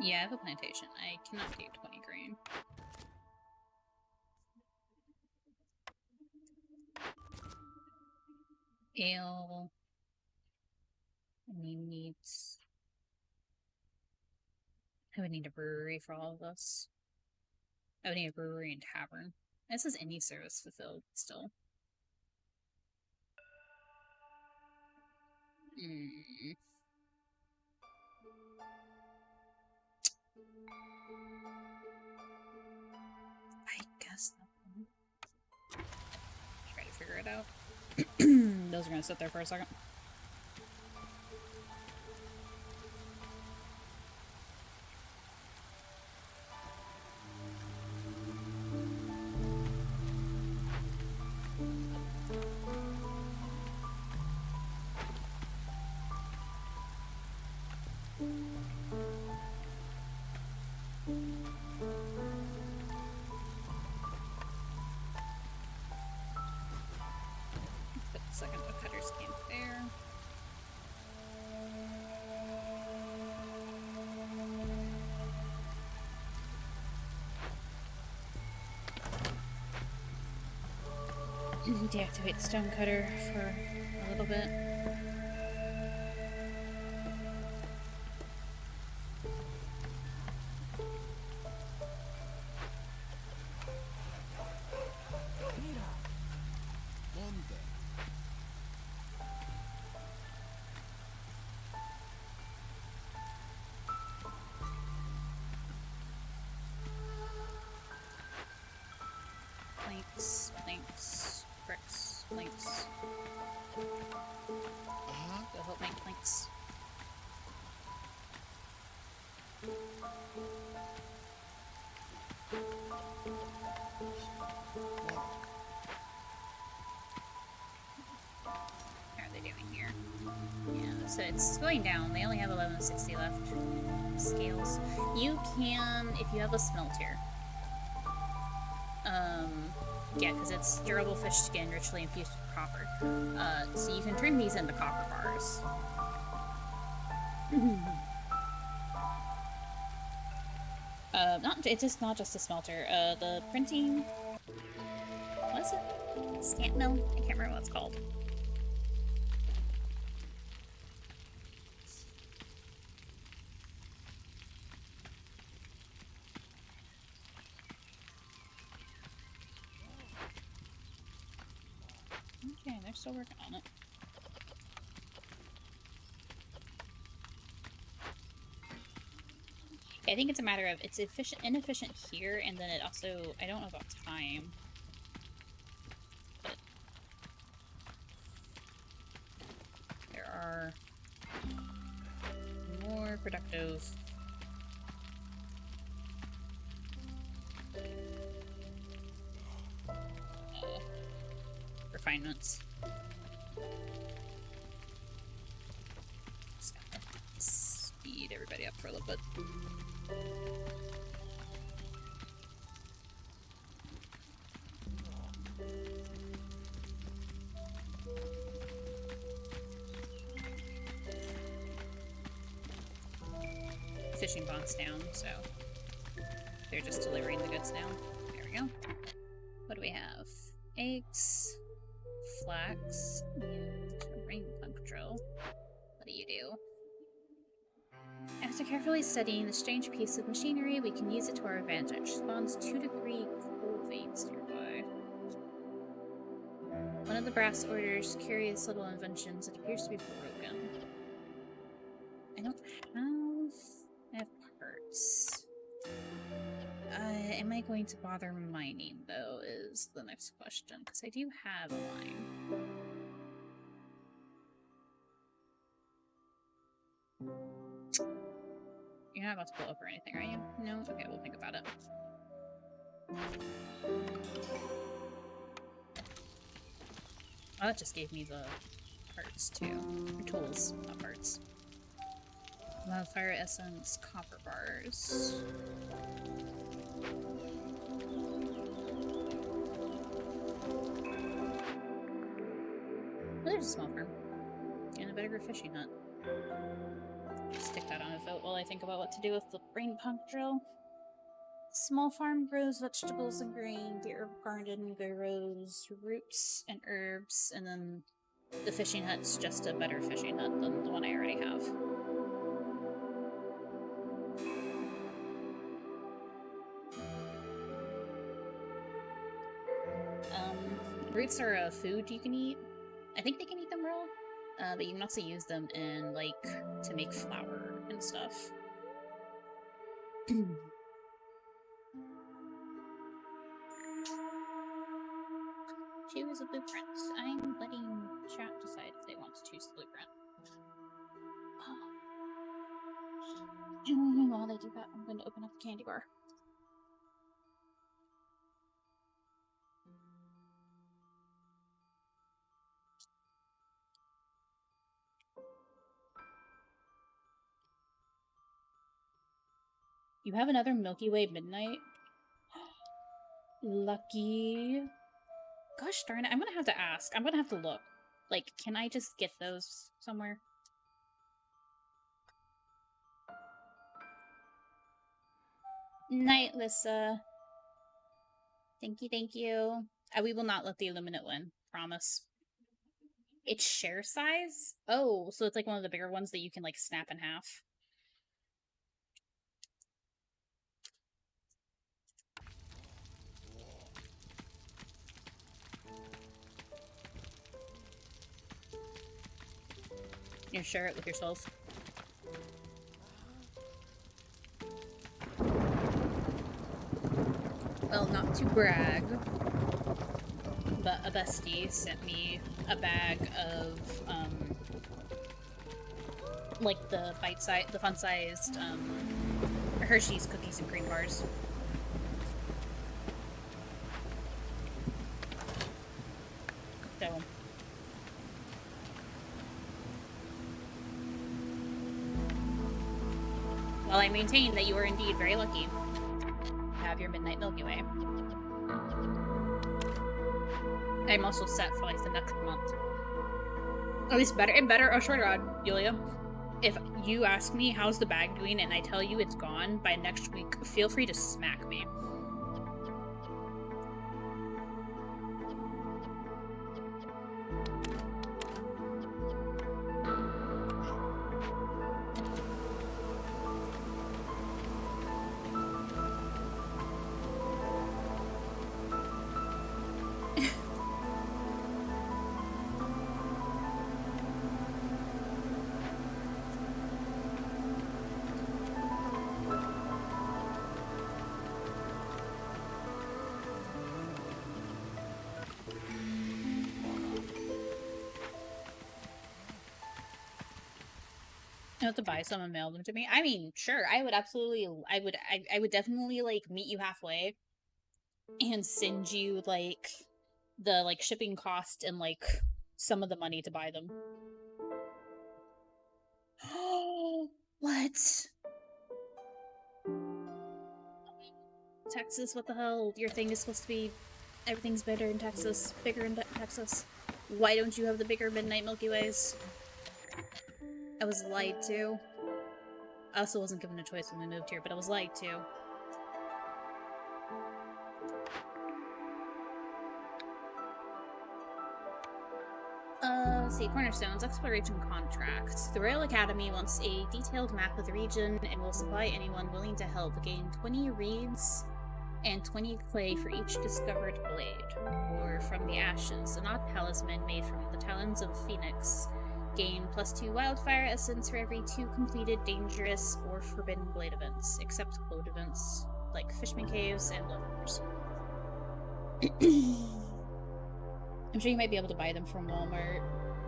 [SPEAKER 1] Yeah, I have a plantation. I cannot take 20 grain. Ale. Any needs. I would need a brewery for all of this. I would need a brewery and tavern. This is any service fulfilled still. I guess that one. Try to figure it out. Those are gonna sit there for a second. Put the second cutter's camp there. Deactivate the stonecutter for a little bit.
[SPEAKER 5] Monte.
[SPEAKER 1] Planks, planks, bricks, planks. Go help make planks. How are they doing here? Yeah, so it's going down. They only have 1160 left. Scales. You can, if you have a smelter. Yeah, because it's durable fish skin, richly infused with copper. So you can turn these into copper bars. It's just not just a smelter. The printing. What is it? Stamp mill? I can't remember what it's called. they're still working on it. I think it's a matter of it's inefficient here, and then it also, I don't know about time. But there are more productive refinements. Just gotta speed everybody up for a little bit. Fishing bond's down, so they're just delivering the goods now. There we go. What do we have? Eggs, flax, and rain punk drill. What do you do? After carefully studying the strange piece of machinery, we can use it to our advantage. Spawns 2 to 3 coal veins nearby. One of the brass orders curious little inventions. It appears to be broken. I don't have... I have parts. Am I going to bother mining, though, is the next question. Because I do have a mine. You're not about to blow up or anything, are you? No? Okay, we'll think about it. Oh, that just gave me the parts, too. Tools, not parts. Wildfire essence, copper bars. Oh, there's a small farm. And a better fishing hut. Stick that on a vote while I think about what to do with the brain punk drill. Small farm grows vegetables and grain. The herb garden grows roots and herbs. And then the fishing hut's just a better fishing hut than the one I already have. Roots are a food you can eat. I think they can eat them raw, but you can also use them in, like, to make flour and stuff. Choose a blueprint. I'm letting chat decide if they want to choose the blueprint. While they do that, I'm going to open up the candy bar. You have another Milky Way Midnight? Lucky. Gosh darn it, I'm gonna have to ask. I'm gonna have to look. Like, can I just get those somewhere? Night, Lissa. Thank you, thank you. We will not let the Illuminate win. Promise. It's share size? Oh, so it's like one of the bigger ones that you can, like, snap in half. You share it with yourselves. Well, not to brag, but a bestie sent me a bag of, like the the fun-sized, Hershey's cookies and cream bars. So, while I maintain that you are indeed very lucky to have your Midnight Milky Way, I'm also set for like the next month. At least better. Oh, short rod, Yulia. If you ask me how's the bag doing and I tell you it's gone by next week, feel free to smack me. You have to buy some and mail them to me. I mean, sure, I would absolutely, I would definitely like meet you halfway and send you like the like shipping cost and like some of the money to buy them. What? Texas, what the hell? Your thing is supposed to be everything's better in Texas, bigger in Texas. Why don't you have the bigger Midnight Milky Ways? I was lied to. I also wasn't given a choice when we moved here, but I was lied to. Let's see, Cornerstones, Exploration Contract. The Royal Academy wants a detailed map of the region and will supply anyone willing to help gain 20 reeds and 20 clay for each discovered blade. Or from the ashes, an odd talisman made from the talons of Phoenix. Gain +2 wildfire essence for every 2 completed dangerous or forbidden blade events, except closed events like Fishman Caves and Levers. I'm sure you might be able to buy them from Walmart,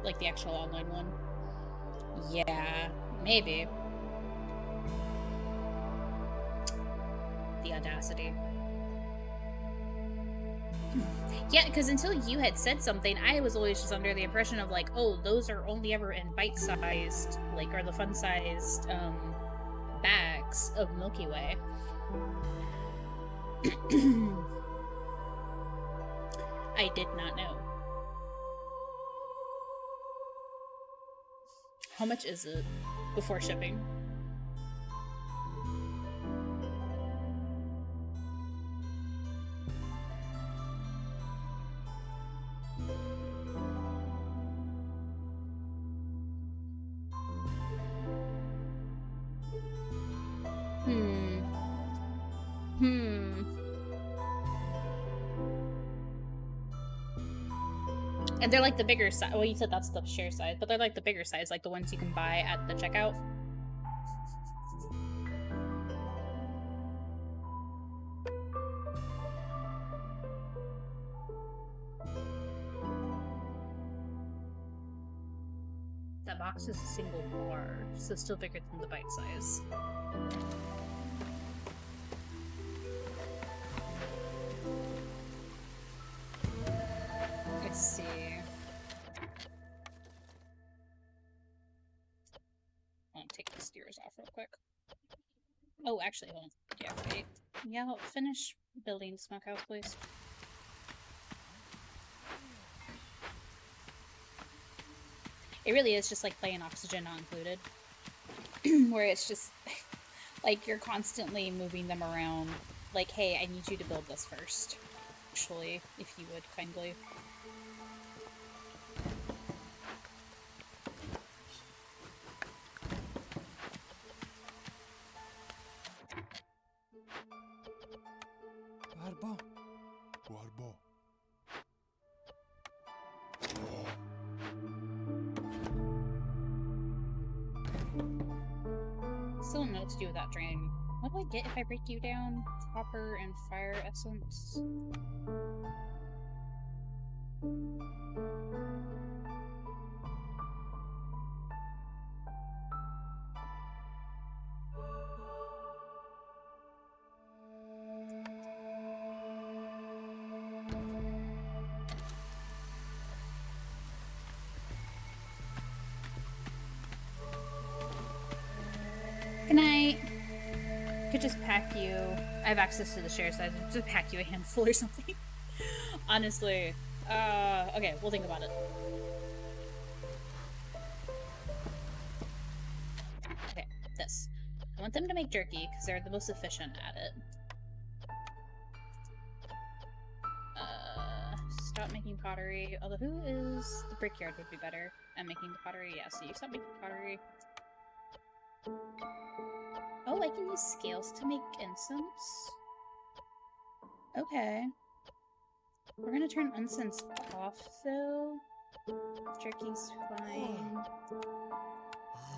[SPEAKER 1] like the actual online one. Yeah, maybe. The audacity. Yeah, because until you had said something, I was always just under the impression of like, oh, those are only ever in bite-sized, like, or the fun-sized, bags of Milky Way. I did not know. How much is it before shipping? And they're like the bigger size. Well, you said that's the share size, but they're like the bigger size, like the ones you can buy at the checkout. That box is a single bar, so still bigger than the bite size. Let's see. I'll take the steers off real quick. Oh, actually, hold on. Yeah, wait. Yeah, I'll finish building the smokehouse, please. It really is just like playing Oxygen Not Included, where it's just like you're constantly moving them around. Like, hey, I need you to build this first. Actually, if you would kindly.
[SPEAKER 5] Barbo. Barbo.
[SPEAKER 1] Still don't know what to do with that drain. What do I get if I break you down? Copper and fire essence. Good night. Could just pack you. I have access to the share size. Just pack you a handful or something. Honestly. Okay, we'll think about it. Okay, this. I want them to make jerky because they're the most efficient at it. Stop making pottery. Although, who is the brickyard would be better at making the pottery? Yeah, so you stop making pottery. Oh, I can use scales to make incense? Okay. We're gonna turn incense off, though. Jerky's fine.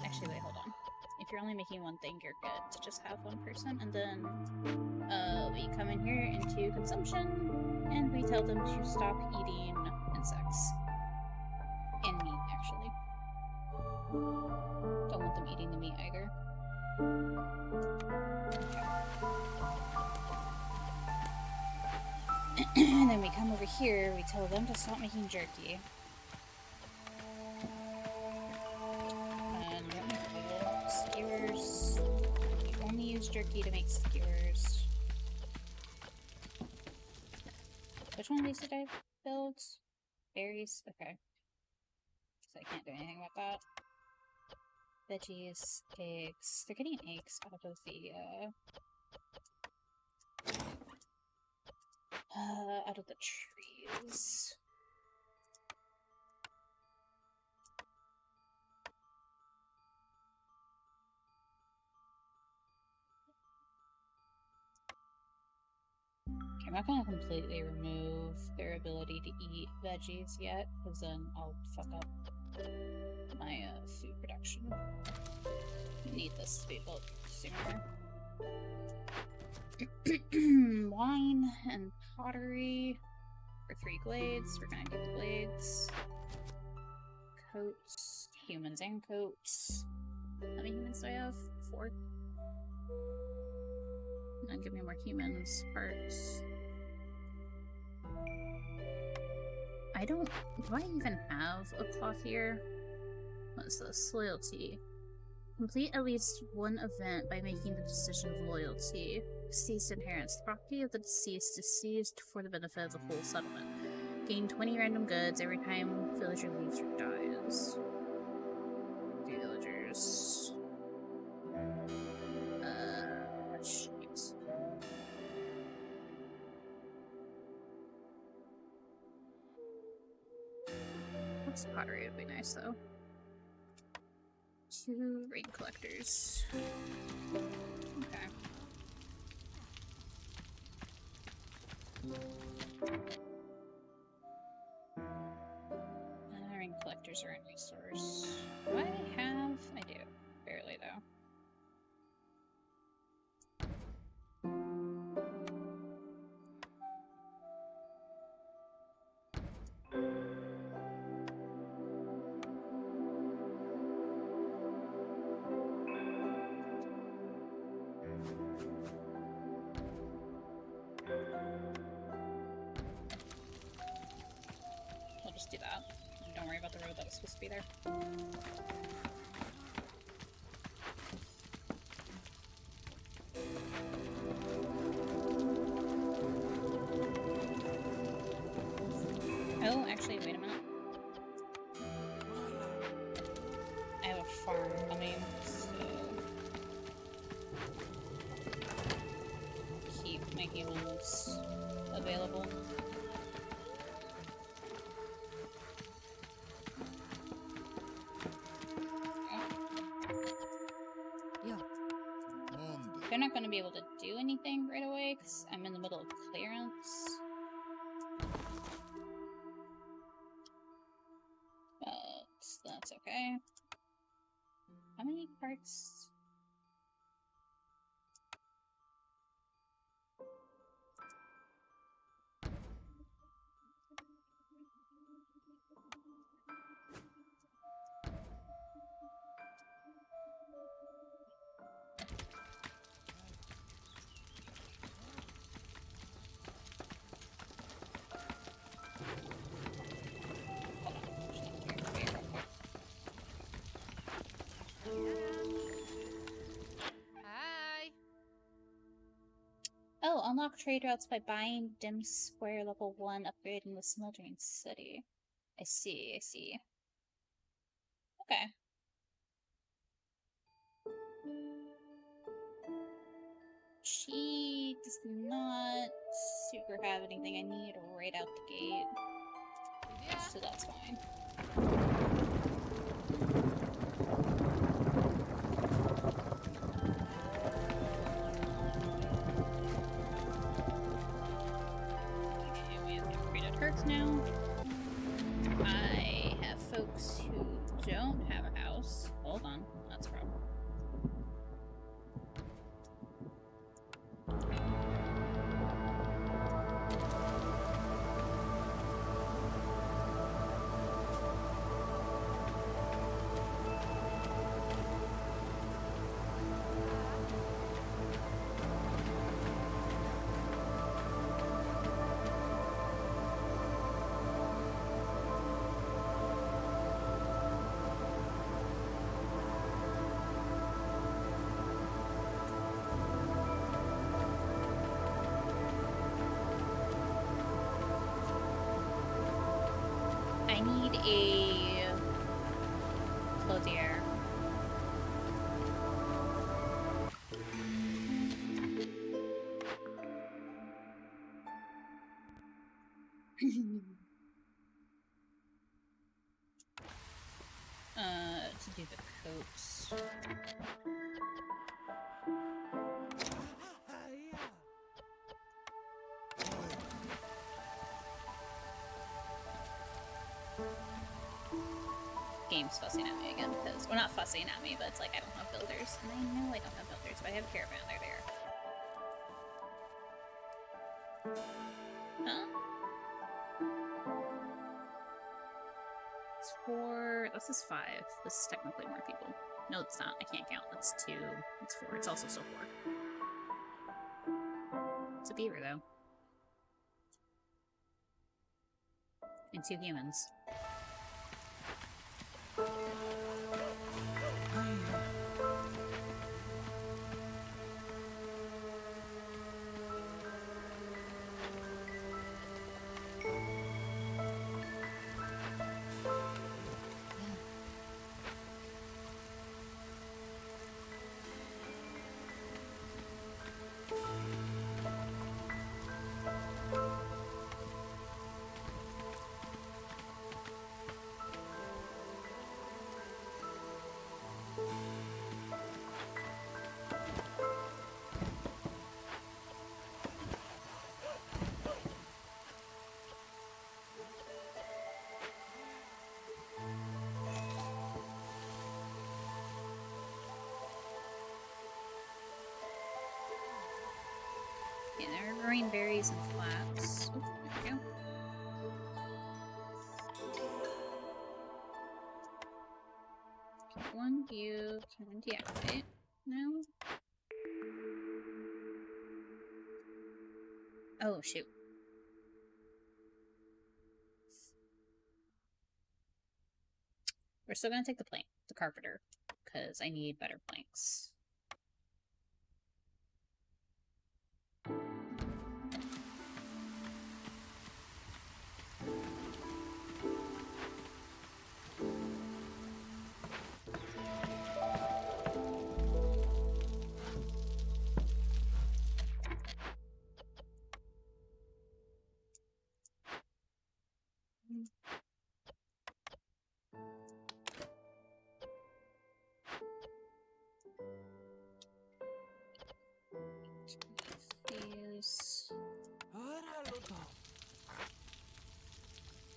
[SPEAKER 1] Actually, wait, hold on. If you're only making one thing, you're good to just have one person. And then, we come in here into consumption, and we tell them to stop eating insects. And meat, actually. Don't want them eating the meat either. And then we come over here, we tell them to stop making jerky. And what make skewers. We only use jerky to make skewers. Which one of these did I build? Berries? Okay. So I can't do anything about that. Veggies, eggs. They're getting eggs out of the trees. Okay, I'm not gonna completely remove their ability to eat veggies yet, because then I'll fuck up my food production. Need this to be built sooner. Wine and pottery for 3 glades. We're gonna do the glades. Coats. Humans and coats. How many humans do I have? 4. And then give me more humans parts. Do I even have a cloth here? What's this? Loyalty. Complete at least one event by making the decision of loyalty. Deceased inherits. The property of the deceased is seized for the benefit of the whole settlement. Gain 20 random goods every time villager leaves or dies. 3 villagers. Shoot. What's pottery would be nice though. 2 rain collectors. Okay. Rain collectors are a resource. Do I have? I do. Barely though. We'll just do that. Don't worry about the road that was supposed to be there. Oh, actually, wait a minute. I have a farm coming, so keep my humans available. They're not going to be able to do anything right away because I'm in the middle of clearance. But that's okay. How many parts? Oh, unlock trade routes by buying dim square level 1, upgrading the smeltering city. I see, I see. Okay. She does not super have anything I need right out the gate. So that's fine. Now, I have folks who don't have a house. Hold on, that's a problem. I need a clothier. To do the coats. Game's fussing at me again because, well, not fussing at me, but it's like I don't have builders, and I know I don't have builders, but I have a caravan. They're there. Huh? It's 4. This is 5. This is technically more people. No, it's not. I can't count. That's 2. It's 4. It's also still 4. It's a beaver, though. And 2 humans. Okay, there are growing berries and flats. Oh, there we go. Okay, one view. Can one deactivate? No? Oh, shoot. We're still gonna take the plank, the carpenter, because I need better planks. These.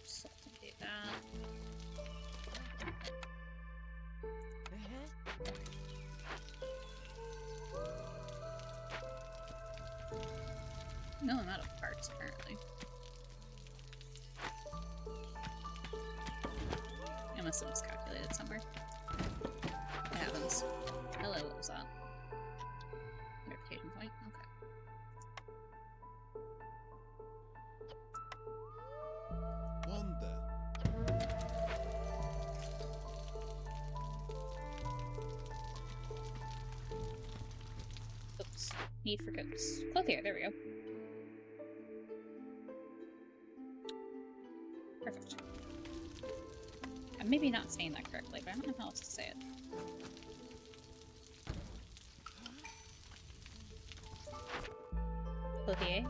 [SPEAKER 1] So I can do that. No, I'm out of parts apparently. I must have miscalculated somewhere. What happens? Hello, what was that? Notification point? Okay.
[SPEAKER 5] Wonder.
[SPEAKER 1] Oops. Need for coats. Clothier, there we go. Perfect. I'm maybe not saying that correctly, but I don't know how else to say it. Clothier.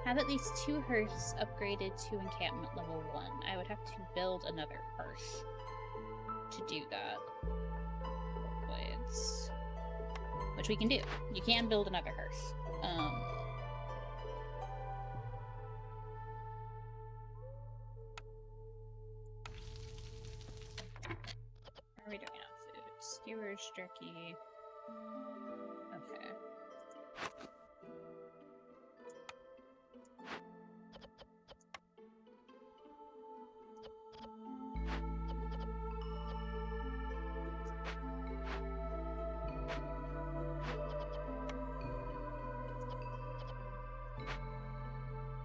[SPEAKER 1] Have at least 2 hearths upgraded to encampment level 1. I would have to build another hearth to do that. 4 blades. Which we can do. You can build another hearth. How are we doing on food? Skewers, jerky. Okay.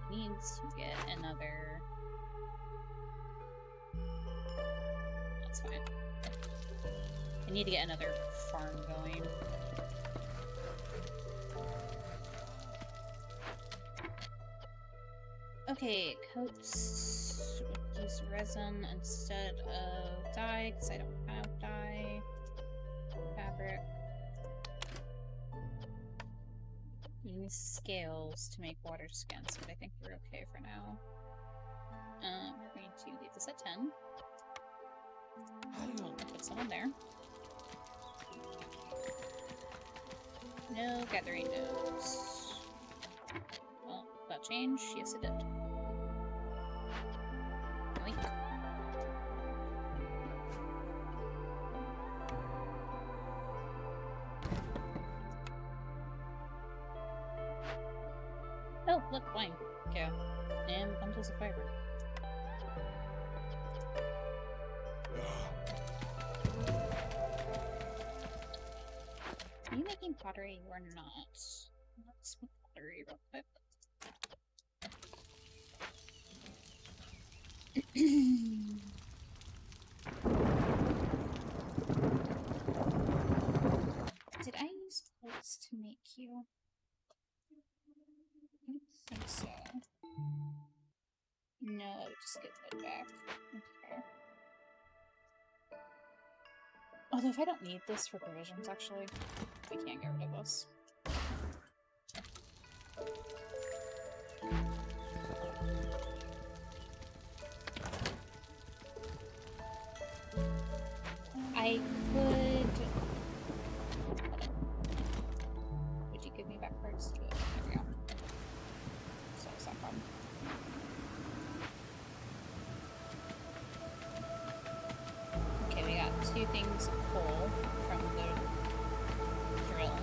[SPEAKER 1] Needs to get another. That's fine. I need to get another farm going. Okay, coats. Use resin instead of dye, because I don't have dye. Fabric. Use scales to make water skins, but I think we're okay for now. We're going to leave this at 10. Put some in there. No gathering nodes. Well, that changed? Yes, it did. Oink. Oh, look, wine. Okay. And bundles of fiber. Are you making pottery or not? Let's make pottery real quick. Did I use bolts to make you? I don't think so. No, just get that back. Okay. Although if I don't need this for provisions, actually, I can't get rid of this. I could... Would you give me back parts to do it? There we go. Solves that problem. Okay, we got 2 things of coal from the drill.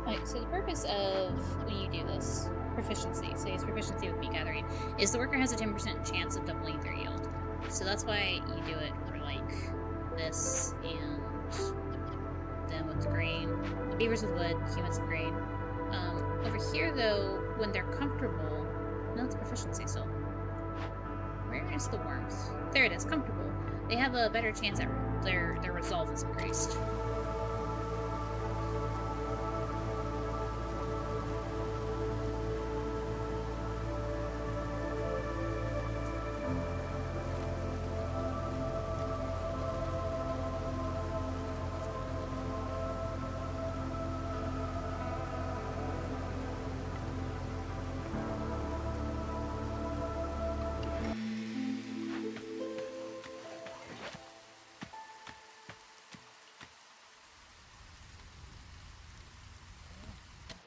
[SPEAKER 1] Alright, so the purpose of when you do this, proficiency, so use proficiency with meat gathering, is the worker has a 10% chance of doubling their yield. So that's why you do it for, like, this, and then with the grain. The beavers with wood, humans with grain. Over here, though, when they're comfortable... No, it's proficiency still. Where is the warmth? There it is, comfortable. They have a better chance at their resolve is increased.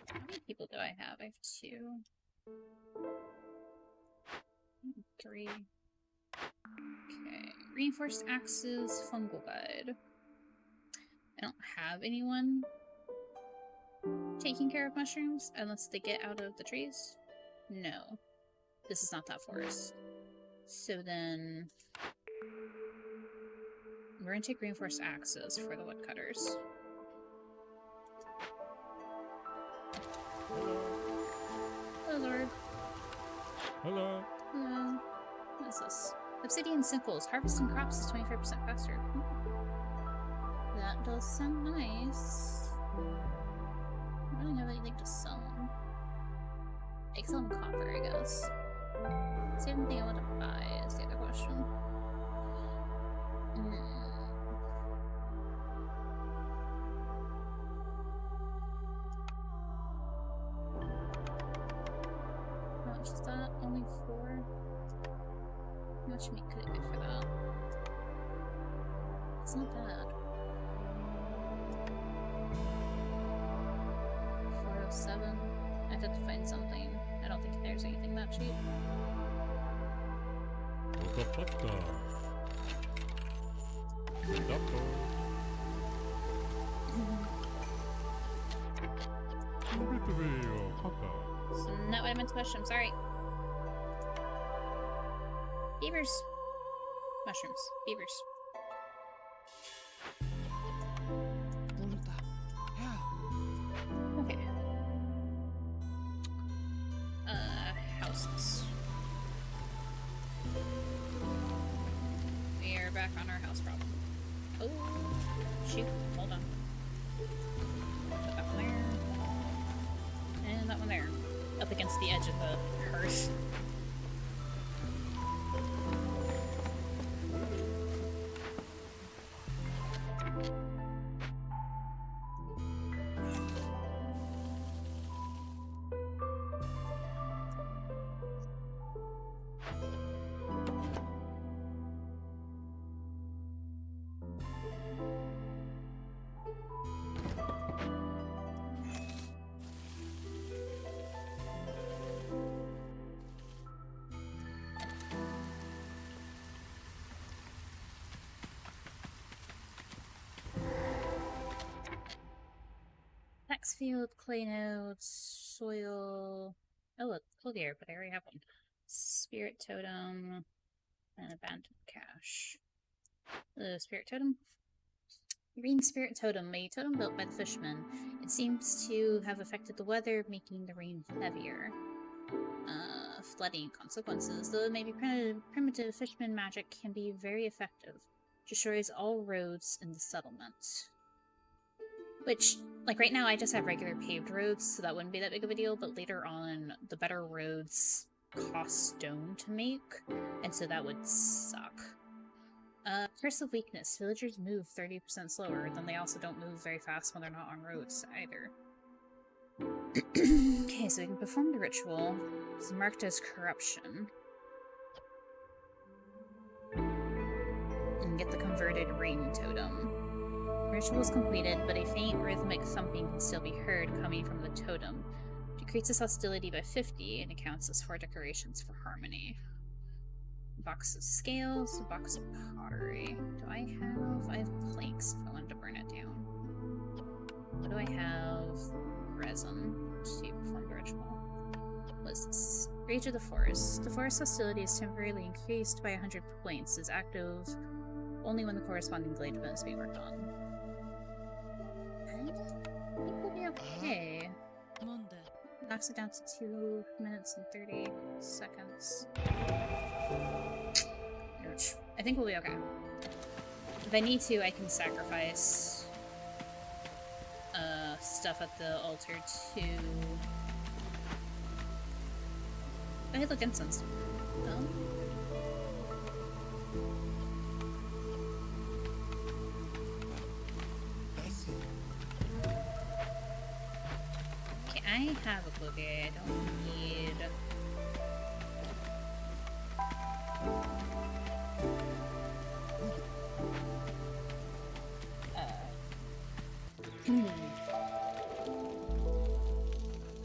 [SPEAKER 1] How many people do I have? I have 2. 3. Okay. Reinforced axes, fungal guide. I don't have anyone taking care of mushrooms unless they get out of the trees. No. This is not that forest. So then... we're gonna take reinforced axes for the woodcutters. Hello, Lord.
[SPEAKER 4] Hello.
[SPEAKER 1] Hello. What is this? Obsidian sickles. Harvesting crops is 25% faster. That does sound nice. I don't really have anything to sell them. I can sell them copper, I guess. Is there anything I want to buy is the other question. How much is that? Only 4? How much meat could it get for that? It's not bad. 407. I'd have to find something. I don't think there's anything that cheap.
[SPEAKER 4] Pata. Dapo.
[SPEAKER 1] So not what I meant to question. I'm sorry. Beavers. Mushrooms. Beavers. Okay. houses. We are back on our house problem. Oh, shoot. Hold on. Put that one there. And that one there. Up against the edge of the hearth. Tax field, clay nodes, soil. Oh, look, clothier, but I already have one. Spirit totem, and abandoned cache. The spirit totem? Green spirit totem, a totem built by the fishermen. It seems to have affected the weather, making the rain heavier. Flooding consequences. Though maybe primitive fisherman magic can be very effective. Destroys all roads in the settlement. Which, like right now I just have regular paved roads, so that wouldn't be that big of a deal, but later on, the better roads cost stone to make, and so that would suck. Curse of weakness. Villagers move 30% slower, then they also don't move very fast when they're not on roads either. Okay, so we can perform the ritual. It's marked as corruption. And get the converted rain totem. Ritual is completed, but a faint rhythmic thumping can still be heard coming from the totem. Decreases hostility by 50 and accounts as 4 decorations for harmony. Box of scales, a box of pottery. Do I have? I have planks if I wanted to burn it down. What do I have? Resin to perform the ritual. What is this? Rage of the Forest. The forest hostility is temporarily increased by 100 points. Is active only when the corresponding glade event is being worked on. I think we'll be okay. Knocks it down to 2 minutes and 30 seconds. Ouch. I think we'll be okay. If I need to, I can sacrifice stuff at the altar to... I had like incense. No? Okay, I have a cookie. I don't need...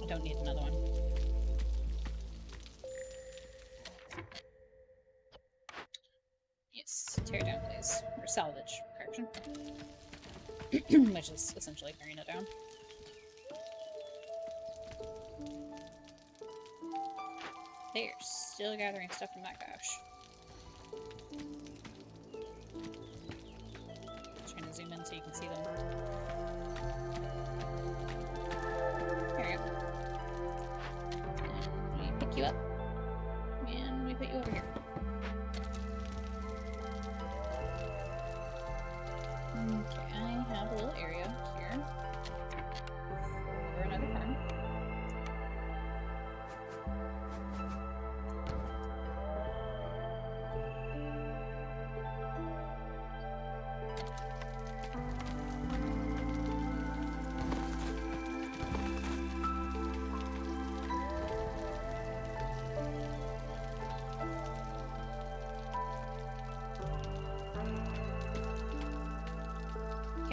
[SPEAKER 1] I don't need another one. Yes, tear down, please. Or salvage, correction. Which is essentially tearing it down. They're still gathering stuff from that cache. Trying to zoom in so you can see them. There you go. And we pick you up. And we put you over here. Okay, I have a little area here for another farm.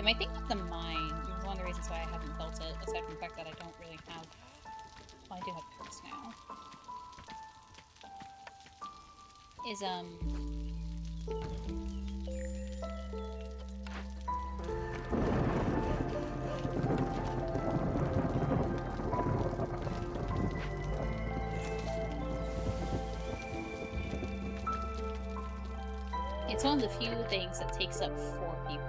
[SPEAKER 1] I think with the mine, one of the reasons why I haven't built it, aside from the fact that I don't really have... Well, I do have carts now. Is, it's one of the few things that takes up 4 people.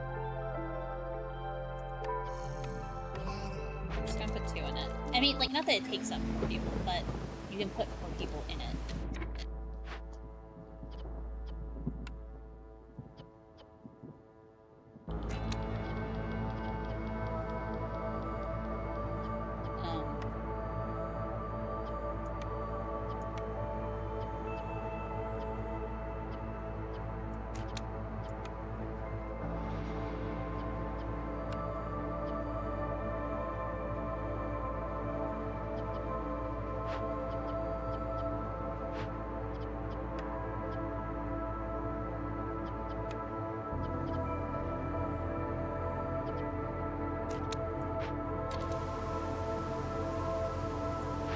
[SPEAKER 1] I'm just gonna put 2 in it. I mean, like, not that it takes up 4 people, but you you can put more people in it.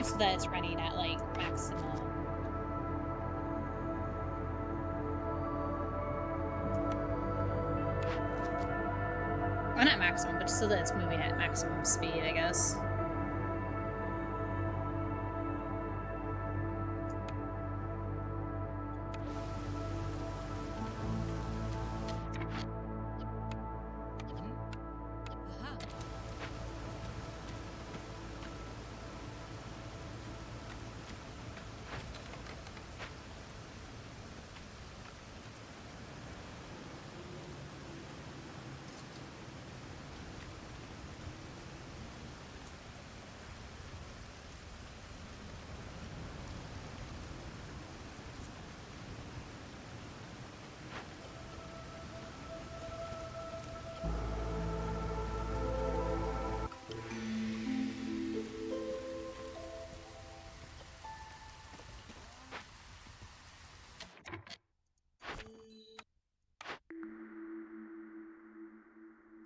[SPEAKER 1] So that it's running at like maximum. Well, not maximum, but just so that it's moving at maximum speed, I guess.
[SPEAKER 3] Aha.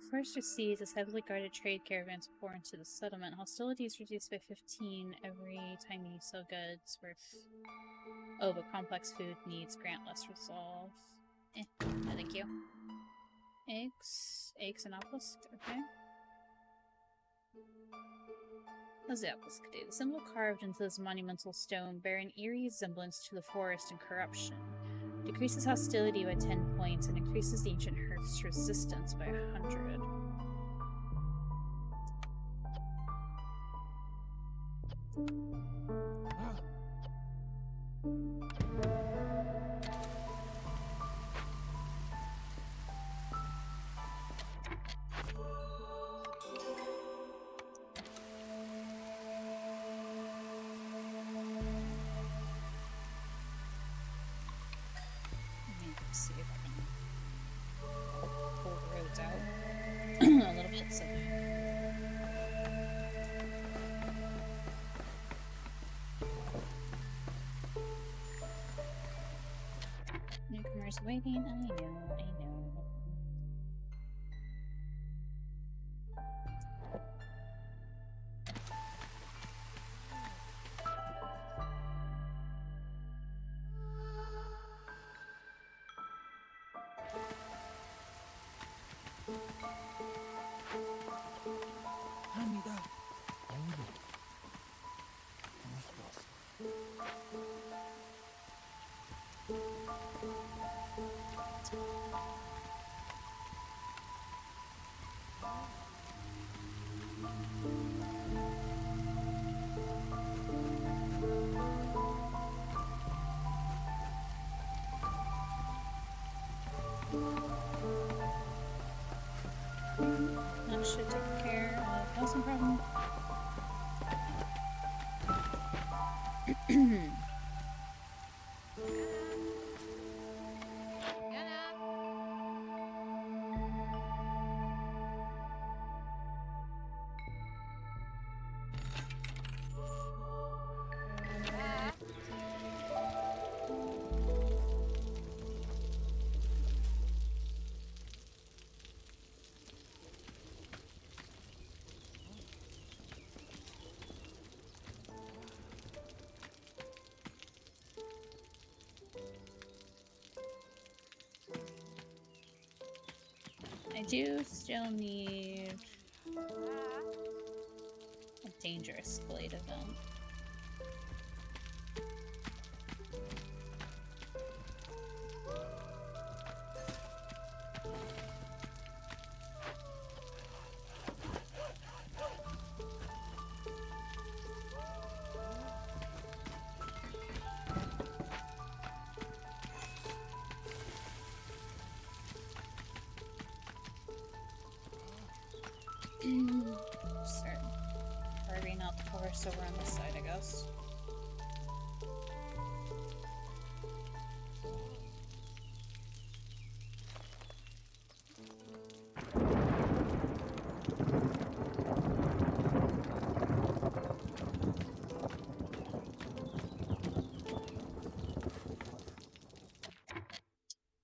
[SPEAKER 1] Forester sees as heavily guarded trade caravans pour into the settlement. Hostilities reduced by 15 every time you sell goods worth. Oh, but complex food needs grant less resolve. No, thank you. Eggs and obelisk, okay. How's the obelisk do? The symbol carved into this monumental stone bear an eerie resemblance to the forest and corruption. Decreases hostility by 10 points and increases the ancient hearth's resistance by 100. Let's see if I can pull the roads out a little bit. So newcomers waiting. I know.
[SPEAKER 5] Hamida. Paulo. Gustos.
[SPEAKER 1] That should take care of housing problem. I do still need a dangerous blade event. Start carving out the forest over on this side, I guess.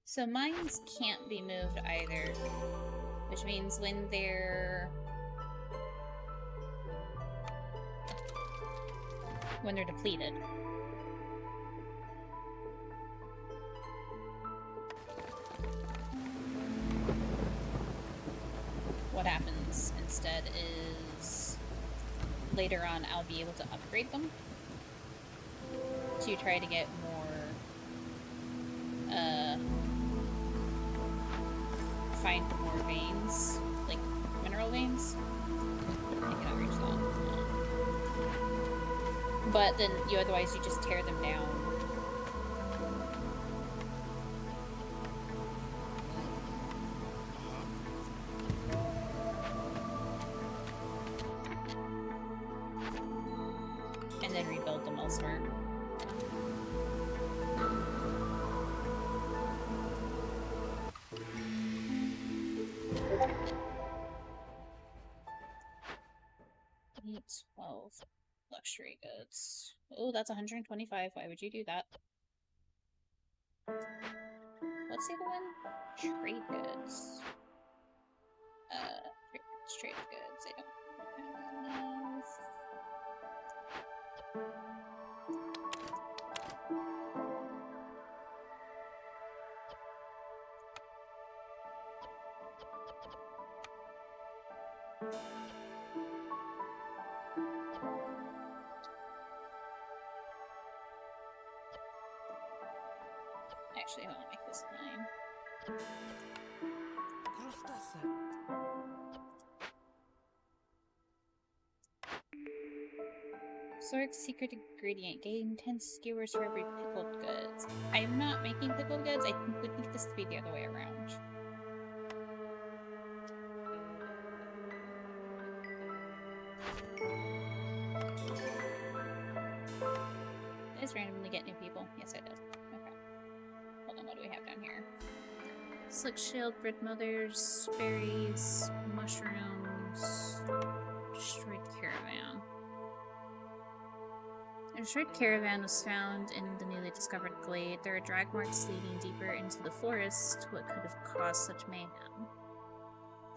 [SPEAKER 1] So mines can't be moved either, which means when they're depleted. What happens instead is later on I'll be able to upgrade them to try to get more find more veins, like mineral veins. I cannot reach that. But then otherwise you just tear them down. And then rebuild them elsewhere. It's 12 luxury goods. Oh, that's 125. Why would you do that? What's the other one? Trade goods. Trade goods. I don't have. Actually, I want to make this 9. Sorg's secret ingredient. Gain 10 skewers for every pickled goods. I'm not making pickled goods. I would need this to be the other way around. Did I just randomly get new people? Yes, I did. Okay. Hold on, what do we have down here? Slick shield, bread mothers, berries, mushrooms, destroyed caravan. A destroyed caravan was found in the newly discovered glade. There are drag marks leading deeper into the forest. What could have caused such mayhem?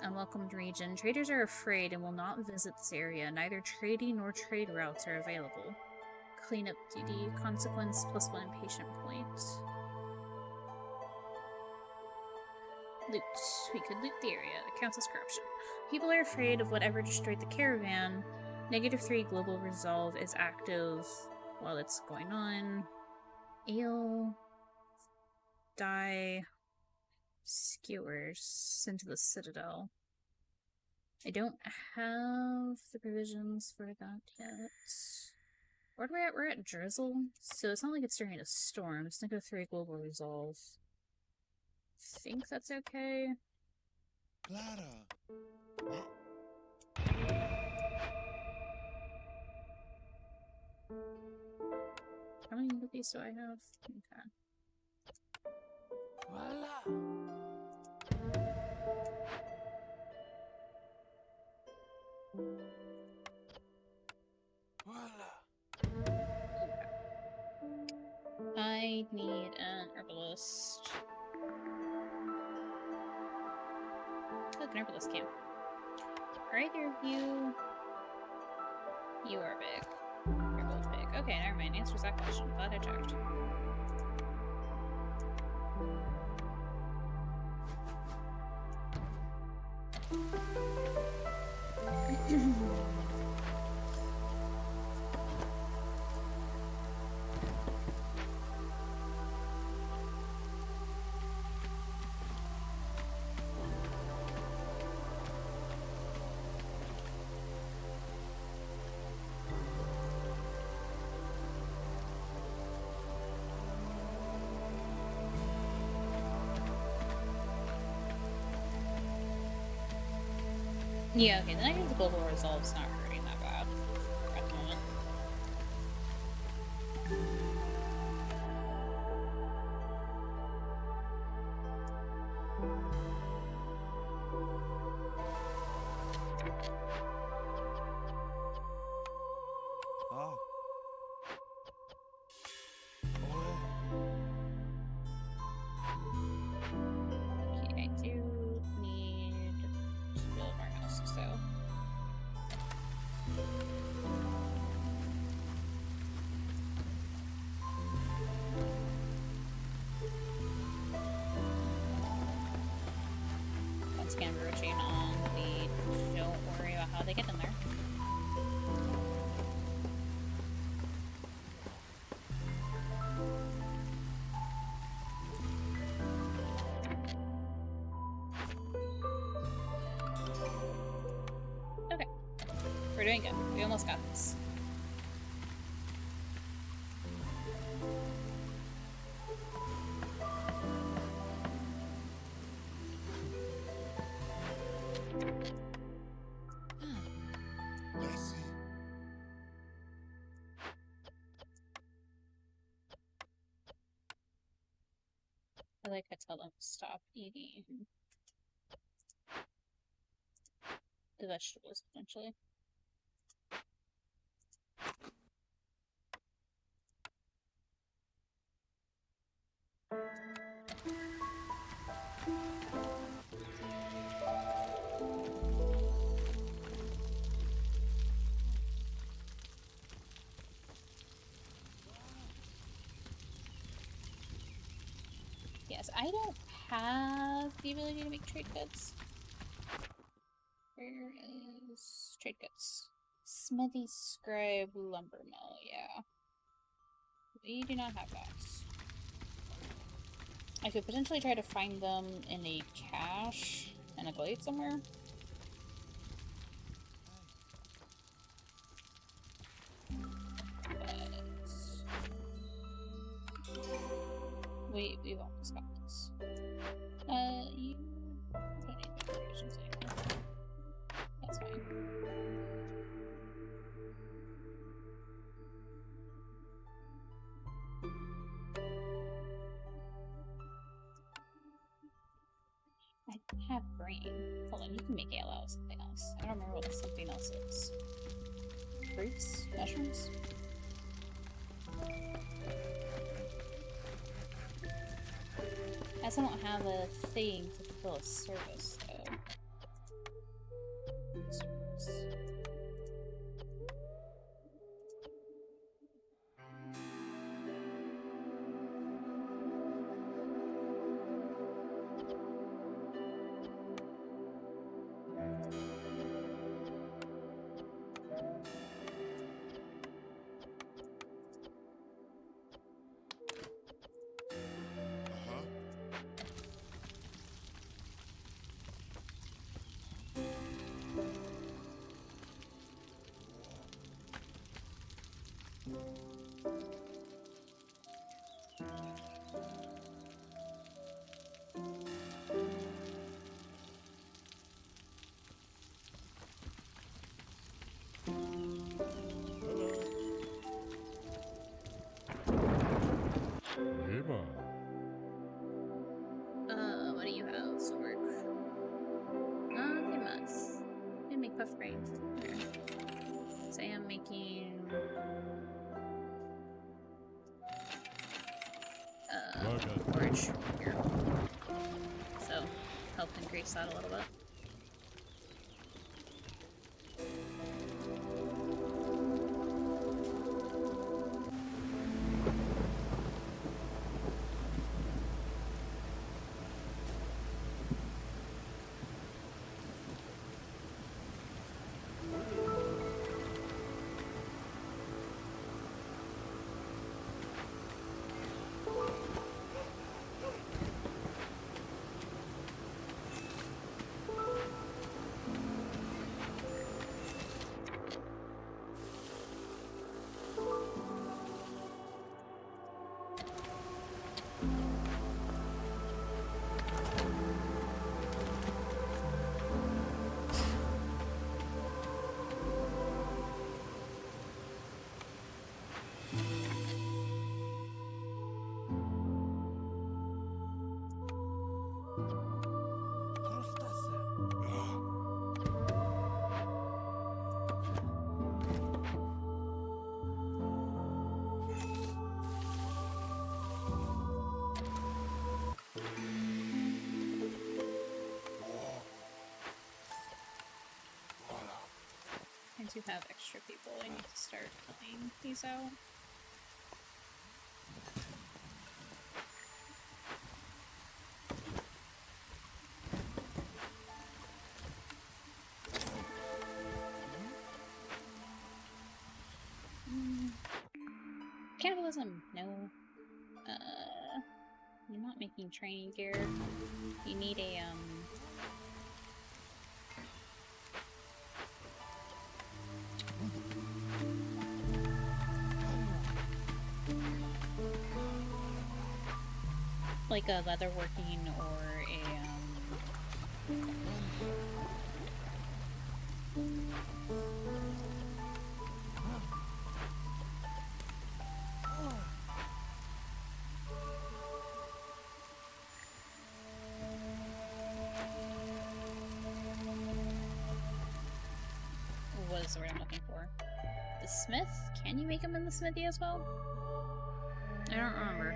[SPEAKER 1] Unwelcomed region. Traders are afraid and will not visit this area. Neither trading nor trade routes are available. Cleanup duty. Consequence +1 impatient point. Loot. We could loot the area. That counts as corruption. People are afraid of whatever destroyed the caravan. -3 global resolve is active while it's going on. Ale. Dye. Skewers. Sent to the citadel. I don't have the provisions for that yet. Where are we at? We're at drizzle, so it's not like it's during a storm. It's -3 global resolve. I think that's okay.
[SPEAKER 5] Clara.
[SPEAKER 1] How many of these do I have? Okay.
[SPEAKER 5] Voila. Voila.
[SPEAKER 1] I need an herbalist. Look, an herbalist camp. Are either of you? You are big. You're both big. Okay, never mind. Answers that question. Glad I checked. Yeah, okay, then I guess the global resolve's not hurting that bad at the moment.
[SPEAKER 5] Ah. Oh,
[SPEAKER 1] Okay, I do need to build more houses though. Once again, roaching on the don't worry about how they get in there. Okay, we're doing good. We almost got this.
[SPEAKER 5] merci.
[SPEAKER 1] I like to tell them to stop eating the vegetables eventually. Yes, I don't have the ability to make trade goods. Where is trade goods? Smithy, scribe, lumber mill, yeah. We do not have that. I could potentially try to find them in a cache in a glade somewhere. But we've almost got this. You don't need decorations anymore. That's fine. I have grain. Hold on, you can make it allow something else. I don't remember what something else is. Fruits? Mushrooms? I also don't have a thing to fulfill a service, though. Service.
[SPEAKER 5] Uh-huh.
[SPEAKER 4] Eva.
[SPEAKER 1] What do you have, sword? Not too much. You make puff grain. So I am making porridge here. So help increase that a little bit. I do have extra people. I need to start playing these out. Cannibalism, no. You're not making training gear. You need a, like a leatherworking or a, what is the word I'm looking for? The smith? Can you make them in the smithy as well? I don't remember.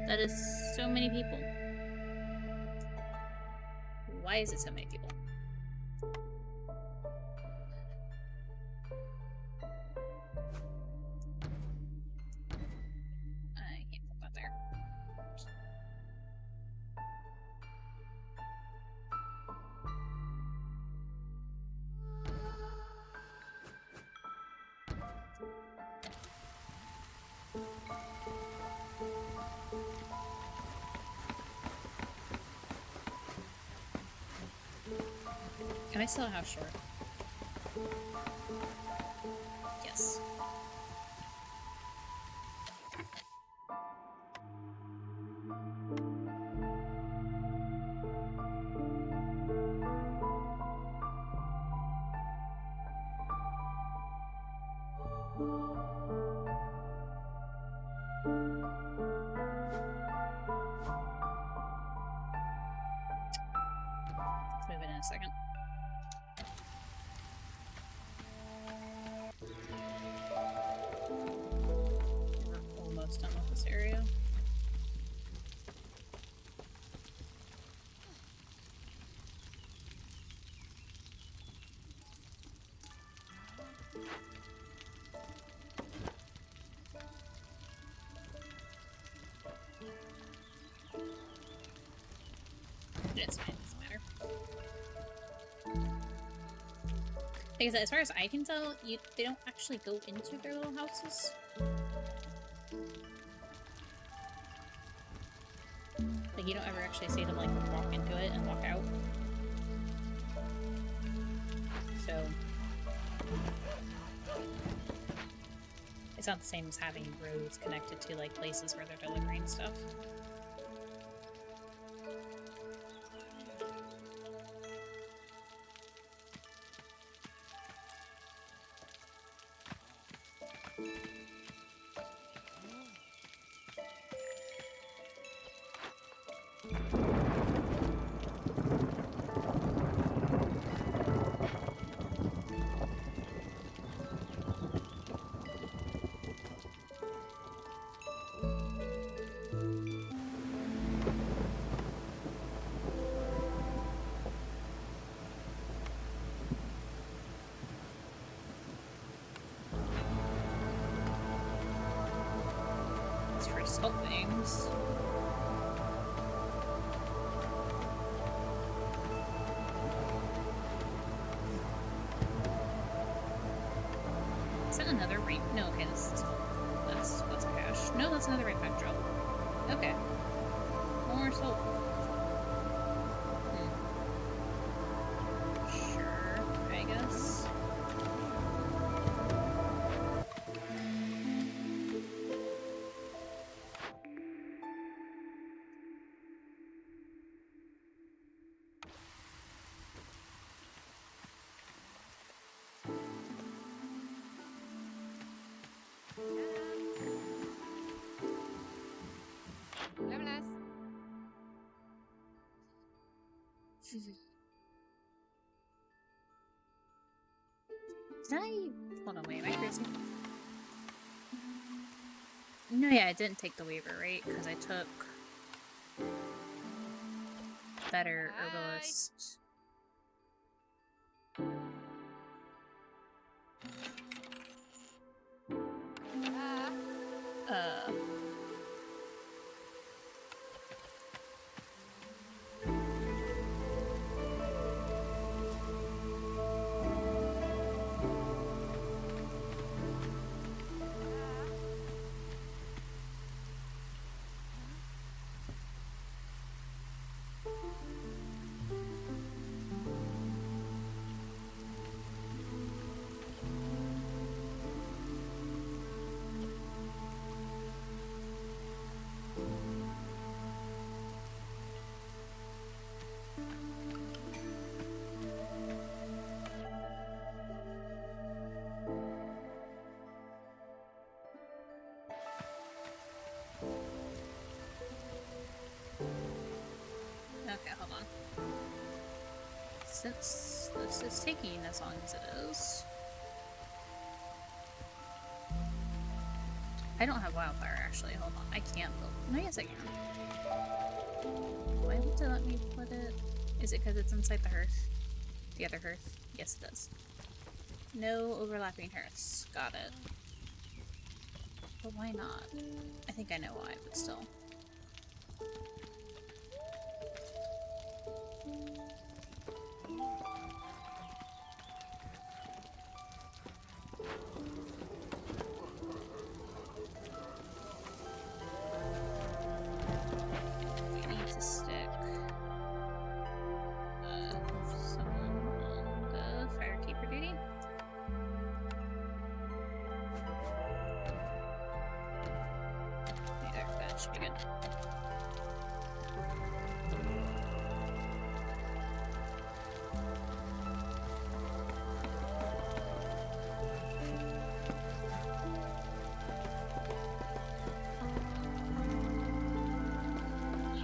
[SPEAKER 1] That is so many people. Why is it so many people? I can't put that there. Can I still have short? Yes. Let's move it in a second. We're almost done with this area. It's fine, it doesn't matter. Because as far as I can tell, they don't actually go into their little houses. Like, you don't ever actually see them, like, walk into it and walk out. So... it's not the same as having roads connected to, like, places where they're delivering stuff. For salt things. Is that another rain? No, okay, that's a cache. No, that's another rain pack drop. Okay. More salt. Sure, I guess. Did I... hold on, wait, am I crazy? No, yeah, I didn't take the weaver, right? Because I took... better herbalist. since this is taking as long as it is. I don't have wildfire actually, hold on. I can't build. No, yes I can. Why won't it let me put it? Is it because it's inside the hearth? The other hearth? Yes it does. No overlapping hearths. Got it. But why not? I think I know why, but still. We need to stick someone on the firekeeper duty. There, that should be good.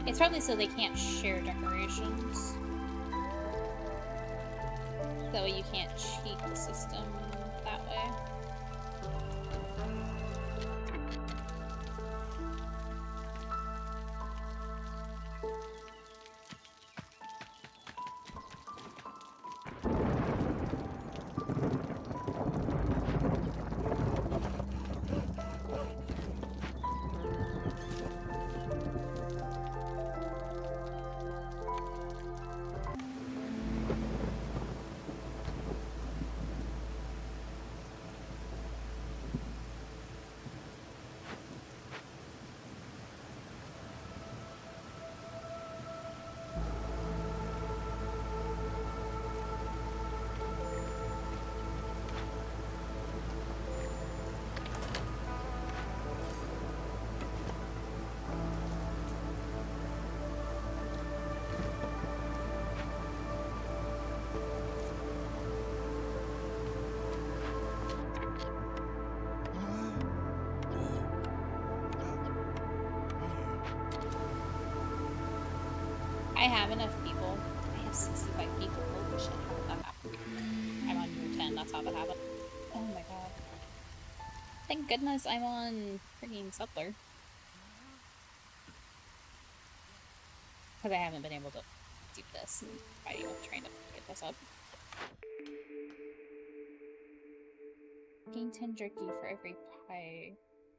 [SPEAKER 1] It's probably so they can't share decorations. That way you can't cheat the system that way. I have enough people. I have 65 people. Holy shit, how did that happen? I'm on year 10, that's how that happened. Oh my god. Thank goodness I'm on freaking Settler. Because I haven't been able to do this and fighting with trying to get this up. Gain 10 jerky for every pie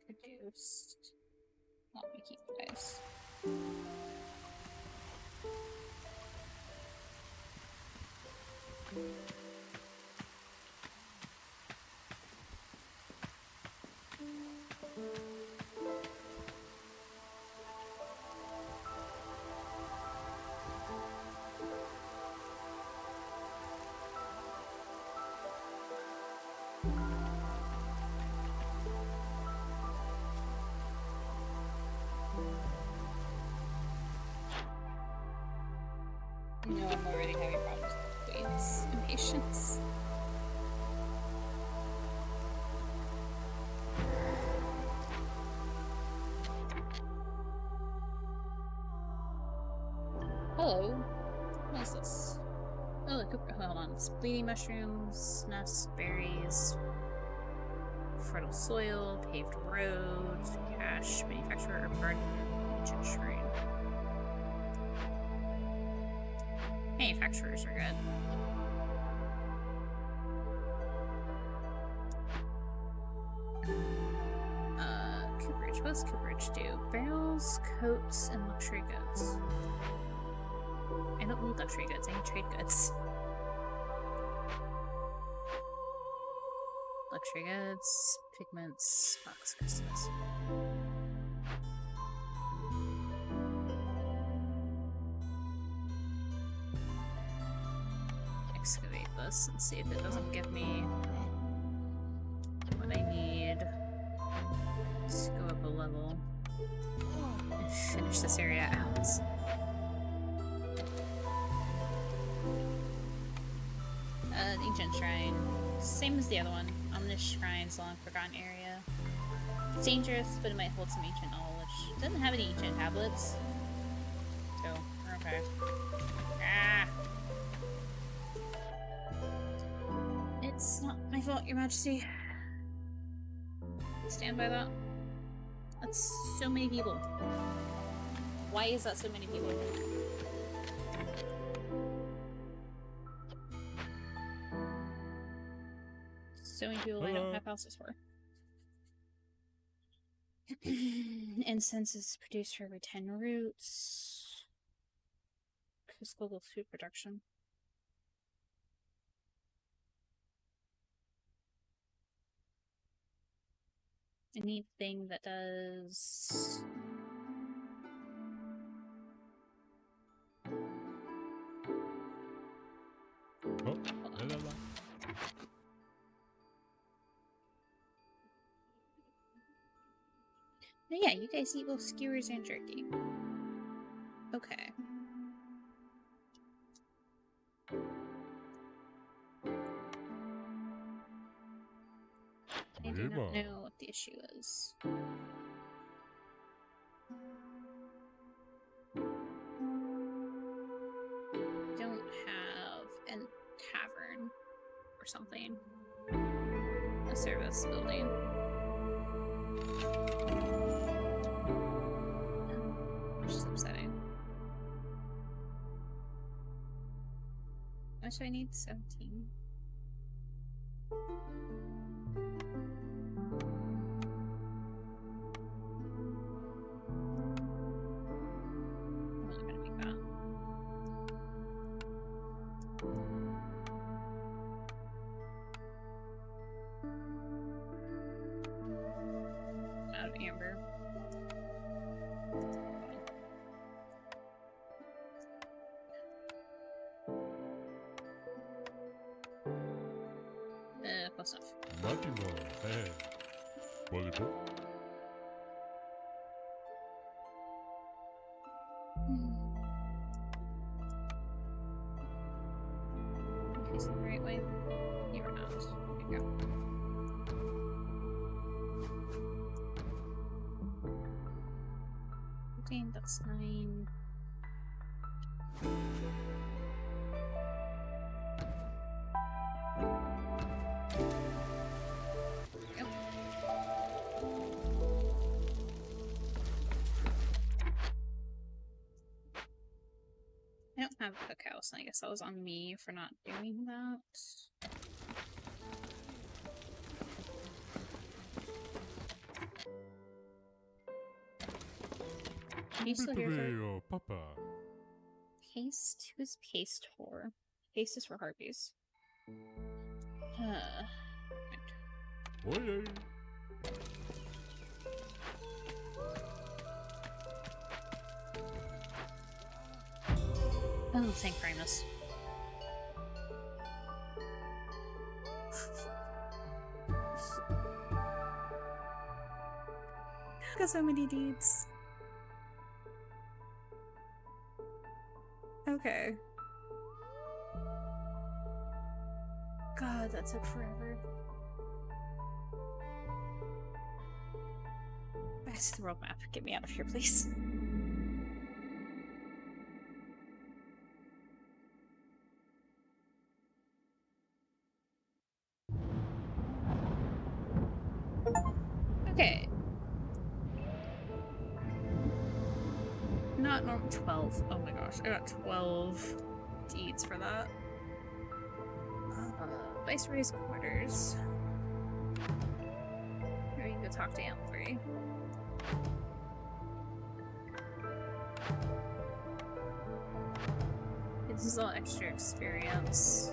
[SPEAKER 1] produced. Not making pies. No, I'm already having problems with Queen's impatience. Hello. What is this? Oh, look, hold on. It's bleeding mushrooms, nuts, berries, fertile soil, paved road, cash, manufacturer, herb garden, ancient shrine. Manufacturers are good. Cooperage. What does Cooperage do? Barrels, coats, and luxury goods. I don't need luxury goods, I need trade goods. Luxury goods, pigments, box crystals. Excavate this and see if it doesn't give me what I need to go up a level and finish this area out. An ancient shrine. Same as the other one. Ominous shrines, long forgotten area. It's dangerous, but it might hold some ancient knowledge. It doesn't have any ancient tablets. So, we're okay. Ah! It's not my fault, Your Majesty. Stand by that. That's so many people. Why is that so many people? So many people I don't have houses for. Incense is produced for every 10 roots. Increase global food production. Anything that does...
[SPEAKER 4] Oh, la la la.
[SPEAKER 1] No, yeah, you guys eat both skewers and jerky. Okay. I do not know what the issue is. Don't have a tavern or something. A service building. Which is upsetting. How much do I need? 17. I'm not gonna make that. Out of amber. Close enough.
[SPEAKER 4] Máximo. Hey. Volleyball.
[SPEAKER 1] Facing the right way. You are not. There you go. That's 9. Yep. I don't have cacao, so I guess that was on me for not doing that. Are you still here for
[SPEAKER 4] Papa.
[SPEAKER 1] paste? Who's paste for? Paste is for harpies. Right.
[SPEAKER 4] Oye.
[SPEAKER 1] Oh, thank Primus. Got so many deeds. Okay. God, that took forever. Back to the world map. Get me out of here, please. Okay. Not normal. 12. Oh my gosh. I got 12 deeds for that. Viceroy's quarters. Here we can go talk to Aunt Lori. This is all extra experience.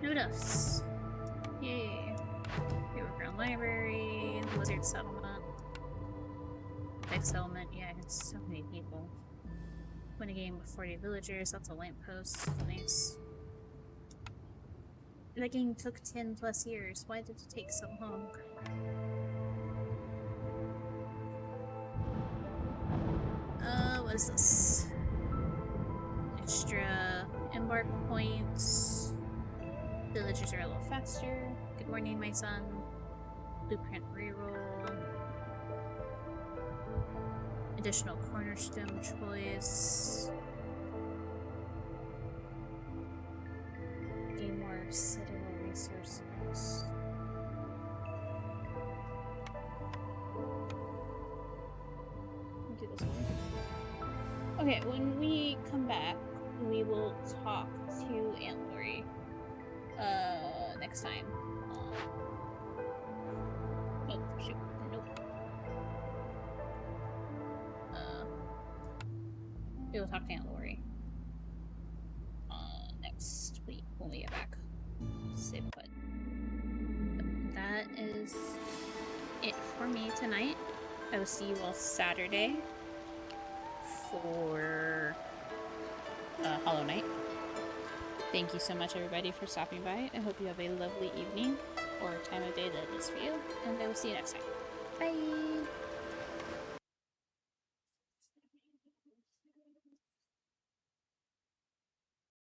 [SPEAKER 1] Notice. Yay. Overgrown Library, Lizard Settlement, Big Settlement. Yeah, I had so many people. Win a game with 40 villagers. That's a lamppost. Nice. That game took 10 plus years. Why did it take so long? What is this? Extra embark points. Villagers are a little faster. Good morning, my son. Blueprint reroll. Additional cornerstone choice. Citadel resources. Do this one. Okay, when we come back, we will talk to Aunt Lori. Next time. Oh, shoot. Nope. We will talk to Aunt Lori. Next week when we get back. Save put. That is it for me tonight. I will see you all Saturday for Hollow Knight. Thank you so much, everybody, for stopping by. I hope you have a lovely evening or time of day that is for you, and I will see you next time. Bye!